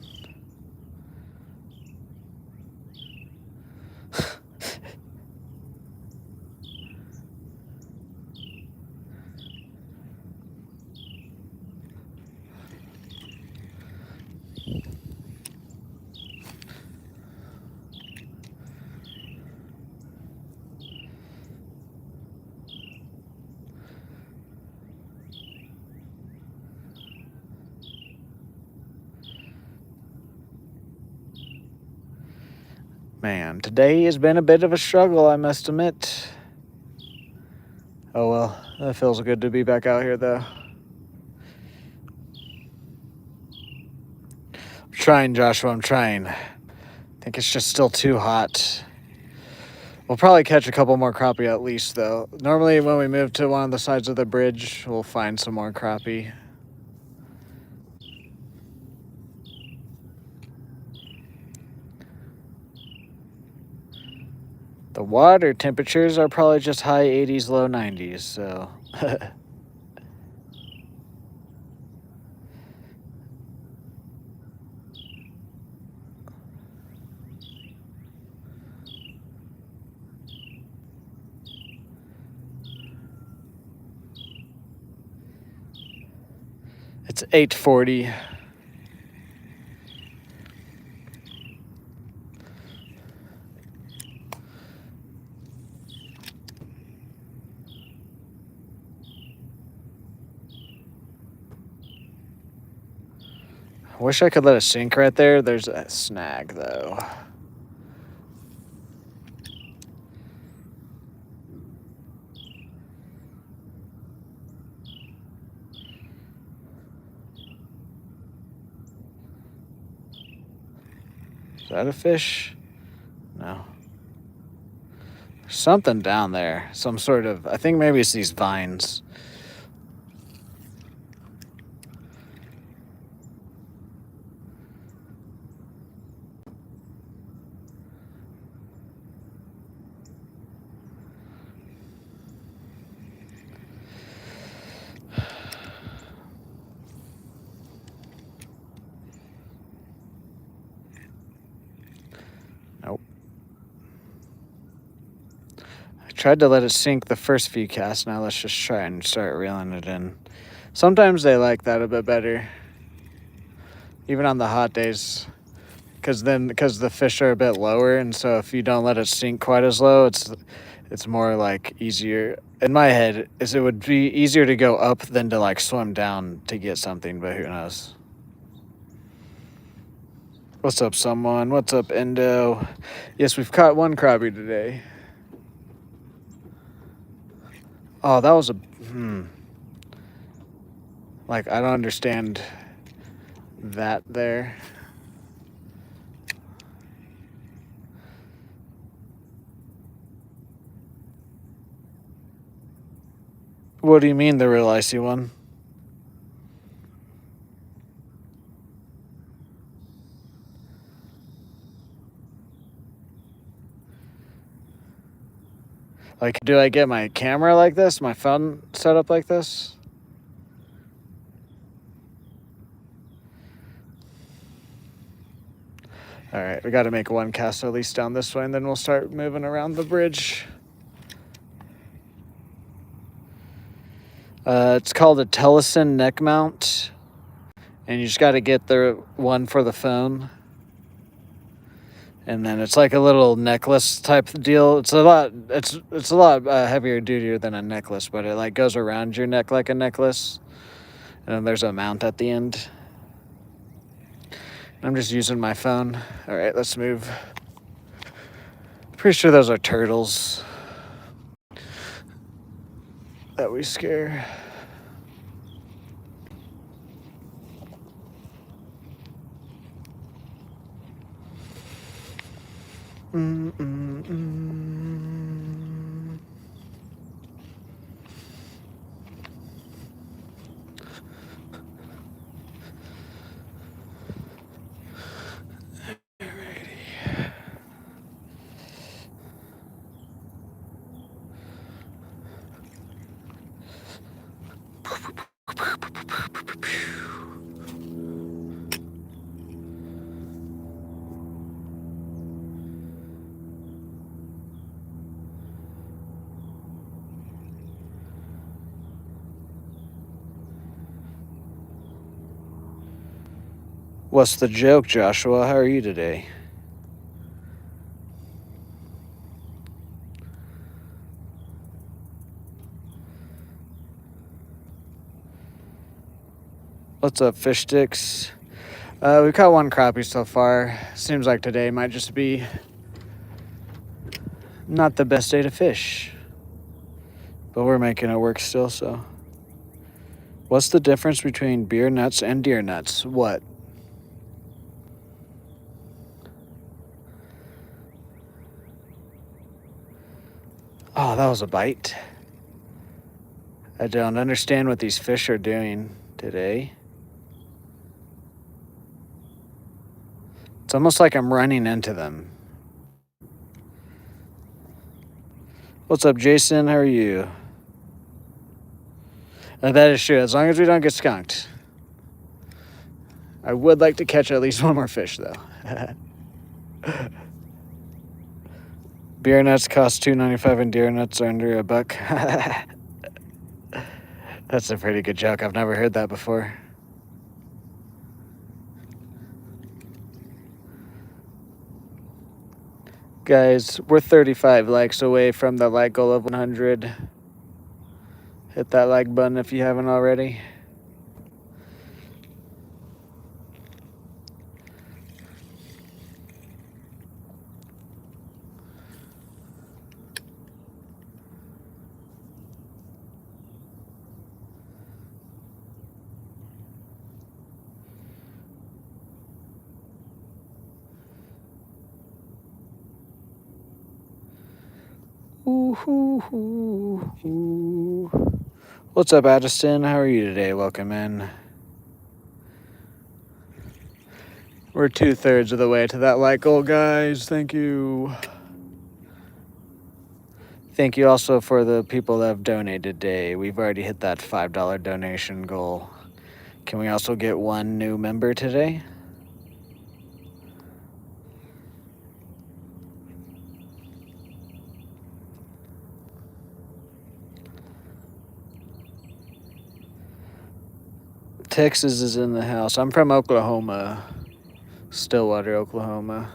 Man, today has been a bit of a struggle, I must admit. Oh well, it feels good to be back out here though. I'm trying, Joshua, I'm trying. I think it's just still too hot. We'll probably catch a couple more crappie at least though. Normally when we move to one of the sides of the bridge, we'll find some more crappie. The water temperatures are probably just high 80s, low 90s, so. It's 8:40. I wish I could let it sink right there. There's a snag, though. Is that a fish? No. There's something down there. Some sort of... I think maybe it's these vines. Nope. I tried to let it sink the first few casts. Now let's just try and start reeling it in. Sometimes they like that a bit better. Even on the hot days. Because the fish are a bit lower, and so if you don't let it sink quite as low, it's more like easier. In my head, it would be easier to go up than to like swim down to get something, but who knows? What's up, someone? What's up, Endo? Yes, we've caught one crappie today. Oh, that was a... Like, I don't understand that there. What do you mean, the real icy one? Like, do I get my camera like this? My phone set up like this? All right, we got to make one cast at least down this way, and then we'll start moving around the bridge. It's called a Tellison neck mount, and you just got to get the one for the phone. And then it's like a little necklace type deal. It's a lot heavier duty than a necklace, but it like goes around your neck like a necklace. And then there's a mount at the end. I'm just using my phone. All right, let's move. Pretty sure those are turtles that we scare. What's the joke, Joshua? How are you today? What's up, fish sticks? We've caught one crappie so far. Seems like today might just be not the best day to fish. But we're making it work still, so. What's the difference between beer nuts and deer nuts? What? Oh, that was a bite. I don't understand what these fish are doing today. It's almost like I'm running into them. What's up, Jason? How are you? That is true, as long as we don't get skunked. I would like to catch at least one more fish, though. Beer nuts cost $2.95 and deer nuts are under $1. That's a pretty good joke. I've never heard that before. Guys, we're 35 likes away from the like goal of 100. Hit that like button if you haven't already. Ooh, ooh, ooh, ooh. What's up, Addison? How are you today? Welcome in. We're 2/3 of the way to that like goal, guys. Thank you. Thank you also for the people that have donated today. We've already hit that $5 donation goal. Can we also get one new member today? Texas is in the house. I'm from Oklahoma, Stillwater, Oklahoma.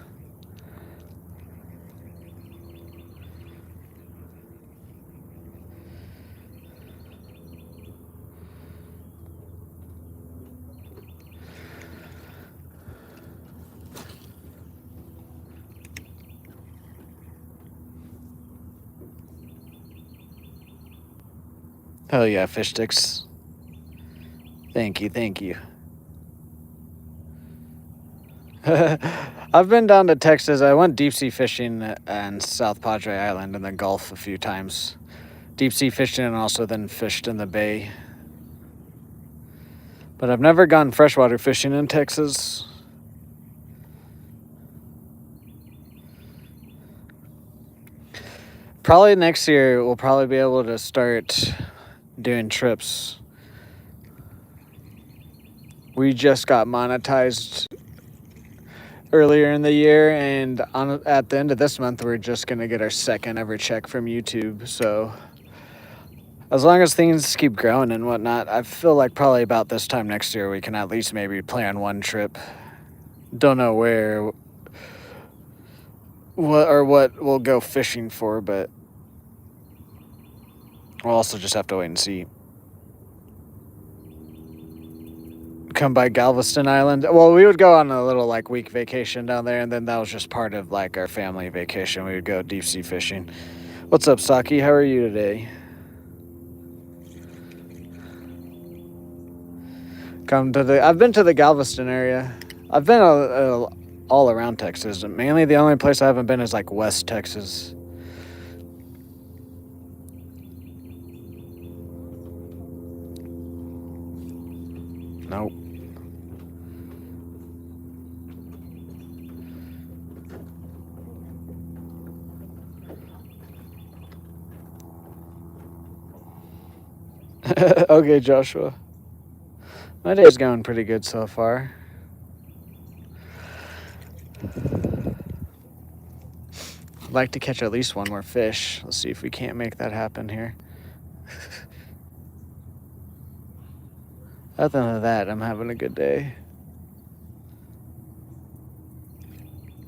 Hell yeah, fish sticks. Thank you, thank you. I've been down to Texas. I went deep sea fishing on South Padre Island in the Gulf a few times. Deep sea fishing and also then fished in the bay. But I've never gone freshwater fishing in Texas. Probably next year we'll probably be able to start doing trips. We just got monetized earlier in the year, and at the end of this month we're just gonna get our second ever check from YouTube. So as long as things keep growing and whatnot, I feel like probably about this time next year we can at least maybe plan one trip. Don't know where, what we'll go fishing for, but we'll also just have to wait and see. Come by Galveston Island. Well, we would go on a little like week vacation down there, and then that was just part of like our family vacation. We would go deep sea fishing. What's up, Saki? How are you today? I've been to the Galveston area. I've been all around Texas. Mainly the only place I haven't been is like West Texas. Nope. Okay, Joshua. My day's going pretty good so far. I'd like to catch at least one more fish. Let's see if we can't make that happen here. Other than that, I'm having a good day.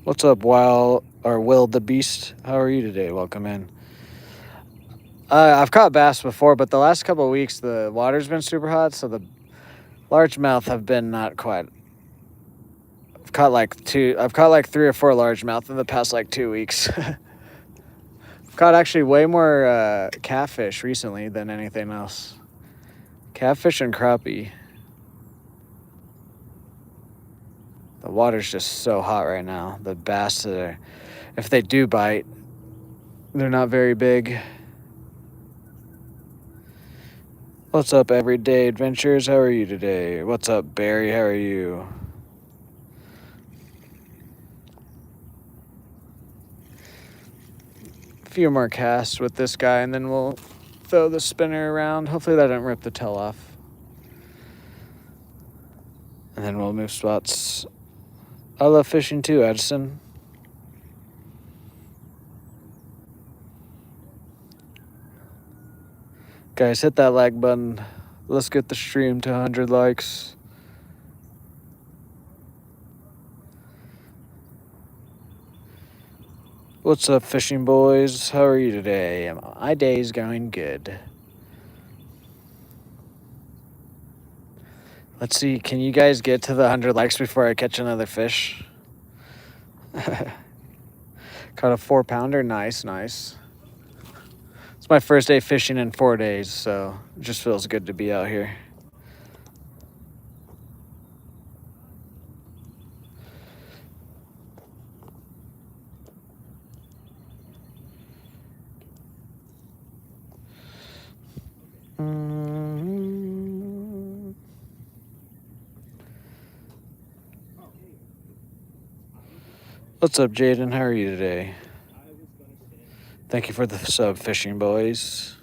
What's up, Will the Beast? How are you today? Welcome in. I've caught bass before, but the last couple of weeks the water's been super hot, so the largemouth have been not quite. I've caught like 3 or 4 largemouth in the past like 2 weeks. I've caught actually way more catfish recently than anything else. Catfish and crappie. The water's just so hot right now. The bass if they do bite, they're not very big. What's up, Everyday Adventures? How are you today? What's up, Barry? How are you? A few more casts with this guy, and then we'll throw the spinner around. Hopefully that didn't rip the tail off. And then we'll move spots. I love fishing too, Edison. Guys, hit that like button. Let's get the stream to 100 likes. What's up, fishing boys? How are you today? My day's going good. Let's see, can you guys get to the 100 likes before I catch another fish? Caught a 4-pounder. Nice, nice. It's my first day fishing in 4 days, so it just feels good to be out here. What's up, Jaden? How are you today? Thank you for the sub, fishing boys.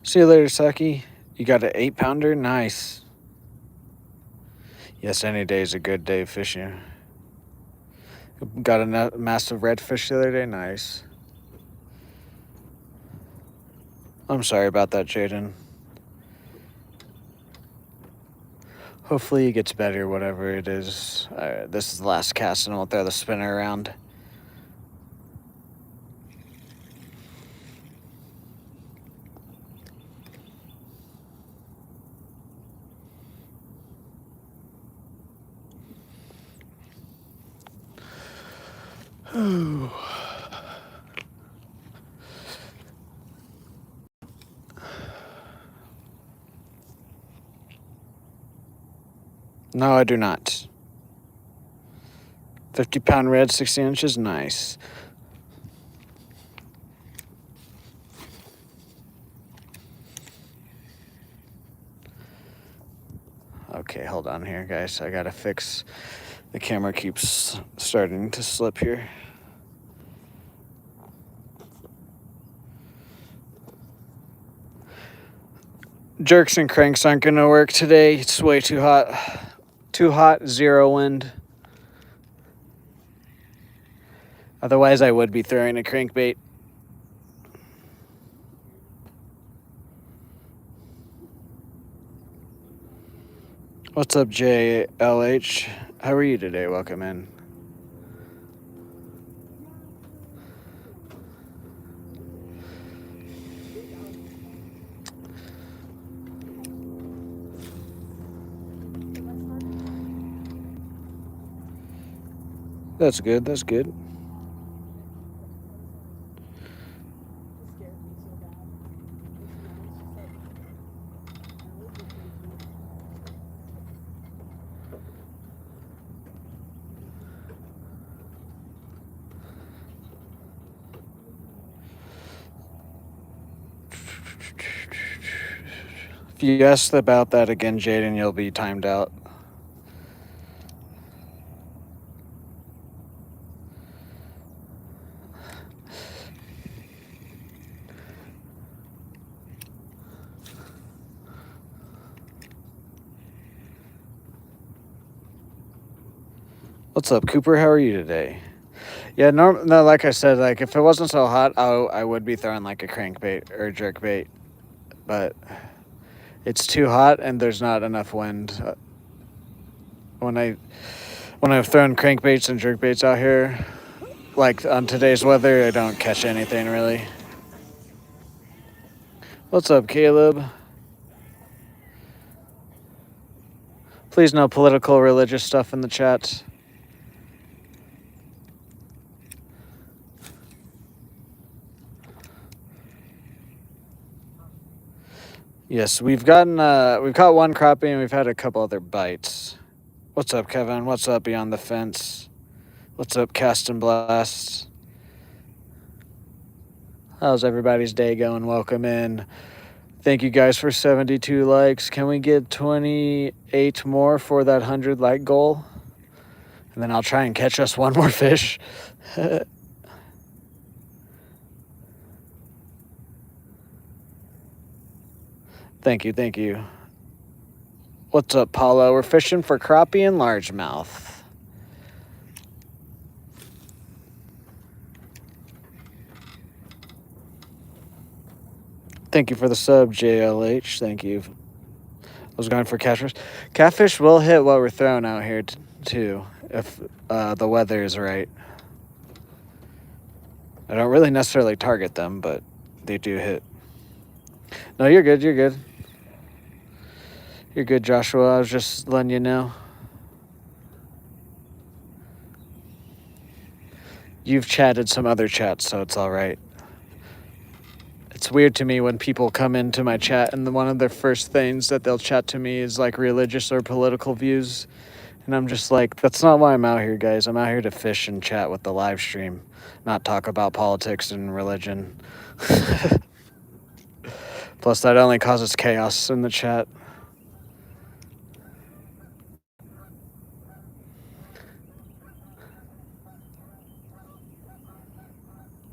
See you later, Saki. You got an 8-pounder? Nice. Yes, any day is a good day fishing. Got a massive redfish the other day? Nice. I'm sorry about that, Jaden. Hopefully it gets better, whatever it is. This is the last cast, and we'll throw the spinner around. No, I do not. 50-pound red, 60 inches, nice. Okay, hold on here, guys. I gotta fix. The camera keeps starting to slip here. Jerks and cranks aren't gonna work today. It's way too hot. Too hot, 0 wind. Otherwise, I would be throwing a crankbait. What's up, JLH? How are you today? Welcome in. That's good, that's good. If you ask about that again, Jaden, you'll be timed out. What's up, Cooper? How are you today? Yeah, no, like I said, like if it wasn't so hot, I would be throwing like a crankbait or a jerkbait, but it's too hot and there's not enough wind. When I've thrown crankbaits and jerkbaits out here, like on today's weather, I don't catch anything really. What's up, Caleb? Please no political, religious stuff in the chat. Yes, we've caught one crappie and we've had a couple other bites. What's up, Kevin? What's up, Beyond the Fence? What's up, Cast and Blast? How's everybody's day going? Welcome in. Thank you guys for 72 likes. Can we get 28 more for that 100 like goal? And then I'll try and catch us one more fish. Thank you, thank you. What's up, Paulo? We're fishing for crappie and largemouth. Thank you for the sub, JLH. Thank you. I was going for catfish. Catfish will hit what we're throwing out here, too, if the weather is right. I don't really necessarily target them, but they do hit. No, you're good. You're good. You're good, Joshua. I was just letting you know. You've chatted some other chats, so it's all right. It's weird to me when people come into my chat and one of their first things that they'll chat to me is like religious or political views. And I'm just like, that's not why I'm out here, guys. I'm out here to fish and chat with the live stream, not talk about politics and religion. Plus, that only causes chaos in the chat.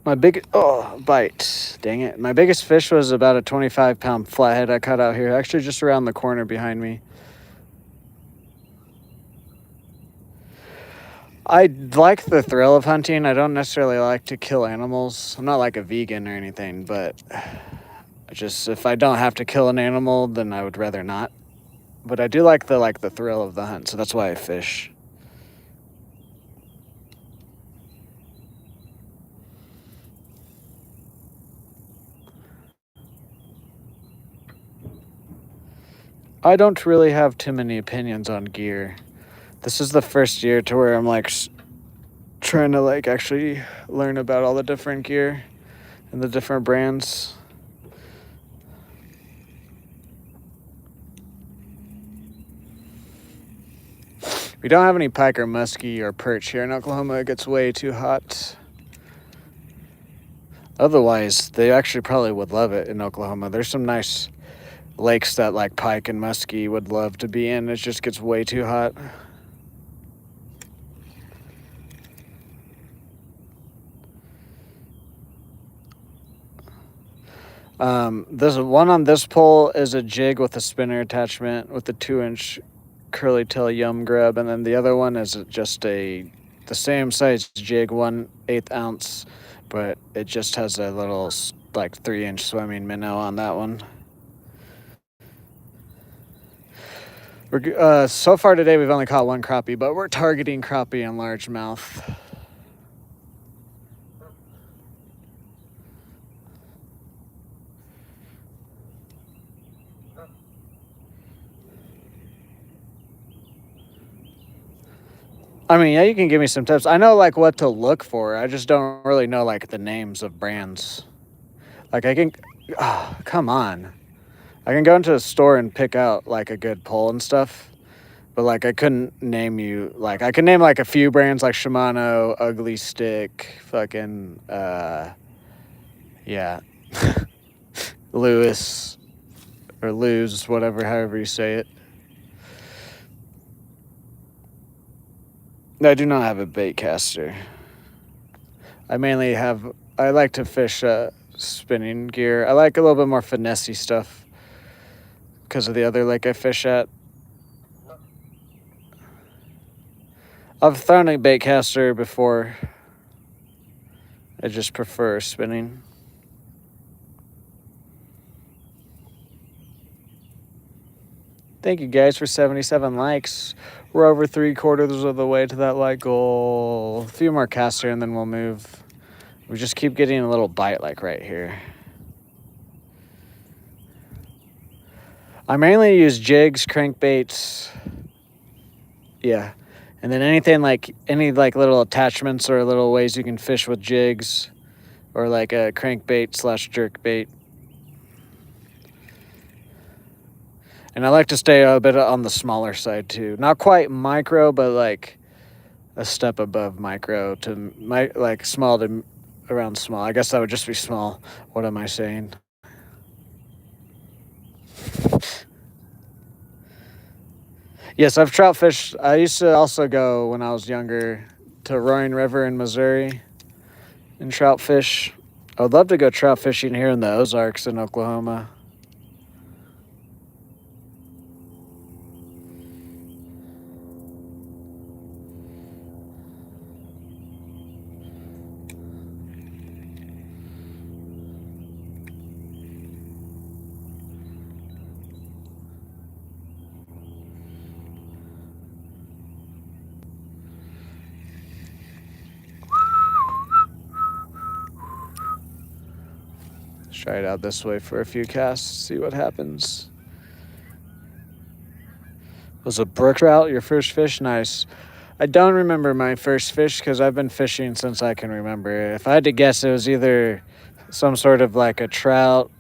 My bite. Dang it. My biggest fish was about a 25-pound flathead I caught out here, actually just around the corner behind me. I like the thrill of hunting. I don't necessarily like to kill animals. I'm not like a vegan or anything, but just if I don't have to kill an animal, then I would rather not. But I do like the thrill of the hunt, so that's why I fish. I don't really have too many opinions on gear. This is the first year to where I'm like trying to like actually learn about all the different gear and the different brands. We don't have any pike or muskie or perch here in Oklahoma. It gets way too hot. Otherwise, they actually probably would love it in Oklahoma. There's some nice lakes that like pike and muskie would love to be in. It just gets way too hot. This one on this pole is a jig with a spinner attachment with a 2-inch curly tail yum grub, and then the other one is just the same size jig, 1/8 ounce, but it just has a little like 3-inch swimming minnow on that one. So far today we've only caught one crappie, but we're targeting crappie and largemouth. I mean, yeah, you can give me some tips. I know like what to look for. I just don't really know like the names of brands. Like I can, come on. I can go into a store and pick out like a good pole and stuff, but like I couldn't name you. Like I can name like a few brands like Shimano, Ugly Stick, fucking, yeah, Lewis or Lose, whatever, however you say it. I do not have a bait caster. I like to fish spinning gear. I like a little bit more finessey stuff because of the other lake I fish at. I've thrown a bait caster before. I just prefer spinning. Thank you guys for 77 likes. We're over 3/4 of the way to that like goal. A few more caster and then we'll move. We just keep getting a little bite like right here. I mainly use jigs, crankbaits. Yeah. And then anything like any like little attachments or little ways you can fish with jigs or like a crankbait / jerkbait. And I like to stay a bit on the smaller side too. Not quite micro, but like a step above micro to like small to around small. I guess that would just be small. What am I saying? Yes, I've trout fished. I used to also go when I was younger to Roaring River in Missouri and trout fish. I would love to go trout fishing here in the Ozarks in Oklahoma. Let's try it out this way for a few casts, see what happens. Was a brook trout your first fish? Nice. I don't remember my first fish because I've been fishing since I can remember. If I had to guess, it was either some sort of like a trout,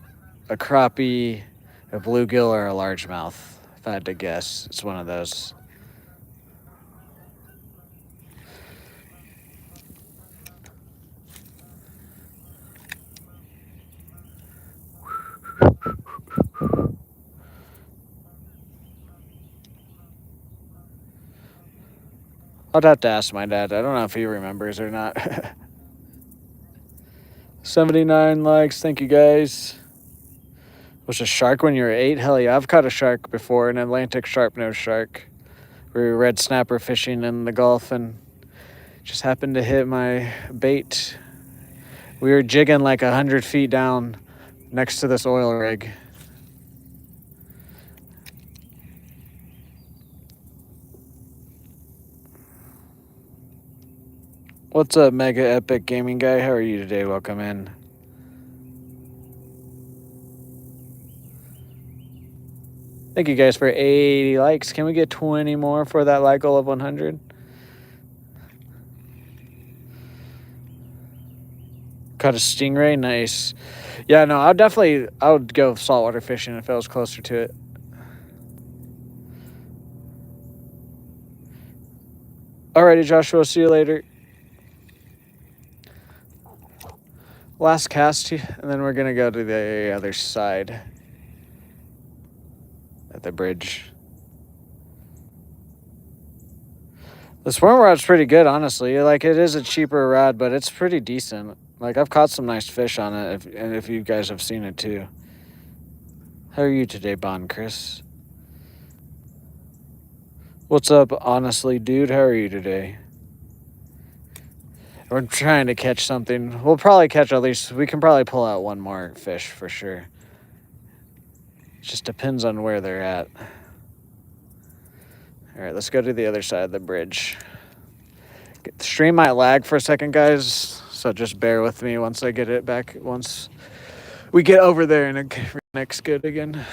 a crappie, a bluegill, or a largemouth. If I had to guess, it's one of those. I'd have to ask my dad. I don't know if he remembers or not. 79 likes. Thank you, guys. Was a shark when you were 8? Hell yeah. I've caught a shark before, an Atlantic sharp-nosed shark. We were red snapper fishing in the Gulf and just happened to hit my bait. We were jigging like 100 feet down next to this oil rig. What's up, Mega Epic Gaming Guy? How are you today? Welcome in. Thank you guys for 80 likes. Can we get 20 more for that like goal of 100? Caught a stingray? Nice. Yeah, no, I would go saltwater fishing if I was closer to it. Alrighty, Joshua, see you later. Last cast, and then we're going to go to the other side at the bridge. This worm rod's pretty good, honestly. Like, it is a cheaper rod, but it's pretty decent. Like, I've caught some nice fish on it, if you guys have seen it, too. How are you today, Bon Chris? What's up, honestly, dude? How are you today? We're trying to catch something. We'll probably catch we can probably pull out one more fish for sure. It just depends on where they're at. All right, let's go to the other side of the bridge. The stream might lag for a second, guys, so just bear with me once I get it back. Once we get over there and it connects good again.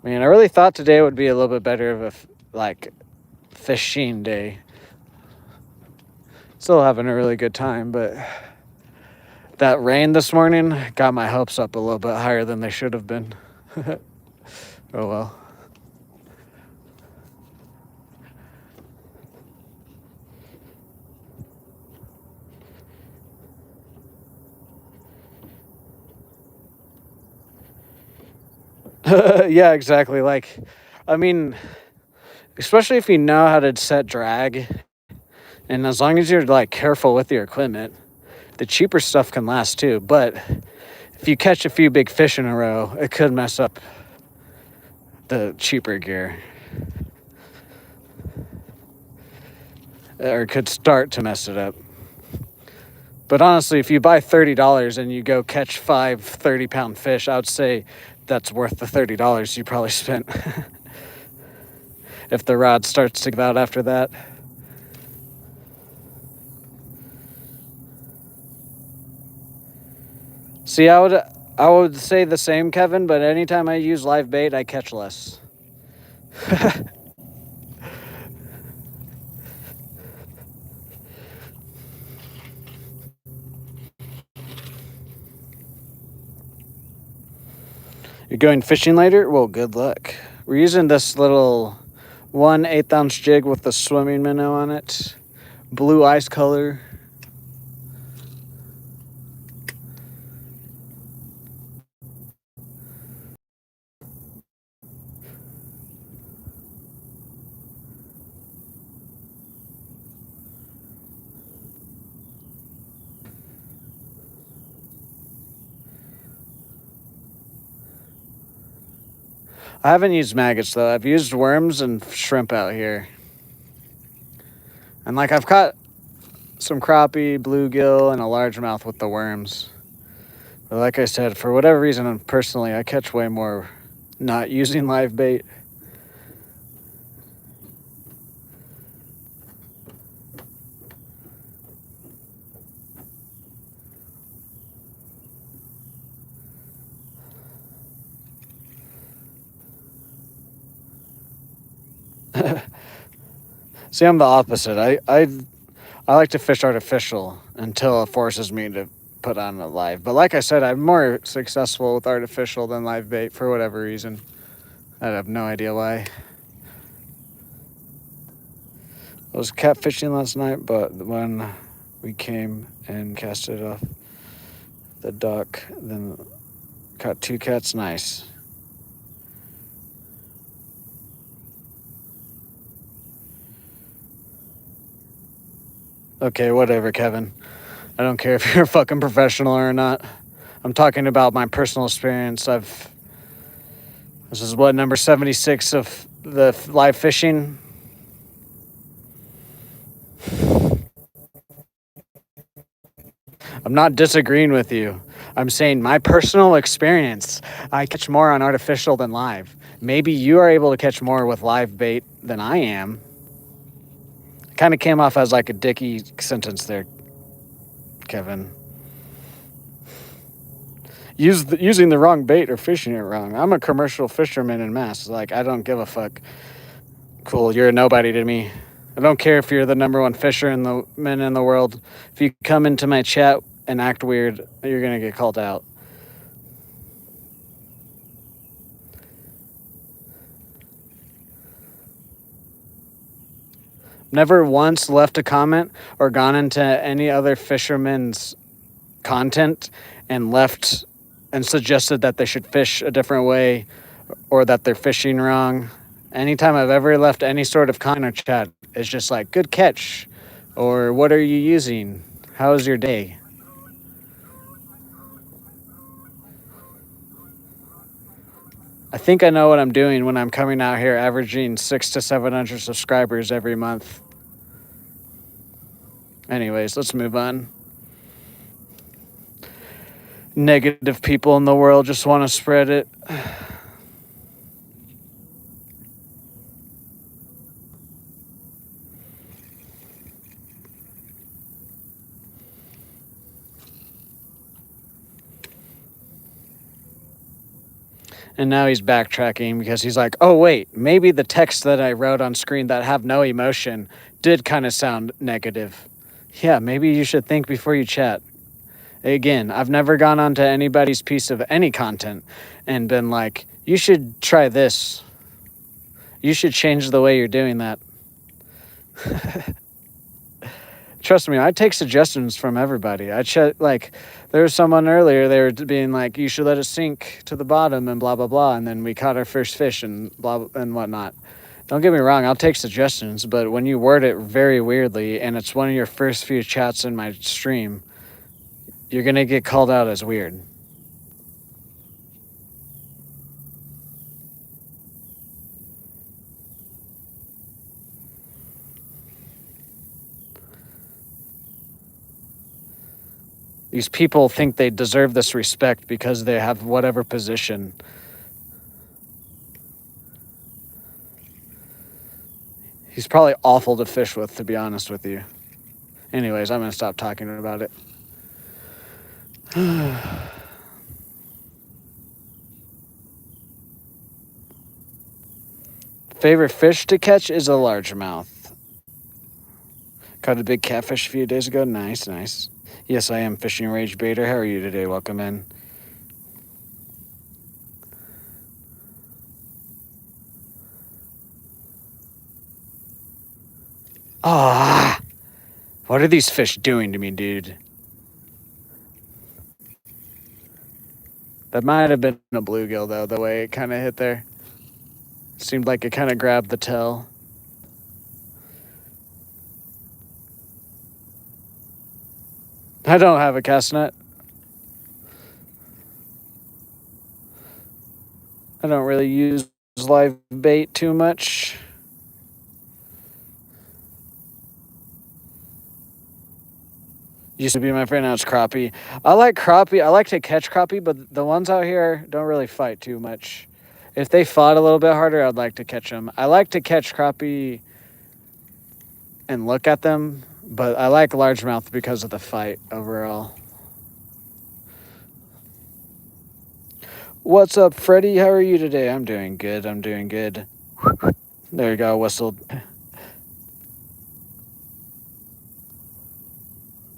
Man, I really thought today would be a little bit better of a fishing day. Still having a really good time, but that rain this morning got my hopes up a little bit higher than they should have been. Oh well. Yeah, exactly. Like, I mean, especially if you know how to set drag, and as long as you're like careful with your equipment, the cheaper stuff can last too. But if you catch a few big fish in a row, it could mess up the cheaper gear, or it could start to mess it up. But honestly, if you buy $30 and you go catch 5 30-pound fish, I would say that's worth the $30 you probably spent. If the rod starts to give out after that. See, I would say the same, Kevin, but anytime I use live bait, I catch less. You're going fishing later? Well, good luck. We're using this little 1/8 ounce jig with the swimming minnow on it. Blue ice color. I haven't used maggots though. I've used worms and shrimp out here. And like I've caught some crappie, bluegill, and a largemouth with the worms. But like I said, for whatever reason, personally, I catch way more not using live bait. See, I'm the opposite. I like to fish artificial until it forces me to put on a live. But like I said, I'm more successful with artificial than live bait for whatever reason. I have no idea why. I was catfishing last night, but when we came and casted off the dock, then caught 2 cats. Nice. Okay, whatever, Kevin. I don't care if you're a fucking professional or not. I'm talking about my personal experience. This is what, number 76 of the live fishing. I'm not disagreeing with you. I'm saying my personal experience, I catch more on artificial than live. Maybe you are able to catch more with live bait than I am. Kind of came off as like a dicky sentence there, Kevin. Using the wrong bait or fishing it wrong. I'm a commercial fisherman in Mass. Like, I don't give a fuck. Cool, you're a nobody to me. I don't care if you're the number one fisher in the men in the world. If you come into my chat and act weird, you're gonna get called out. Never once left a comment or gone into any other fisherman's content and left and suggested that they should fish a different way or that they're fishing wrong. Anytime I've ever left any sort of comment or chat, it's just like, good catch, or what are you using? How's your day? I think I know what I'm doing when I'm coming out here averaging 600 to 700 subscribers every month. Anyways, let's move on. Negative people in the world just want to spread it. And now he's backtracking because he's like, oh, wait, maybe the text that I wrote on screen that have no emotion did kind of sound negative. Yeah, maybe you should think before you chat. Again, I've never gone onto anybody's piece of any content and been like, you should try this. You should change the way you're doing that. Trust me, I take suggestions from everybody. Like, there was someone earlier, they were being like, you should let it sink to the bottom and blah, blah, blah. And then we caught our first fish and blah, and whatnot. Don't get me wrong, I'll take suggestions, but when you word it very weirdly and it's one of your first few chats in my stream, you're going to get called out as weird. These people think they deserve this respect because they have whatever position. He's probably awful to fish with, to be honest with you. Anyways, I'm going to stop talking about it. Favorite fish to catch is a largemouth. Caught a big catfish a few days ago. Nice, nice. Yes, I am Fishing Rage Baiter. How are you today? Welcome in. Ah, what are these fish doing to me, dude? That might have been a bluegill, though, the way it kind of hit there. Seemed like it kind of grabbed the tail. I don't have a cast net. I don't really use live bait too much. Used to be my friend, now it's crappie. I like crappie. I like to catch crappie, but the ones out here don't really fight too much. If they fought a little bit harder, I'd like to catch them. I like to catch crappie and look at them, but I like largemouth because of the fight overall. What's up, Freddie? How are you today? I'm doing good. I'm doing good. There you go, whistled.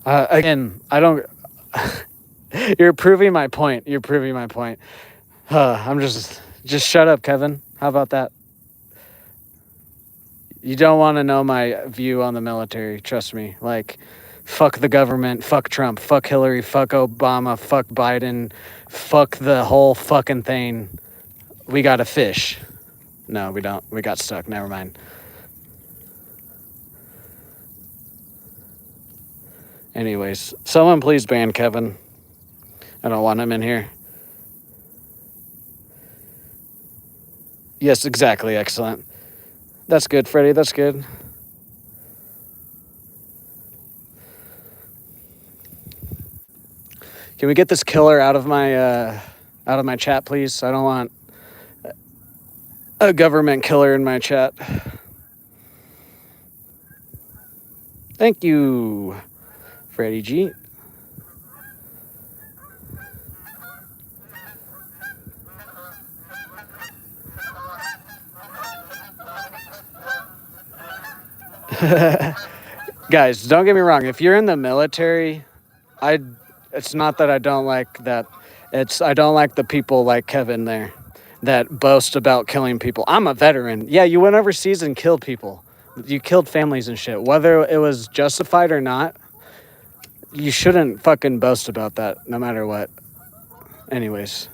Again, I don't. You're proving my point. You're proving my point. I'm just shut up, Kevin. How about that? You don't want to know my view on the military. Trust me. Like, fuck the government. Fuck Trump. Fuck Hillary. Fuck Obama. Fuck Biden. Fuck the whole fucking thing. We got to fish. No, we don't. We got stuck. Never mind. Anyways, someone please ban Kevin. I don't want him in here. Yes, exactly. Excellent. That's good, Freddie. That's good. Can we get this killer out of my chat, please? I don't want a government killer in my chat. Thank you, Freddie G. Guys, don't get me wrong. If you're in the military, it's not that I don't like that. I don't like the people like Kevin there that boast about killing people. I'm a veteran. Yeah, you went overseas and killed people. You killed families and shit. Whether it was justified or not, you shouldn't fucking boast about that, no matter what. Anyways.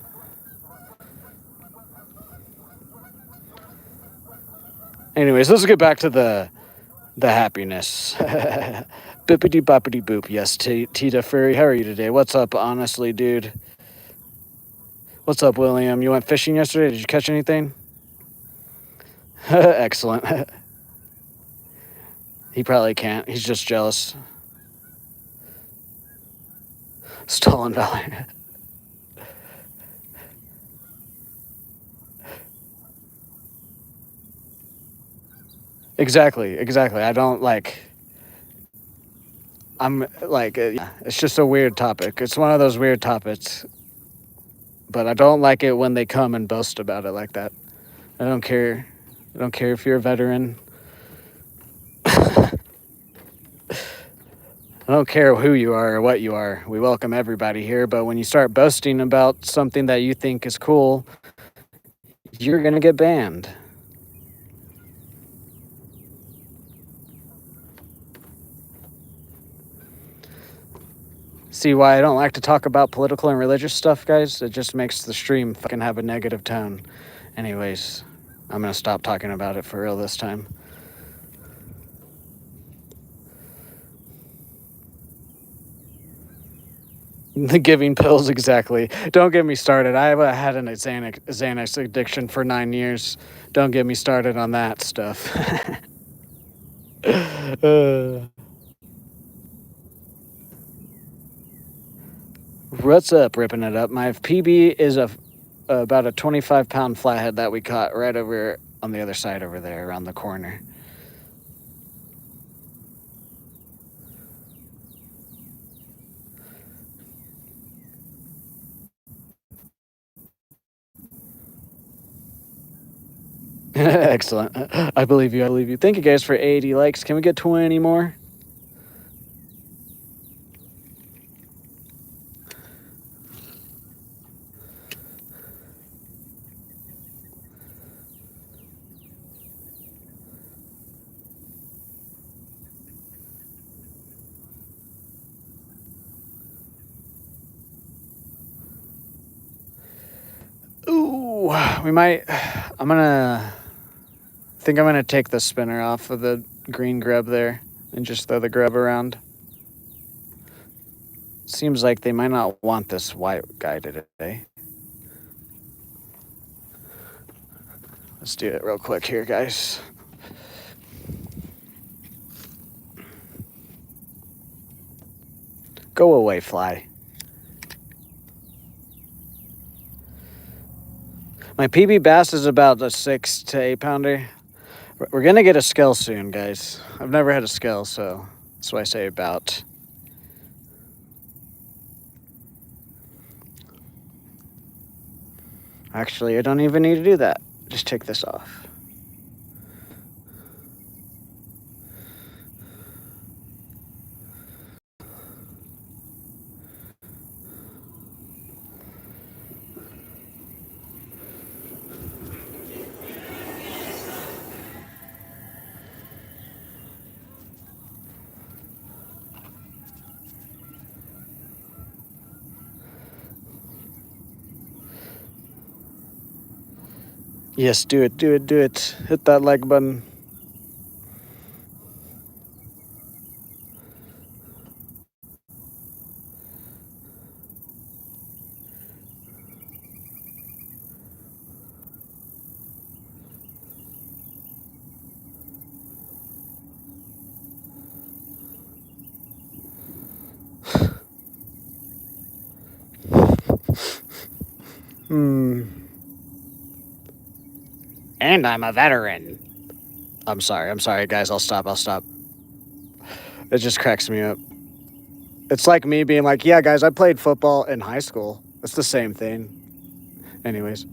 Let's get back to the happiness. Bippity boppity boop. Yes, Tita Furry. How are you today? What's up, honestly, dude? What's up, William? You went fishing yesterday? Did you catch anything? Excellent. He probably can't. He's just jealous. Stolen valor. Exactly. I don't like. I'm like, yeah, it's just a weird topic. It's one of those weird topics. But I don't like it when they come and boast about it like that. I don't care. I don't care if you're a veteran. I don't care who you are or what you are. We welcome everybody here. But when you start boasting about something that you think is cool, you're going to get banned. See why I don't like to talk about political and religious stuff, guys? It just makes the stream fucking have a negative tone. Anyways, I'm going to stop talking about it for real this time. The giving pills, exactly. Don't get me started. I had an Xanax addiction for 9 years. Don't get me started on that stuff. What's up, ripping it up? My PB is about a 25-pound flathead that we caught right over on the other side over there, around the corner. Excellent. I believe you. Thank you guys for 80 likes. Can we get 20 more? Ooh, we might. I'm gonna take the spinner off of the green grub there and just throw the grub around. Seems like they might not want this white guy today. Let's do it real quick here, guys. Go away, fly. My PB bass is about a 6 to 8 pounder. We're going to get a scale soon, guys. I've never had a scale, so that's why I say about. Actually, I don't even need to do that. Just take this off. Yes, do it, do it, do it. Hit that like button. And I'm a veteran. I'm sorry, guys. I'll stop. It just cracks me up. It's like me being like, yeah, guys, I played football in high school. It's the same thing. Anyways.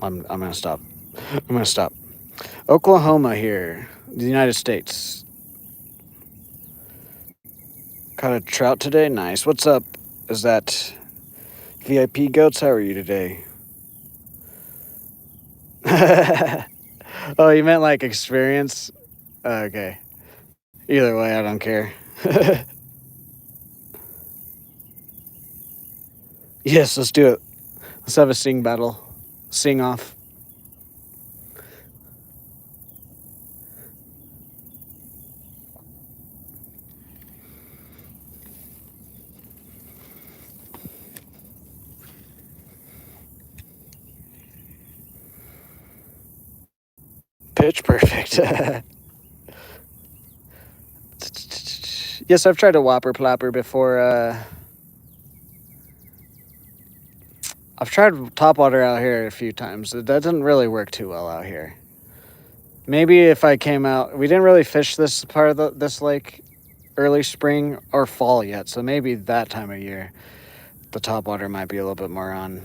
I'm gonna stop. I'm gonna stop. Oklahoma here, the United States. Caught a trout today. Nice. What's up? Is that VIP goats? How are you today? Oh, you meant like experience? Okay. Either way, I don't care. Yes, let's do it. Let's have a sing battle. Sing off. Pitch perfect. Yes, I've tried a whopper plopper before. I've tried top water out here a few times. That doesn't really work too well out here. Maybe if I came out, we didn't really fish this part of this lake early spring or fall yet, so maybe that time of year the top water might be a little bit more on.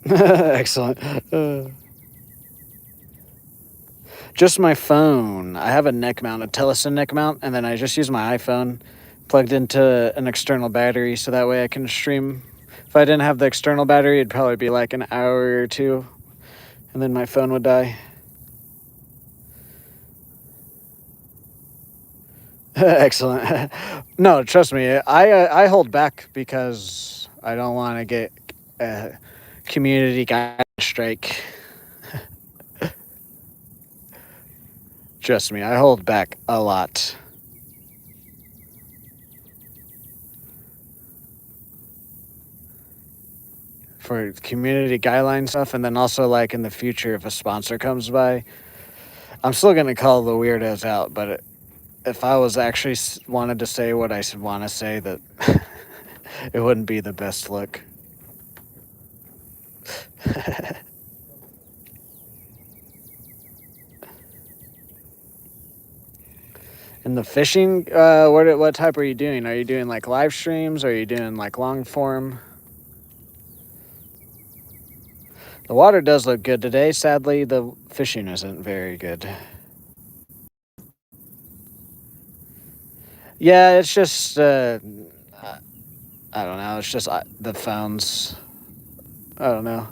Excellent. Just my phone. I have a neck mount, a Telesin neck mount, and then I just use my iPhone plugged into an external battery so that way I can stream. If I didn't have the external battery, it'd probably be like an hour or two, and then my phone would die. Excellent. No, trust me, I hold back because I don't want to get a community guide strike. Trust me, I hold back a lot. For community guideline stuff, and then also like in the future if a sponsor comes by, I'm still gonna call the weirdos out, but if I was actually wanted to say what I want to say, that it wouldn't be the best look. In the fishing, what type are you doing? Are you doing like live streams? Are you doing like long form? The water does look good today. Sadly, the fishing isn't very good. Yeah, it's just I don't know. It's just the phones. I don't know.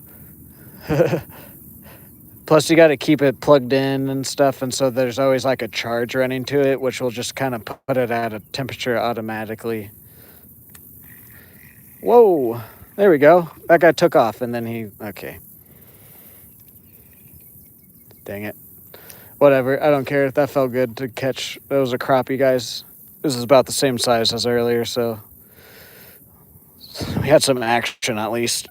Plus, you got to keep it plugged in and stuff, and so there's always like a charge running to it, which will just kind of put it at a temperature automatically. Whoa! There we go. That guy took off, and then okay. Dang it. Whatever. I don't care. That felt good to catch. That was a crappie, guys. This is about the same size as earlier, so we had some action at least.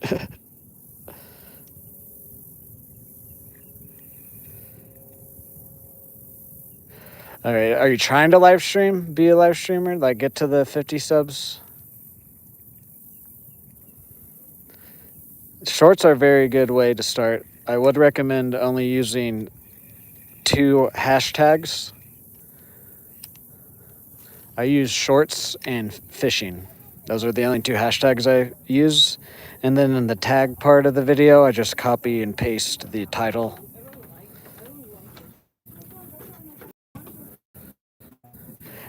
All right. Are you trying to live stream? Be a live streamer? Like get to the 50 subs? Shorts are a very good way to start. I would recommend only using 2 hashtags. I use shorts and fishing. Those are the only two hashtags I use. And then in the tag part of the video, I just copy and paste the title.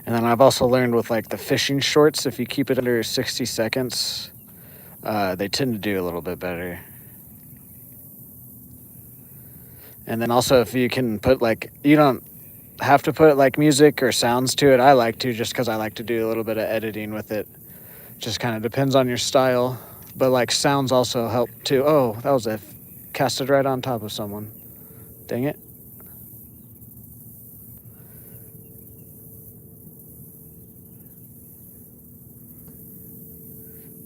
And then I've also learned with like the fishing shorts, if you keep it under 60 seconds, they tend to do a little bit better. And then also if you can put like, you don't have to put like music or sounds to it. I like to, just because I like to do a little bit of editing with it. Just kind of depends on your style. But like sounds also help too. Oh, that was casted right on top of someone. Dang it.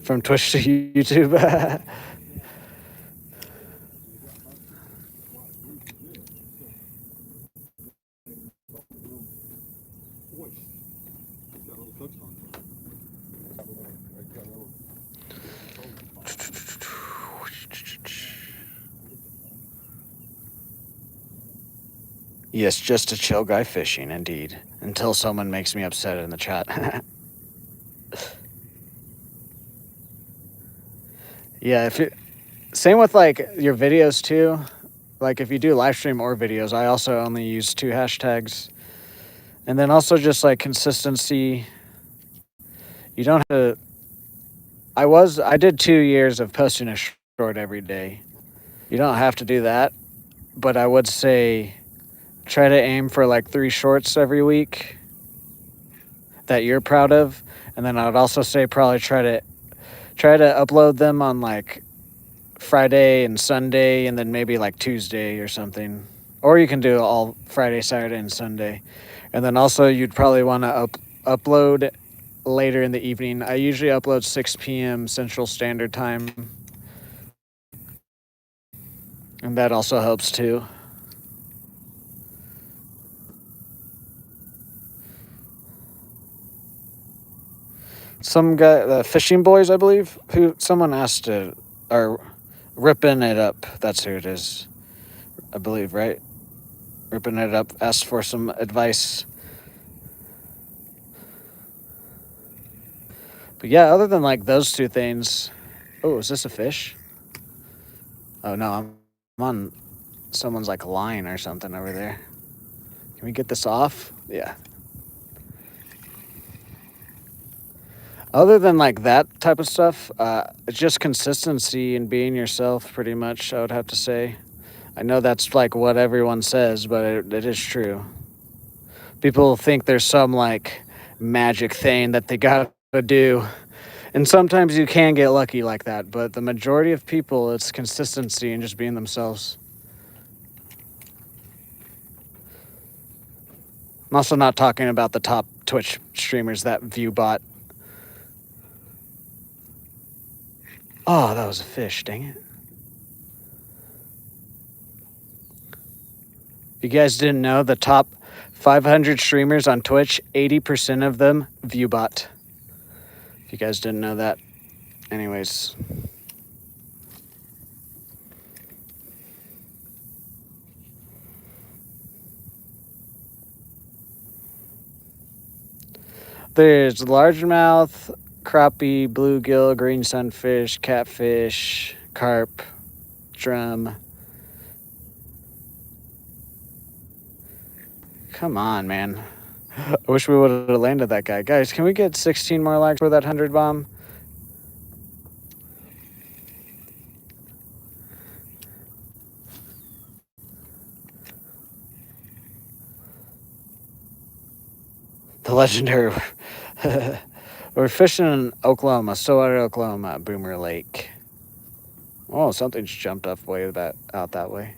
From Twitch to YouTube. Yes, just a chill guy fishing, indeed. Until someone makes me upset in the chat. Yeah, same with like your videos too. Like if you do live stream or videos, I also only use two hashtags. And then also just like consistency. You don't have to. I did 2 years of posting a short every day. You don't have to do that, but I would say try to aim for like 3 shorts every week that you're proud of. And then I would also say probably try to upload them on like Friday and Sunday, and then maybe like Tuesday or something. Or you can do all Friday, Saturday, and Sunday. And then also you'd probably want to upload later in the evening. I usually upload 6 p.m. Central Standard Time. And that also helps too. Some guy, the Fishing Boys, I believe, who someone asked to, or Ripping It Up. That's who it is, I believe, right? Ripping It Up asked for some advice. But yeah, other than like those two things. Oh, is this a fish? Oh no, I'm on someone's like line or something over there. Can we get this off? Yeah. Other than like that type of stuff, it's just consistency and being yourself, pretty much, I would have to say. I know that's like what everyone says, but it is true. People think there's some like magic thing that they gotta do. And sometimes you can get lucky like that, but the majority of people, it's consistency and just being themselves. I'm also not talking about the top Twitch streamers that view bot. Oh, that was a fish, dang it. If you guys didn't know, the top 500 streamers on Twitch, 80% of them view bot. If you guys didn't know that. Anyways. There's largemouth, crappie, bluegill, green sunfish, catfish, carp, drum. Come on, man. I wish we would have landed that guy. Guys, can we get 16 more likes for that 100 bomb? The legendary. We're fishing in Oklahoma, Stillwater, Oklahoma, at Boomer Lake. Oh, something's jumped up out that way.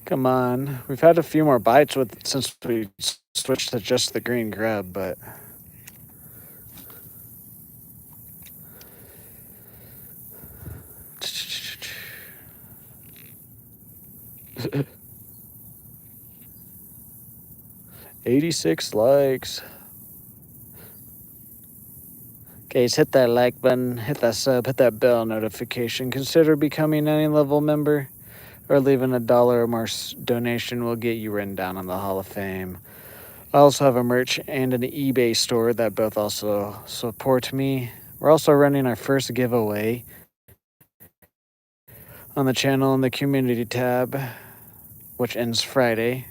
Come on. We've had a few more bites since we switched to just the green grub, but 86 likes. Guys, hit that like button, hit that sub, hit that bell notification. Consider becoming any level member or leaving $1 or more donation will get you written down on the Hall of Fame. I also have a merch and an eBay store that both also support me. We're also running our first giveaway on the channel in the community tab, which ends Friday.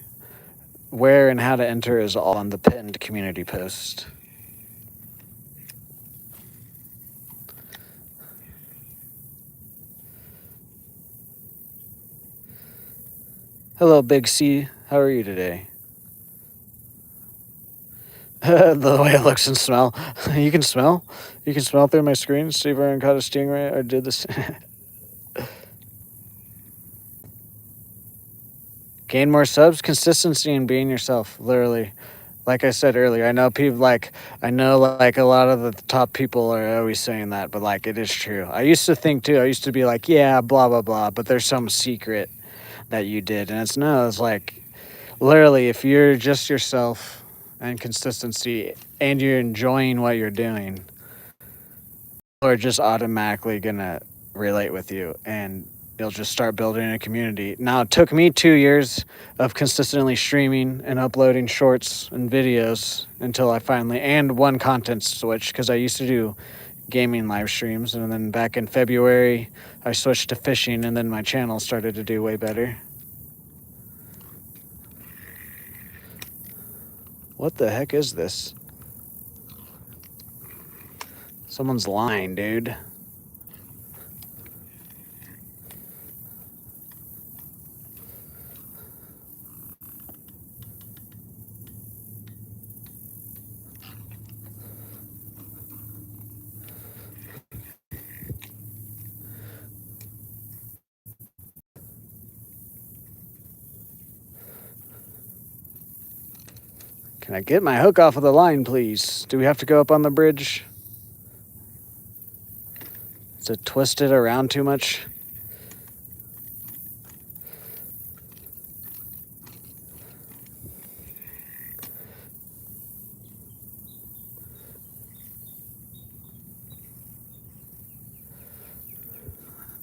Where and how to enter is all on the pinned community post. Hello, Big C. How are you today? The way it looks and smell. You can smell? You can smell through my screen? See if I caught a stingray or did this. Gain more subs, consistency, and being yourself. Literally, like I said earlier, I know like a lot of the top people are always saying that, but like it is true. I used to think too. I used to be like, yeah, blah blah blah, but there's some secret that you did, and it's like literally if you're just yourself and consistency, and you're enjoying what you're doing, people are just automatically gonna relate with you, and you'll just start building a community. Now, it took me 2 years of consistently streaming and uploading shorts and videos until I finally, and one content switch, because I used to do gaming live streams, and then back in February, I switched to fishing, and then my channel started to do way better. What the heck is this? Someone's lying, dude. Can I get my hook off of the line, please? Do we have to go up on the bridge? Is it twisted around too much?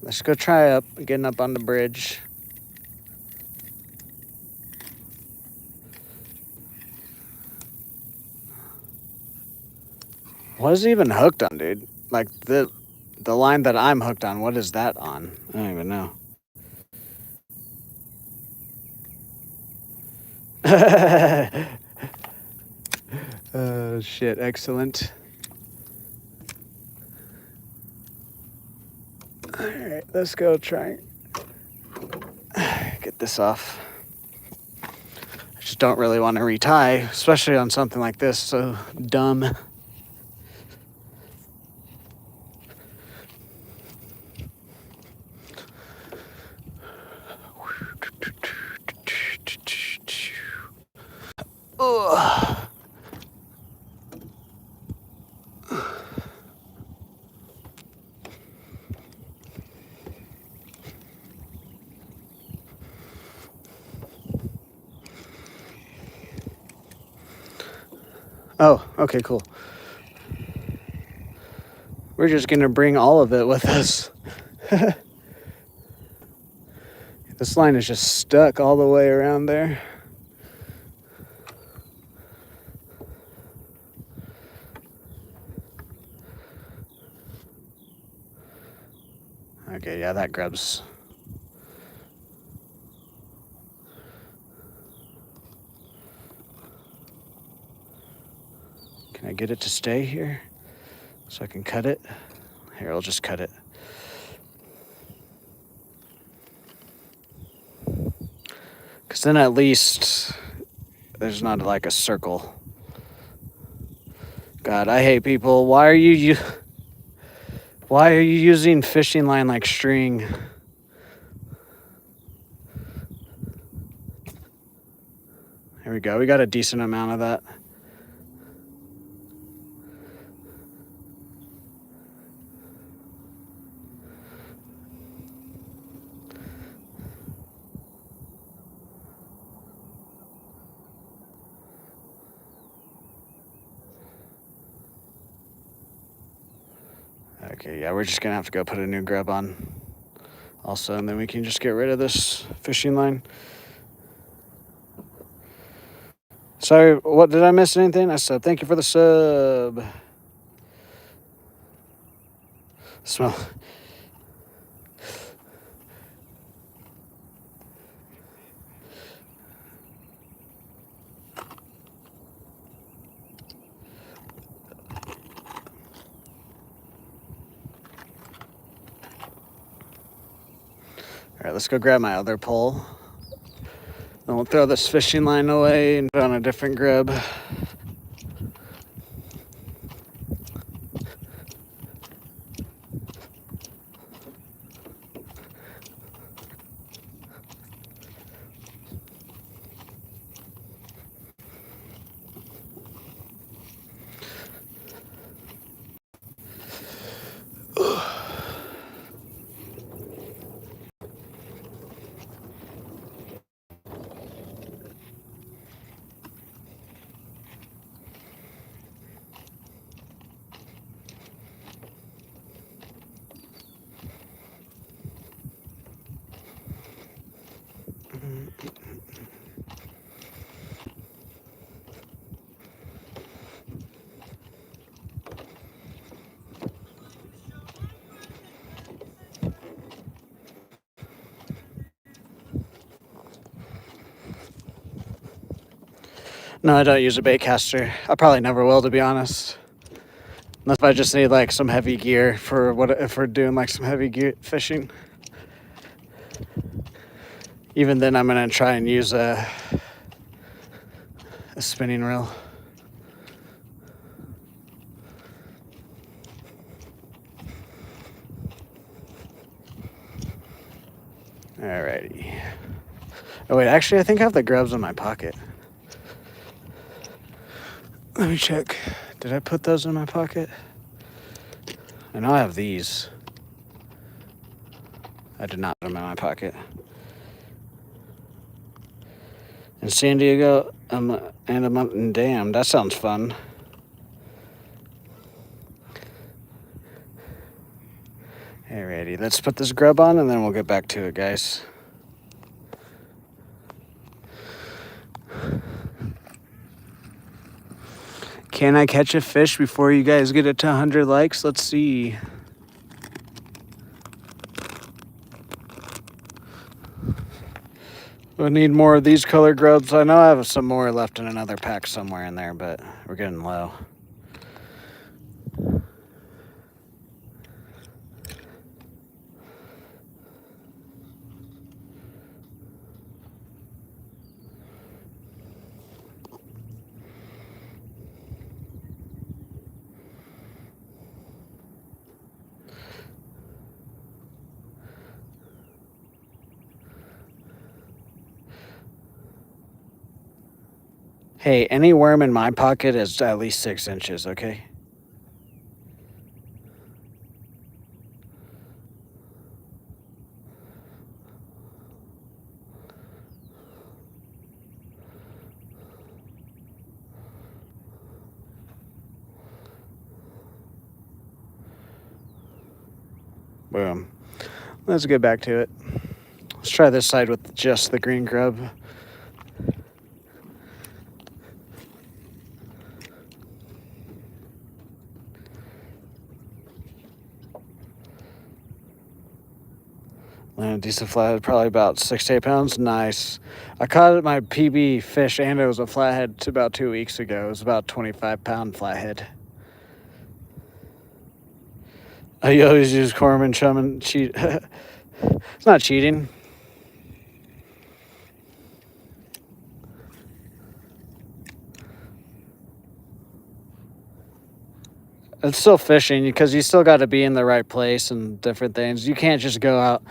Let's go try getting up on the bridge. What is it even hooked on, dude? Like the line that I'm hooked on, what is that on? I don't even know. Oh shit, excellent. Alright, let's go try get this off. I just don't really want to retie, especially on something like this, so dumb. Ugh. Oh, okay, cool. We're just gonna bring all of it with us. This line is just stuck all the way around there. Okay, yeah, that grabs. Can I get it to stay here so I can cut it? Here, I'll just cut it. Because then at least there's not like a circle. God, I hate people. Why are you using fishing line like string? Here we go. We got a decent amount of that. Okay, yeah, we're just gonna have to go put a new grub on also, and then we can just get rid of this fishing line. Sorry, what, did I miss anything? I said thank you for the sub. Smell. All right, let's go grab my other pole. Then we'll throw this fishing line away and put on a different grub. No, I don't use a bait caster. I probably never will, to be honest. Unless I just need like some heavy gear for what if we're doing like some heavy gear fishing. Even then, I'm gonna try and use a spinning reel. Alrighty. Oh wait, actually, I think I have the grubs in my pocket. Let me check. Did I put those in my pocket? I know I have these. I did not put them in my pocket. In San Diego, and a mountain dam. That sounds fun. Alrighty, let's put this grub on and then we'll get back to it, guys. Can I catch a fish before you guys get it to 100 likes? Let's see. We need more of these color grubs. I know I have some more left in another pack somewhere in there, but we're getting low. Hey, any worm in my pocket is at least 6 inches, okay? Boom. Let's get back to it. Let's try this side with just the green grub. A decent flathead, probably about 6 to 8 pounds. Nice. I caught my PB fish and it was a flathead about 2 weeks ago. It was about 25-pound flathead. I always use Corman chum and cheat. It's not cheating. It's still fishing because you still got to be in the right place and different things. You can't just go out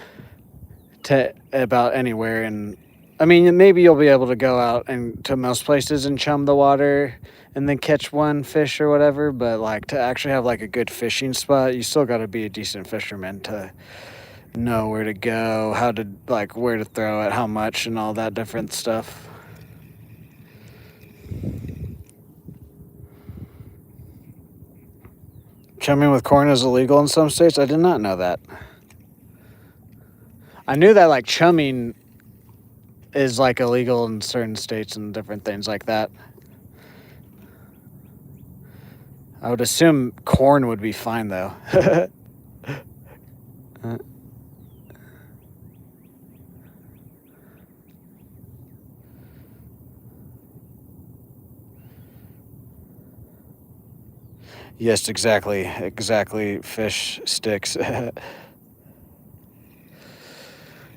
to about anywhere. And I mean, maybe you'll be able to go out and to most places and chum the water and then catch one fish or whatever. But like to actually have like a good fishing spot, you still got to be a decent fisherman to know where to go, how to like where to throw it, how much, and all that different stuff. Chumming with corn is illegal in some states? I did not know that. I knew that, like, chumming is, like, illegal in certain states and different things like that. I would assume corn would be fine, though. Yes, exactly. Fish sticks.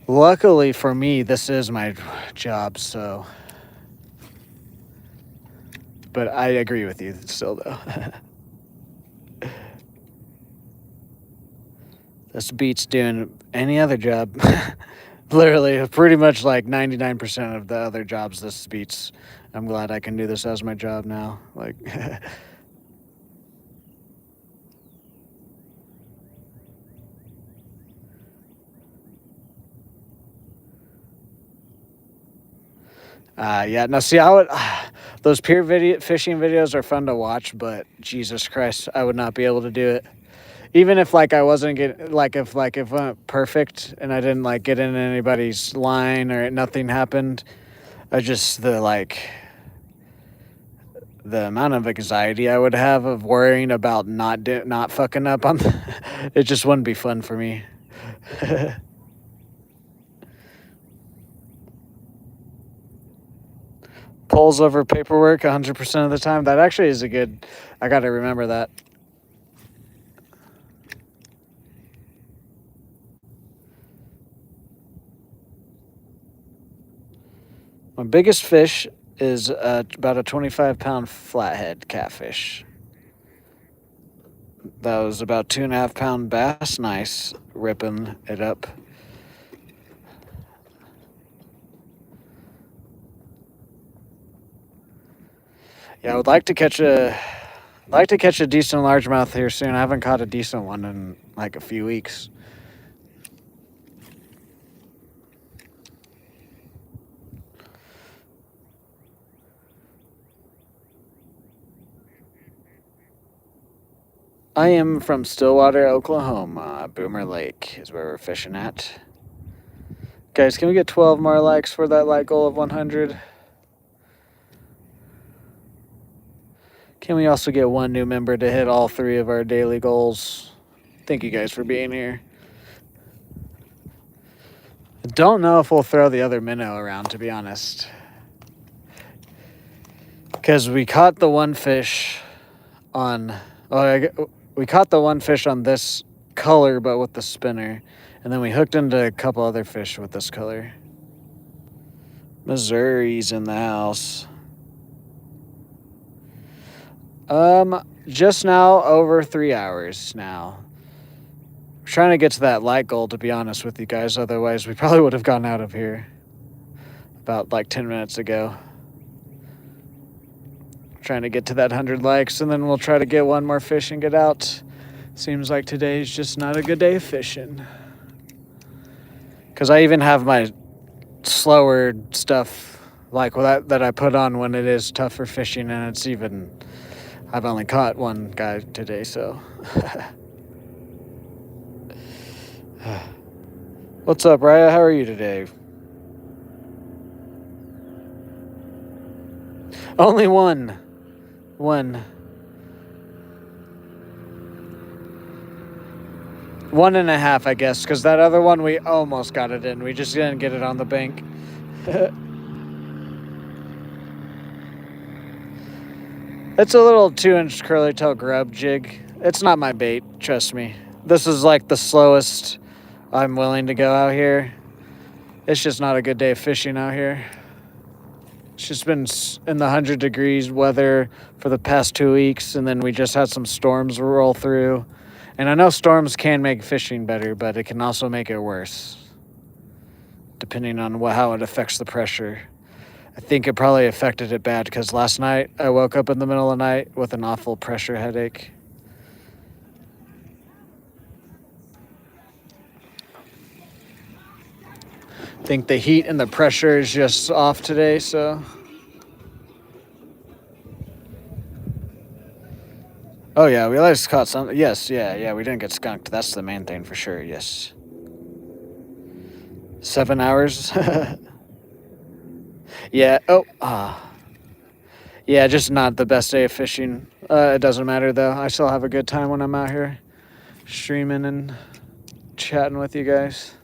Luckily for me, this is my job, so. But I agree with you still, though. This beats doing any other job. Literally, pretty much like 99% of the other jobs this beats. I'm glad I can do this as my job now. Like. Yeah, now see, those fishing videos are fun to watch, but Jesus Christ, I would not be able to do it. Even if, like, I wasn't getting, like, if it went perfect and I didn't, like, get in anybody's line or nothing happened, the amount of anxiety I would have of worrying about not fucking up on, it just wouldn't be fun for me. Polls over paperwork 100% of the time. That actually is I got to remember that. My biggest fish is about a 25-pound flathead catfish. That was about 2.5-pound bass. Nice, ripping it up. Yeah, I would like to catch a decent largemouth here soon. I haven't caught a decent one in like a few weeks. I am from Stillwater, Oklahoma. Boomer Lake is where we're fishing at. Guys, can we get 12 more likes for that like goal of 100? Can we also get one new member to hit all 3 of our daily goals? Thank you guys for being here. I don't know if we'll throw the other minnow around, to be honest. Because we caught the one fish on... we caught the one fish on this color, but with the spinner. And then we hooked into a couple other fish with this color. Missouri's in the house. Just now, over 3 hours now. I'm trying to get to that light goal, to be honest with you guys. Otherwise, we probably would have gone out of here about like 10 minutes ago. Trying to get to that 100 likes, and then we'll try to get one more fish and get out. Seems like today's just not a good day of fishing. Because I even have my slower stuff, like that I put on when it is tougher fishing, and it's even... I've only caught one guy today, so... What's up, Raya? How are you today? Only one. 1.5, I guess, because that other one we almost got it in. We just didn't get it on the bank. It's a little 2-inch curly tail grub jig. It's not my bait, trust me. This is like the slowest I'm willing to go out here. It's just not a good day of fishing out here. It's just been in the 100 degrees weather for the past 2 weeks, and then we just had some storms roll through. And I know storms can make fishing better, but it can also make it worse, depending on how it affects the pressure. I think it probably affected it bad because last night I woke up in the middle of the night with an awful pressure headache. I think the heat and the pressure is just off today, so... Oh yeah, we at least caught some. Yes, yeah. We didn't get skunked. That's the main thing for sure. Yes. 7 hours. Yeah. Oh. Yeah. Just not the best day of fishing. It doesn't matter though. I still have a good time when I'm out here streaming and chatting with you guys.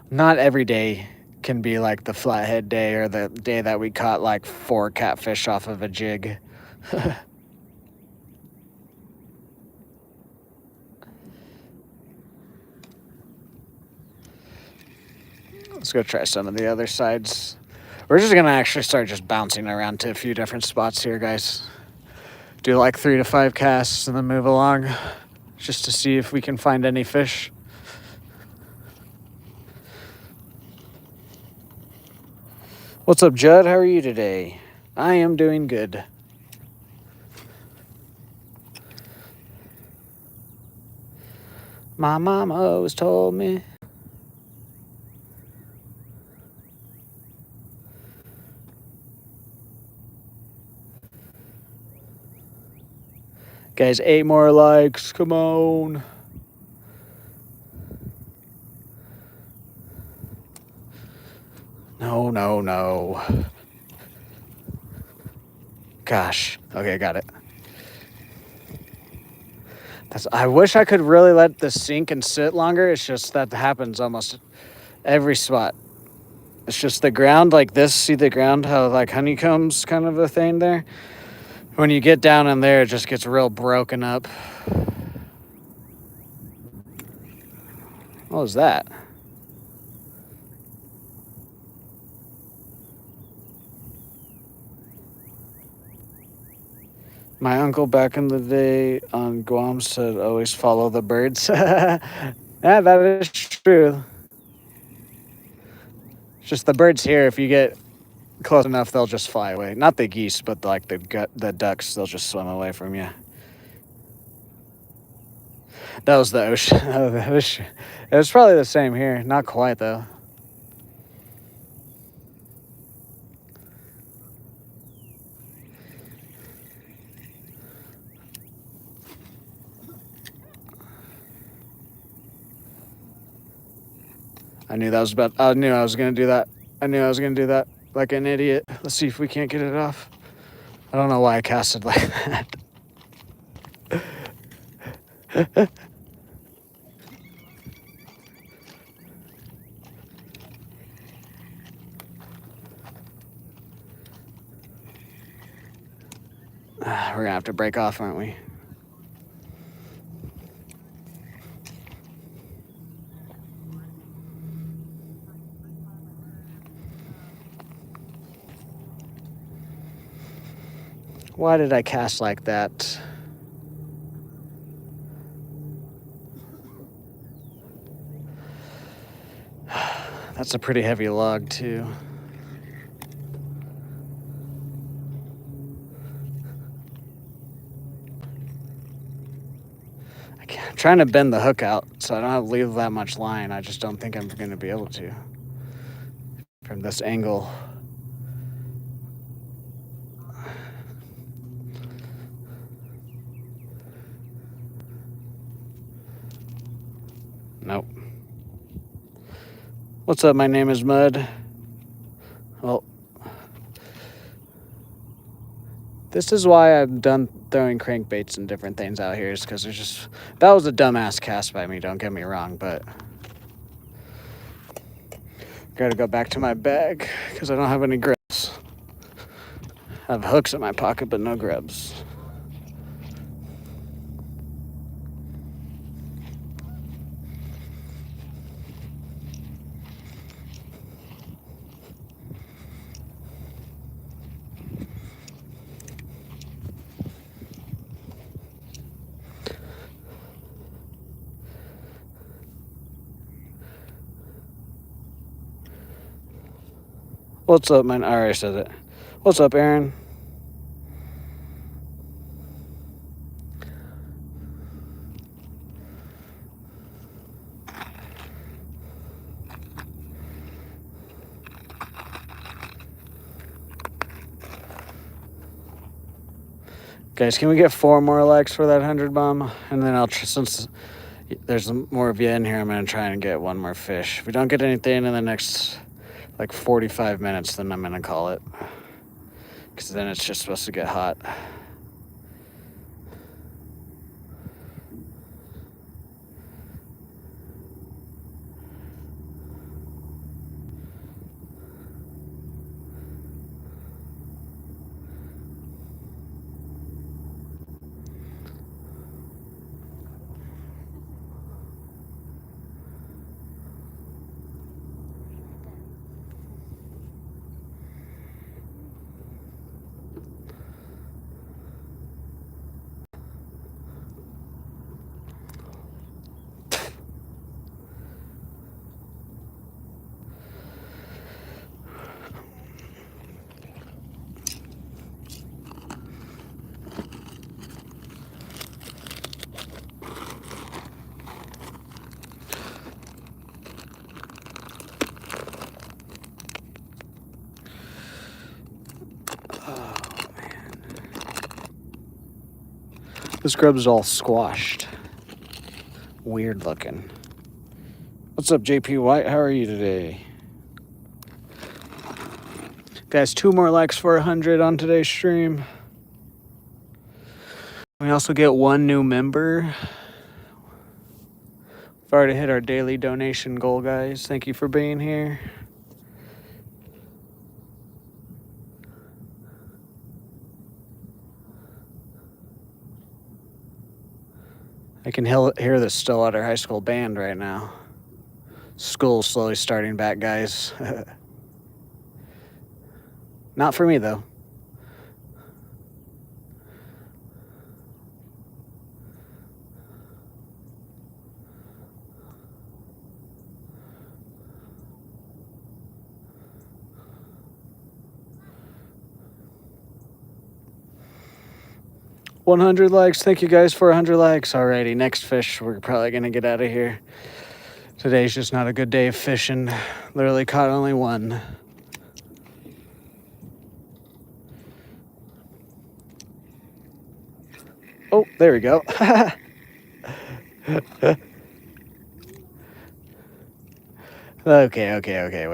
Not every day can be like the flathead day or the day that we caught like 4 catfish off of a jig. Let's go try some of the other sides. We're just gonna actually start just bouncing around to a few different spots here, guys. Do like 3 to 5 casts and then move along just to see if we can find any fish. What's up, Judd? How are you today? I am doing good. My mama always told me. Guys, 8 more likes. Come on. No. Gosh. Okay, got it. I wish I could really let this sink and sit longer. It's just that happens almost every spot. It's just the ground like this. See the ground, how like honeycombs kind of a thing there? When you get down in there, it just gets real broken up. What was that? My uncle back in the day on Guam said always follow the birds. Yeah, that is true. It's just the birds here, if you get close enough, they'll just fly away. Not the geese, but like the ducks, they'll just swim away from you. That was the ocean. Oh, the ocean. It was probably the same here. Not quite, though. I knew I was going to do that. I knew I was going to do that like an idiot. Let's see if we can't get it off. I don't know why I casted like that. We're going to have to break off, aren't we? Why did I cast like that? That's a pretty heavy log, too. I'm trying to bend the hook out so I don't have to leave that much line. I just don't think I'm going to be able to from this angle. Nope. What's up? My name is Mud. Well, this is why I'm done throwing crankbaits and different things out here, is because there's just... That was a dumbass cast by me, don't get me wrong, but... Gotta go back to my bag, because I don't have any grubs. I have hooks in my pocket, but no grubs. What's up, man? I already said it. What's up, Aaron? Guys, can we get 4 more likes for that 100 bomb? And then since there's more of you in here, I'm going to try and get one more fish. If we don't get anything in the next, like, 45 minutes, then I'm going to call it. Because then it's just supposed to get hot. This grub's all squashed. Weird looking. What's up, JP White? How are you today? Guys, 2 more likes for 100 on today's stream. We also get 1 new member. We've already hit our daily donation goal, guys. Thank you for being here. I can hear the Stillwater High School band right now. School's slowly starting back, guys. Not for me, though. $100 likes. Thank you guys for 100 likes. Alrighty, next fish. We're probably gonna get out of here. Today's just not a good day of fishing. Literally caught only 1. Oh, there we go. Okay.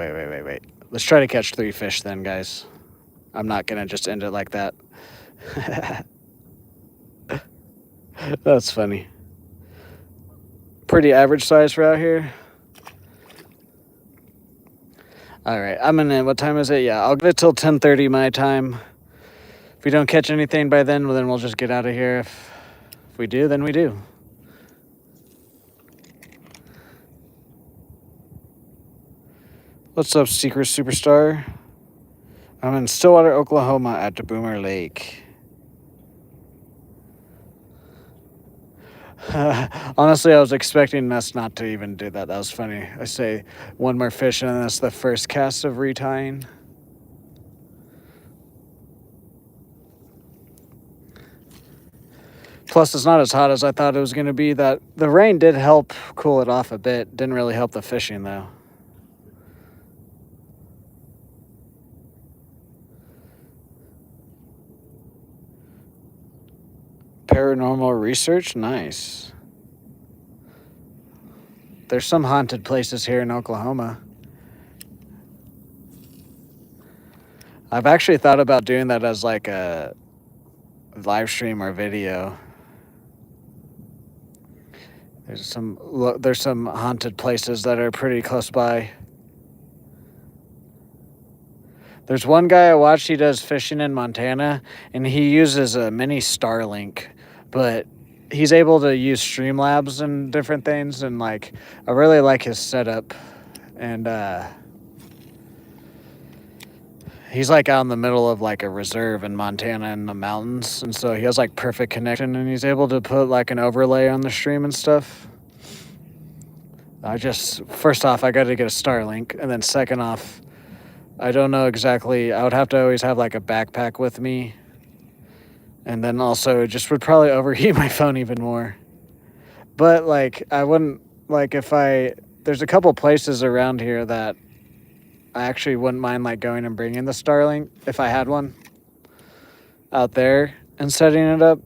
Wait. Let's try to catch 3 fish then, guys. I'm not gonna just end it like that. That's funny. Pretty average size for out here. Alright, I'm gonna, what time is it? Yeah, I'll give it till 10:30 my time. If we don't catch anything by then, well, then we'll just get out of here. If we do, then we do. What's up, Secret Superstar? I'm in Stillwater, Oklahoma at Boomer Lake. Honestly, I was expecting us not to even do that. That was funny. I say 1 more fish, and that's the first cast of retying. Plus, it's not as hot as I thought it was going to be. That the rain did help cool it off a bit. Didn't really help the fishing, though. Paranormal research? Nice. There's some haunted places here in Oklahoma. I've actually thought about doing that as like a live stream or video. There's some haunted places that are pretty close by. There's one guy I watched, he does fishing in Montana, and he uses a mini Starlink, but he's able to use Streamlabs and different things, and like I really like his setup. And he's like out in the middle of like a reserve in Montana in the mountains, and so he has like perfect connection, and he's able to put like an overlay on the stream and stuff. First off, I got to get a Starlink, and then second off, I don't know exactly. I would have to always have like a backpack with me. And then also it just would probably overheat my phone even more. But like I wouldn't, like there's a couple places around here that I actually wouldn't mind like going and bringing the Starlink if I had one out there. and setting it up.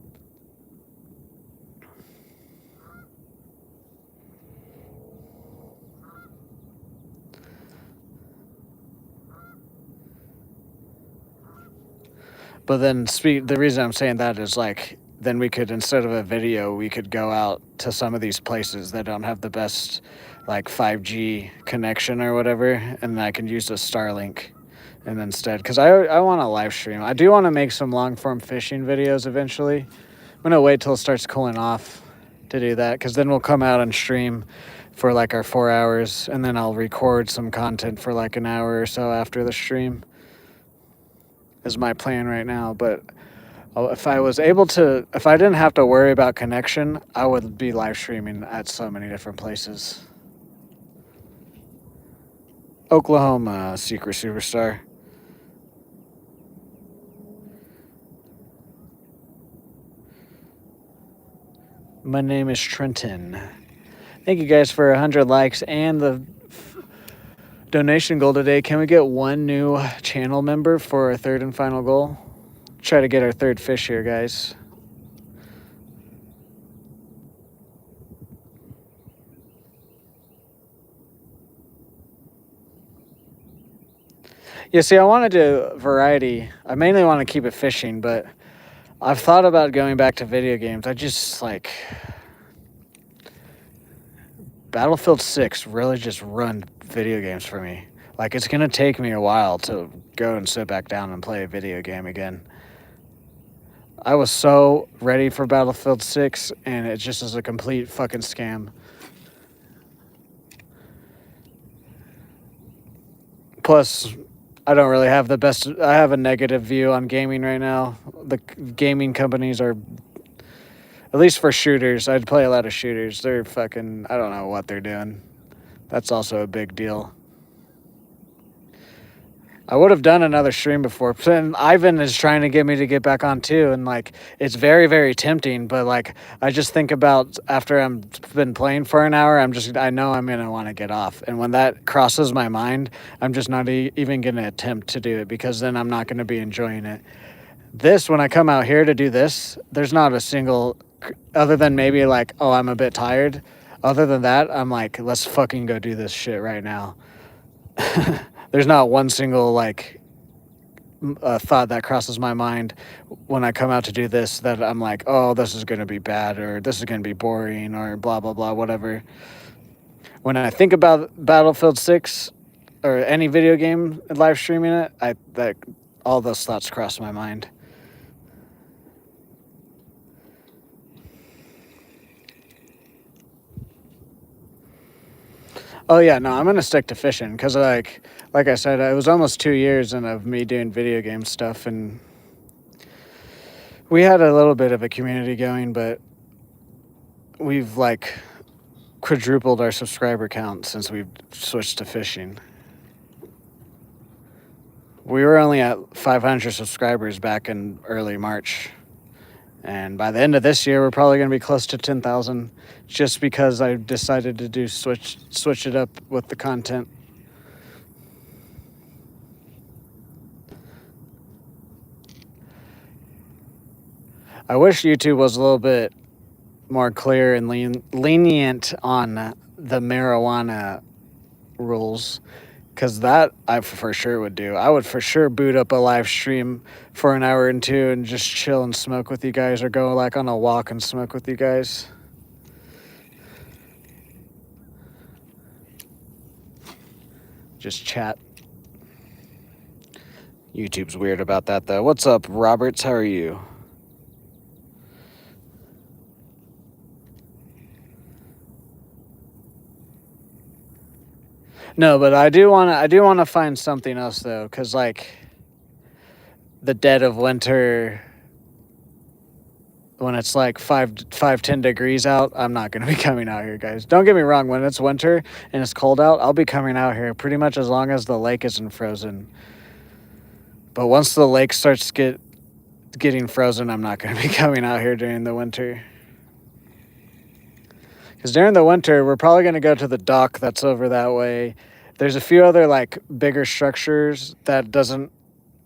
But then the reason I'm saying that is like then we could, instead of a video, we could go out to some of these places that don't have the best like 5G connection or whatever, and I can use the Starlink and instead, because I want to live stream. I do want to make some long form fishing videos eventually. I'm gonna wait till it starts cooling off to do that, because then we'll come out and stream for like our 4 hours, and then I'll record some content for like an hour or so after the stream. Is my plan right now. But if I was able to, if I didn't have to worry about connection, I would be live streaming at so many different places. Oklahoma, Secret Superstar. My name is Trenton. Thank you guys for 100 likes and the donation goal today. Can we get one new channel member for our third and final goal? Try to get our third fish here, guys. Yeah, see, I want to do variety. I mainly want to keep it fishing, but I've thought about going back to video games. I just like Battlefield 6 really just run video games for me. Like, it's going to take me a while to go and sit back down and play a video game again. I was so ready for Battlefield 6, and it just is a complete fucking scam. Plus, I don't really have the best. I have a negative view on gaming right now. The gaming companies are, at least for shooters, I'd play a lot of shooters. They're fucking, I don't know what they're doing. That's also a big deal. I would have done another stream before. And Ivan is trying to get me to get back on too. And like, it's very, very tempting. But like, I just think about after I've been playing for an hour, I know I'm going to want to get off. And when that crosses my mind, I'm just not even going to attempt to do it, because then I'm not going to be enjoying it. When I come out here to do this, there's not a single, other than maybe like, oh, I'm a bit tired. Other than that, I'm like, let's fucking go do this shit right now. There's not one single like thought that crosses my mind when I come out to do this that I'm like, oh, this is going to be bad, or this is going to be boring, or blah, blah, blah, whatever. When I think about Battlefield 6 or any video game live streaming it, all those thoughts cross my mind. Oh yeah, no, I'm gonna stick to fishing, because like I said, it was almost 2 years of me doing video game stuff, and we had a little bit of a community going, but we've like quadrupled our subscriber count since we've switched to fishing. We were only at 500 subscribers back in early March. And by the end of this year, we're probably going to be close to 10,000, just because I decided to switch it up with the content. I wish YouTube was a little bit more clear and lenient on the marijuana rules, because that I for sure would do. I would for sure boot up a live stream for an hour and two and just chill and smoke with you guys, or go like on a walk and smoke with you guys. Just chat. YouTube's weird about that though. What's up, Roberts? How are you? No, but I do want to find something else though, because like the dead of winter, when it's like 10 degrees out, I'm not going to be coming out here, guys. Don't get me wrong. When it's winter and it's cold out, I'll be coming out here pretty much as long as the lake isn't frozen. But once the lake starts getting frozen, I'm not going to be coming out here during the winter. Because during the winter, we're probably going to go to the dock that's over that way. There's a few other like bigger structures that doesn't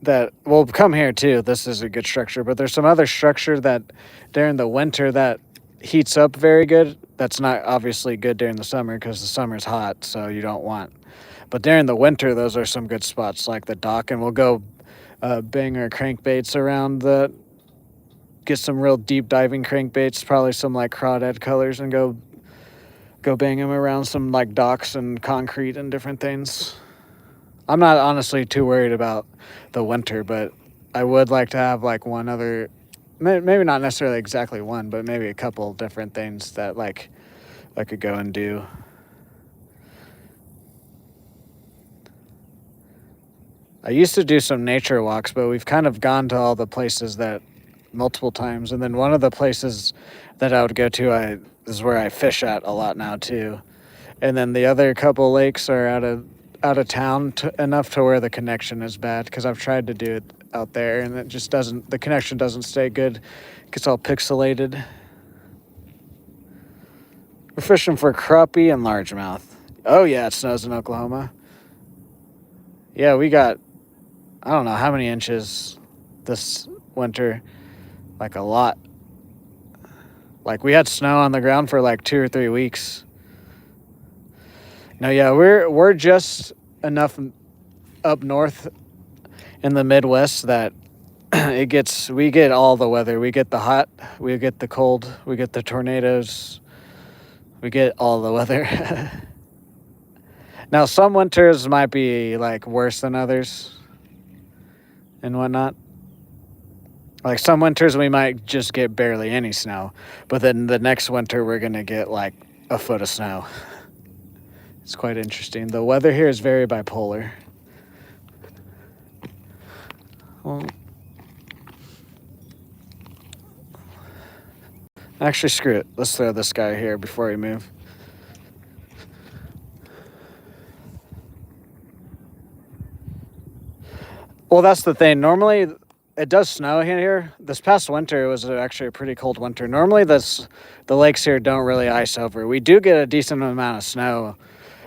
that will come here too. This is a good structure, but there's some other structure that during the winter that heats up very good. That's not obviously good during the summer because the summer's hot, so you don't want. But during the winter, those are some good spots like the dock, and we'll go bang our crankbaits around the. Get some real deep diving crankbaits, probably some like crawdad colors, and go bang them around some like docks and concrete and different things. I'm not honestly too worried about the winter, but I would like to have like one other, maybe not necessarily exactly one, but maybe a couple different things that like I could go and do. I used to do some nature walks, but we've kind of gone to all the places that multiple times, and then one of the places that I would go to is where I fish at a lot now too. And then the other couple lakes are out of town enough to where the connection is bad because I've tried to do it out there and it just doesn't. The connection doesn't stay good. It gets all pixelated. We're fishing for crappie and largemouth. Oh yeah, it snows in Oklahoma. Yeah, we got I don't know how many inches this winter. Like a lot. Like we had snow on the ground for like 2 or 3 weeks. No, yeah, we're just enough up north in the Midwest that we get all the weather. We get the hot, we get the cold, we get the tornadoes, we get all the weather. Now some winters might be like worse than others and whatnot. Like some winters we might just get barely any snow, but then the next winter we're gonna get like a foot of snow. It's quite interesting. The weather here is very bipolar. Well, actually, screw it. Let's throw this guy here before we move. Well, that's the thing. Normally, it does snow here. This past winter, it was actually a pretty cold winter. Normally, the lakes here don't really ice over. We do get a decent amount of snow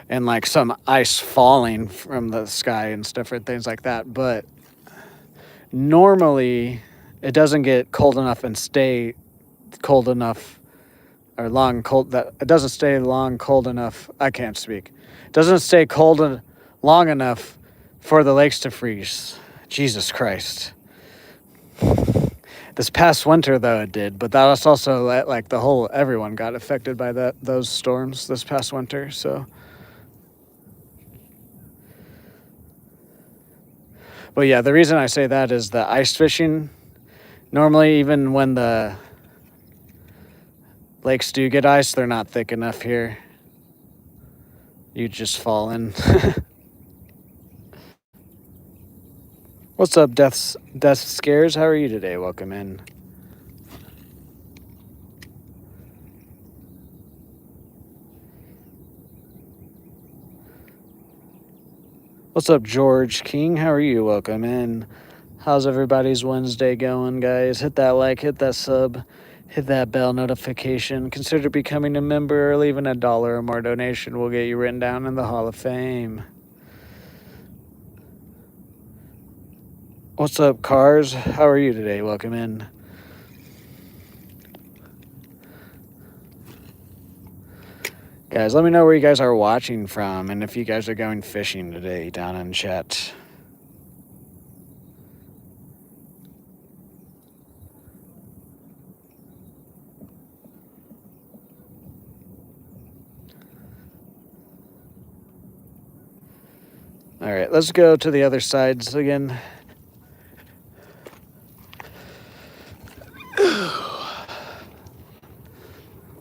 and like some ice falling from the sky and different things like that. But normally, it doesn't get cold enough and stay cold enough or long cold that it doesn't stay long cold enough. I can't speak. It doesn't stay cold long enough for the lakes to freeze. Jesus Christ. This past winter, though, it did, but that was also like everyone got affected by those storms this past winter. So, but yeah, the reason I say that is the ice fishing. Normally, even when the lakes do get ice, they're not thick enough here. You just fall in. What's up, Death Scares? How are you today? Welcome in. What's up, George King? How are you? Welcome in. How's everybody's Wednesday going, guys? Hit that like, hit that sub, hit that bell notification. Consider becoming a member or leaving $1 or more donation. We'll get you written down in the Hall of Fame. What's up, Cars? How are you today? Welcome in. Guys, let me know where you guys are watching from and if you guys are going fishing today down in chat. All right, let's go to the other sides again.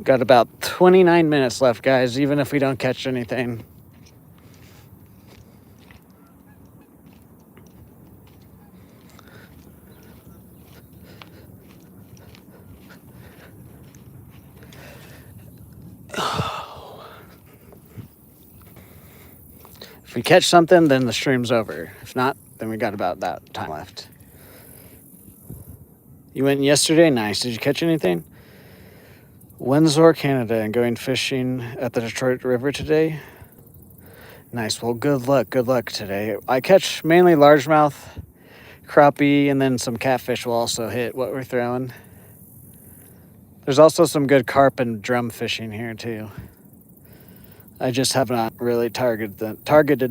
Got about 29 minutes left, guys, even if we don't catch anything. If we catch something, then the stream's over. If not, then we got about that time left. You went yesterday? Nice. Did you catch anything? Windsor, Canada, and going fishing at the Detroit River today. Nice. Well, good luck. Good luck today. I catch mainly largemouth, Crappie and then some catfish will also hit what we're throwing. There's also some good carp and drum fishing here too. I just have not really targeted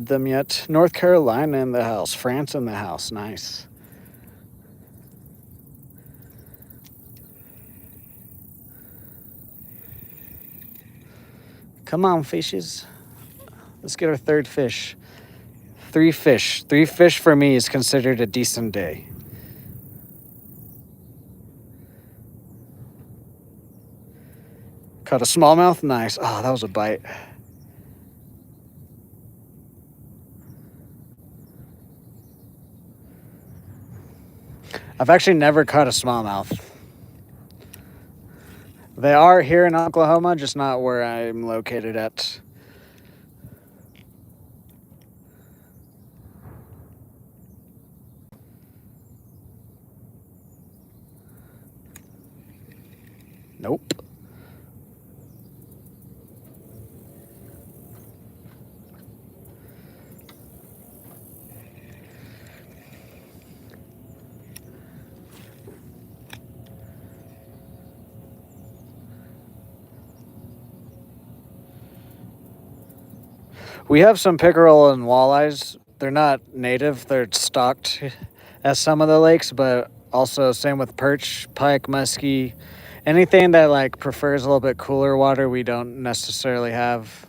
them yet. North Carolina in the house. France in the house. Nice. Come on, fishes. Let's get our third fish. 3 fish. 3 fish for me is considered a decent day. Caught a smallmouth. Nice. Oh, that was a bite. I've actually never caught a smallmouth. They are here in Oklahoma, just not where I'm located at. Nope. We have some pickerel and walleyes. They're not native. They're stocked at some of the lakes, but also same with perch, pike, muskie. Anything that like prefers a little bit cooler water, we don't necessarily have.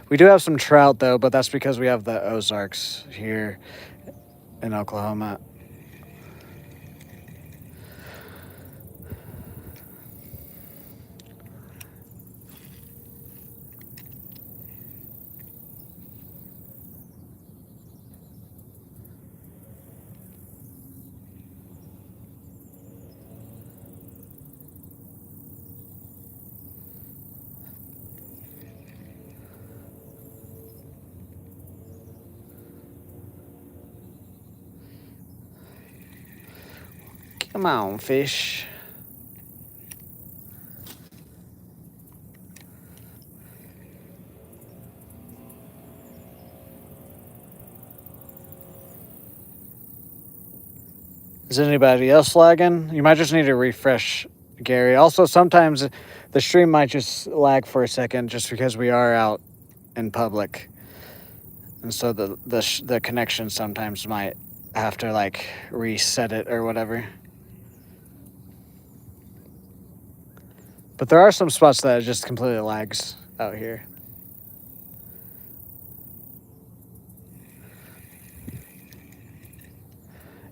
We do have some trout though, but that's because we have the Ozarks here in Oklahoma. Come on, fish. Is anybody else lagging? You might just need to refresh, Gary. Also, sometimes the stream might just lag for a second just because we are out in public. And so the connection sometimes might have to like reset it or whatever. But there are some spots that it just completely lags out here.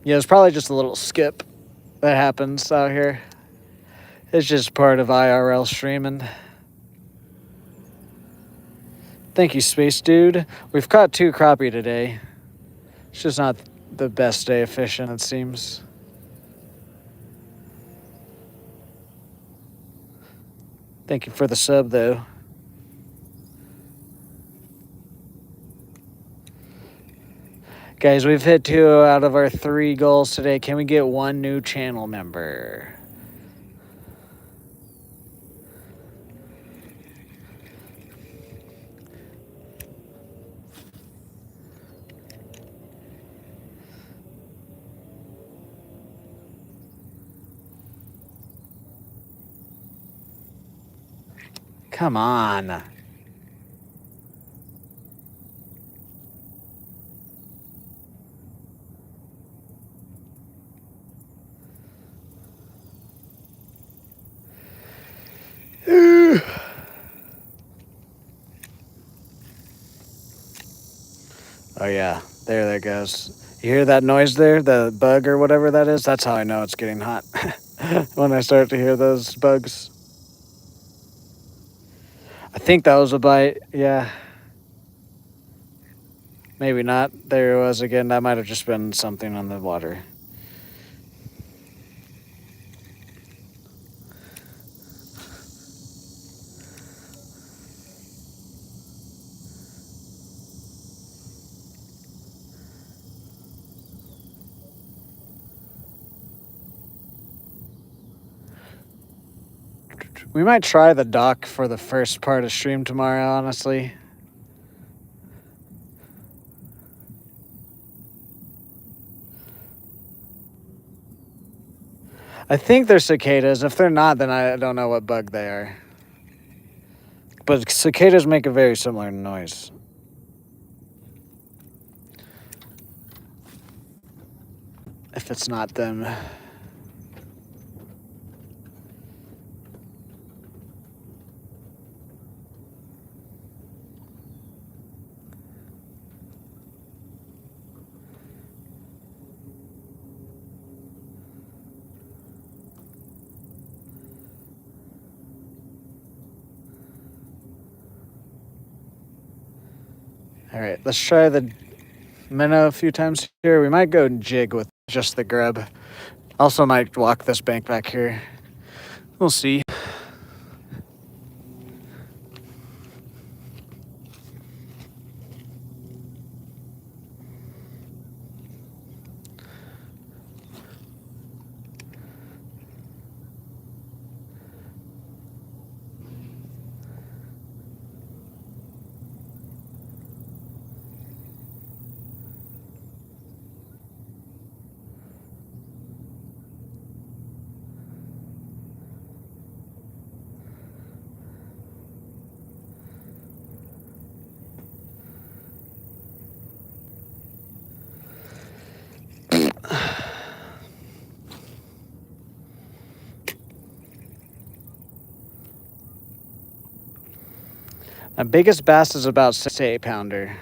Yeah, it's probably just a little skip that happens out here. It's just part of IRL streaming. Thank you, Space Dude. We've caught 2 crappie today. It's just not the best day of fishing, it seems. Thank you for the sub, though. Guys, we've hit 2 out of our 3 goals today. Can we get 1 new channel member? Come on. Oh yeah, there that goes. You hear that noise there? The bug or whatever that is? That's how I know it's getting hot. When I start to hear those bugs. I think that was a bite, yeah. Maybe not. There it was again. That might have just been something on the water. We might try the dock for the first part of stream tomorrow, honestly. I think they're cicadas. If they're not, then I don't know what bug they are. But cicadas make a very similar noise. If it's not them. All right, let's try the minnow a few times here. We might go jig with just the grub. Also might walk this bank back here. We'll see. My biggest bass is about 6 to 8 pounder.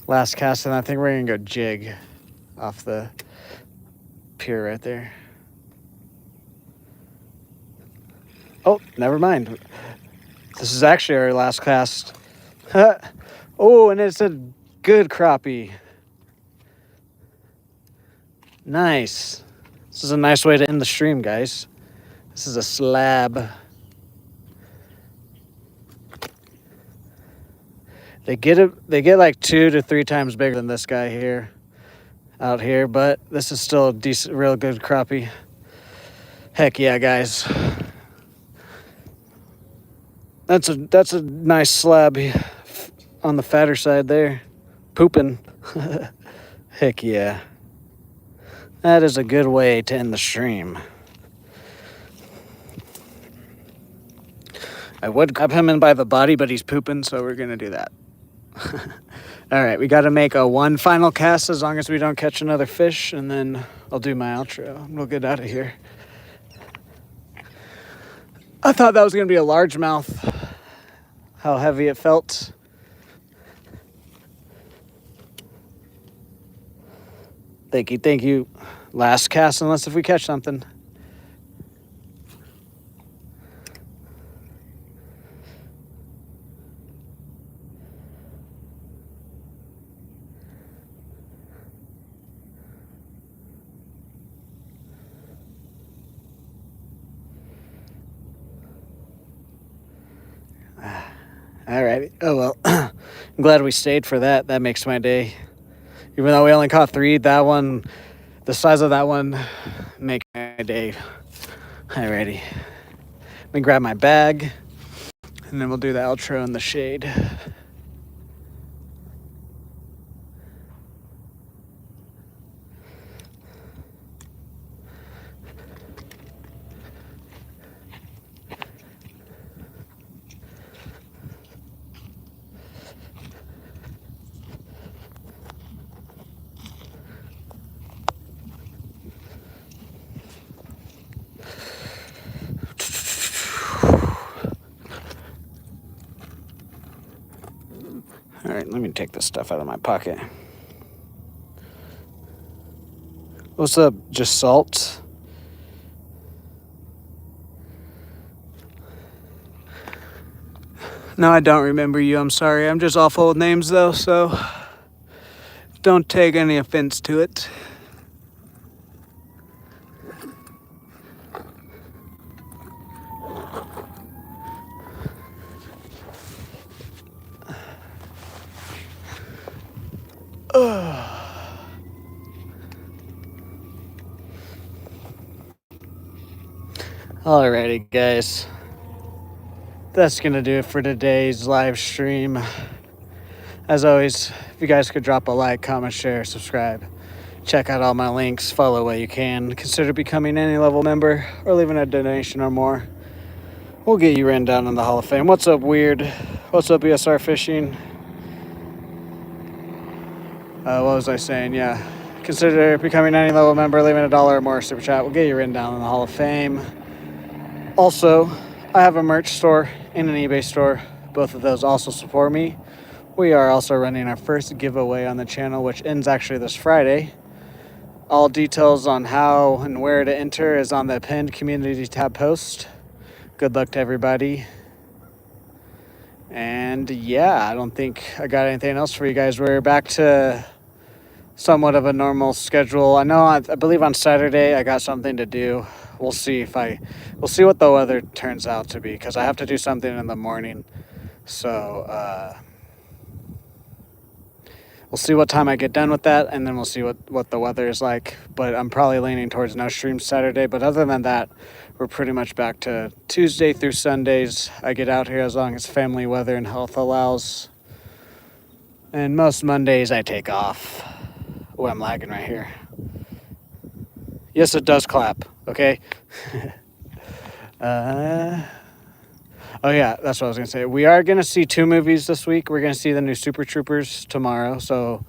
Last cast, and I think we're gonna go jig off the pier right there. Oh, never mind. This is actually our last cast. Oh, and it's a good crappie. Nice. This is a nice way to end the stream, guys. This is a slab. They get like 2 to 3 times bigger than this guy here, out here, but this is still a decent, real good crappie. Heck yeah, guys. That's a nice slab on the fatter side there. Pooping. Heck yeah. That is a good way to end the stream. I would grab him in by the body, but he's pooping, so we're gonna do that. All right, we got to make a one final cast as long as we don't catch another fish, and then I'll do my outro and we'll get out of here. I thought that was going to be a largemouth. How heavy it felt. Thank you. Last cast, unless if we catch something. All right. Oh, well, I'm glad we stayed for that. That makes my day. Even though we only caught 3, that one, the size of that one, make my day. Alrighty. Let me grab my bag, and then we'll do the outro in the shade. All right, let me take this stuff out of my pocket. What's up? Just salt? No, I don't remember you. I'm sorry. I'm just awful with names, though, so don't take any offense to it. Alrighty, guys. That's going to do it for today's live stream. As always, if you guys could drop a like, comment, share, subscribe. Check out all my links, follow what you can. Consider becoming any level member or leaving a donation or more. We'll get you written down in the Hall of Fame. What's up, Weird? What's up, ESR Fishing? What was I saying? Yeah. Consider becoming any level member, leaving $1 or more super chat. We'll get you written down in the Hall of Fame. Also, I have a merch store and an eBay store. Both of those also support me. We are also running our first giveaway on the channel, which ends actually this Friday. All details on how and where to enter is on the pinned community tab post. Good luck to everybody. And yeah, I don't think I got anything else for you guys. We're back to somewhat of a normal schedule. I believe on Saturday I got something to do. We'll see what the weather turns out to be, because I have to do something in the morning. So we'll see what time I get done with that, and then we'll see what the weather is like. But I'm probably leaning towards no stream Saturday. But other than that, we're pretty much back to Tuesday through Sundays. I get out here as long as family weather and health allows. And most Mondays I take off. Oh, I'm lagging right here. Yes, it does clap, okay? Oh yeah, that's what I was gonna say. We are gonna see 2 movies this week. We're gonna see the new Super Troopers tomorrow. So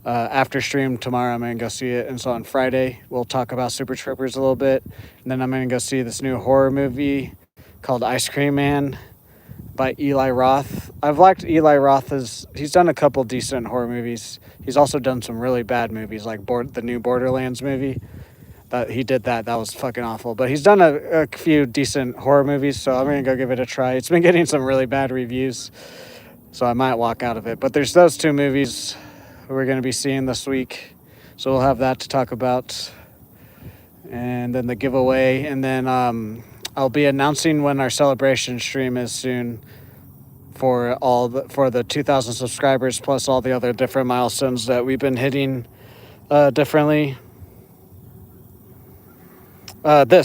after stream tomorrow, I'm gonna go see it. And so on Friday, we'll talk about Super Troopers a little bit. And then I'm gonna go see this new horror movie called Ice Cream Man by Eli Roth. I've liked Eli Roth. He's done a couple decent horror movies. He's also done some really bad movies, like the new Borderlands movie. That was fucking awful. But he's done a few decent horror movies, so I'm gonna go give it a try. It's been getting some really bad reviews, so I might walk out of it. But there's those 2 movies we're gonna be seeing this week, so we'll have that to talk about. And then the giveaway, and then I'll be announcing when our celebration stream is soon for the 2,000 subscribers, plus all the other different milestones that we've been hitting differently. I do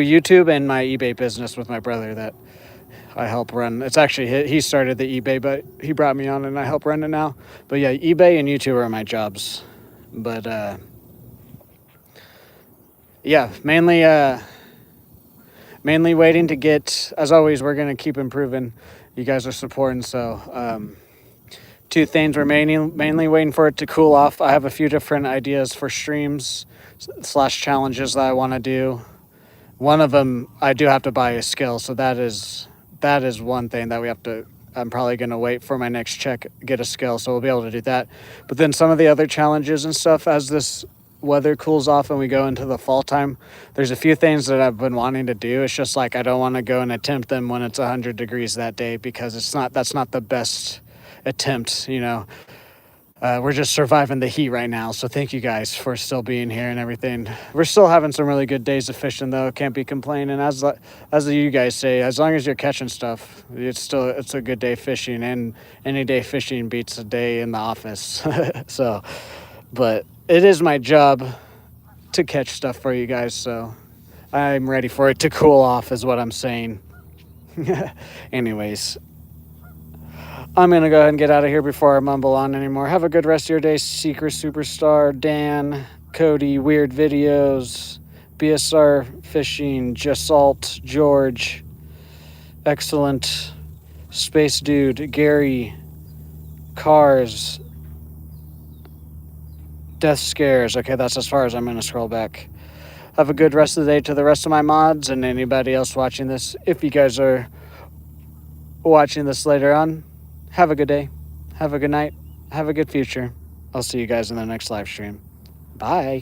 YouTube and my eBay business with my brother that I help run. It's actually he started the eBay, but he brought me on and I help run it now. But yeah, eBay and YouTube are my jobs. But yeah, mainly waiting to get. As always, we're gonna keep improving. You guys are supporting, so 2 things we're mainly waiting for it to cool off. I have a few different ideas for streams / challenges that I want to do. One of them, I do have to buy a skill, so that is one thing that I'm probably going to wait for my next check, get a skill, so we'll be able to do that. But then some of the other challenges and stuff, as this weather cools off and we go into the fall time, there's a few things that I've been wanting to do. It's just like I don't want to go and attempt them when it's 100 degrees that day, because that's not the best attempt, we're just surviving the heat right now. So thank you guys for still being here and everything. We're still having some really good days of fishing though. Can't be complaining. As you guys say, as long as you're catching stuff, it's a good day fishing, and any day fishing beats a day in the office. So, but it is my job to catch stuff for you guys. So I'm ready for it to cool off is what I'm saying. Anyways, I'm going to go ahead and get out of here before I mumble on anymore. Have a good rest of your day, Secret Superstar, Dan, Cody, Weird Videos, BSR Fishing, Jasalt, George, Excellent, Space Dude, Gary, Cars, Death Scares. Okay, that's as far as I'm going to scroll back. Have a good rest of the day to the rest of my mods and anybody else watching this. If you guys are watching this later on, have a good day, have a good night, have a good future. I'll see you guys in the next live stream. Bye.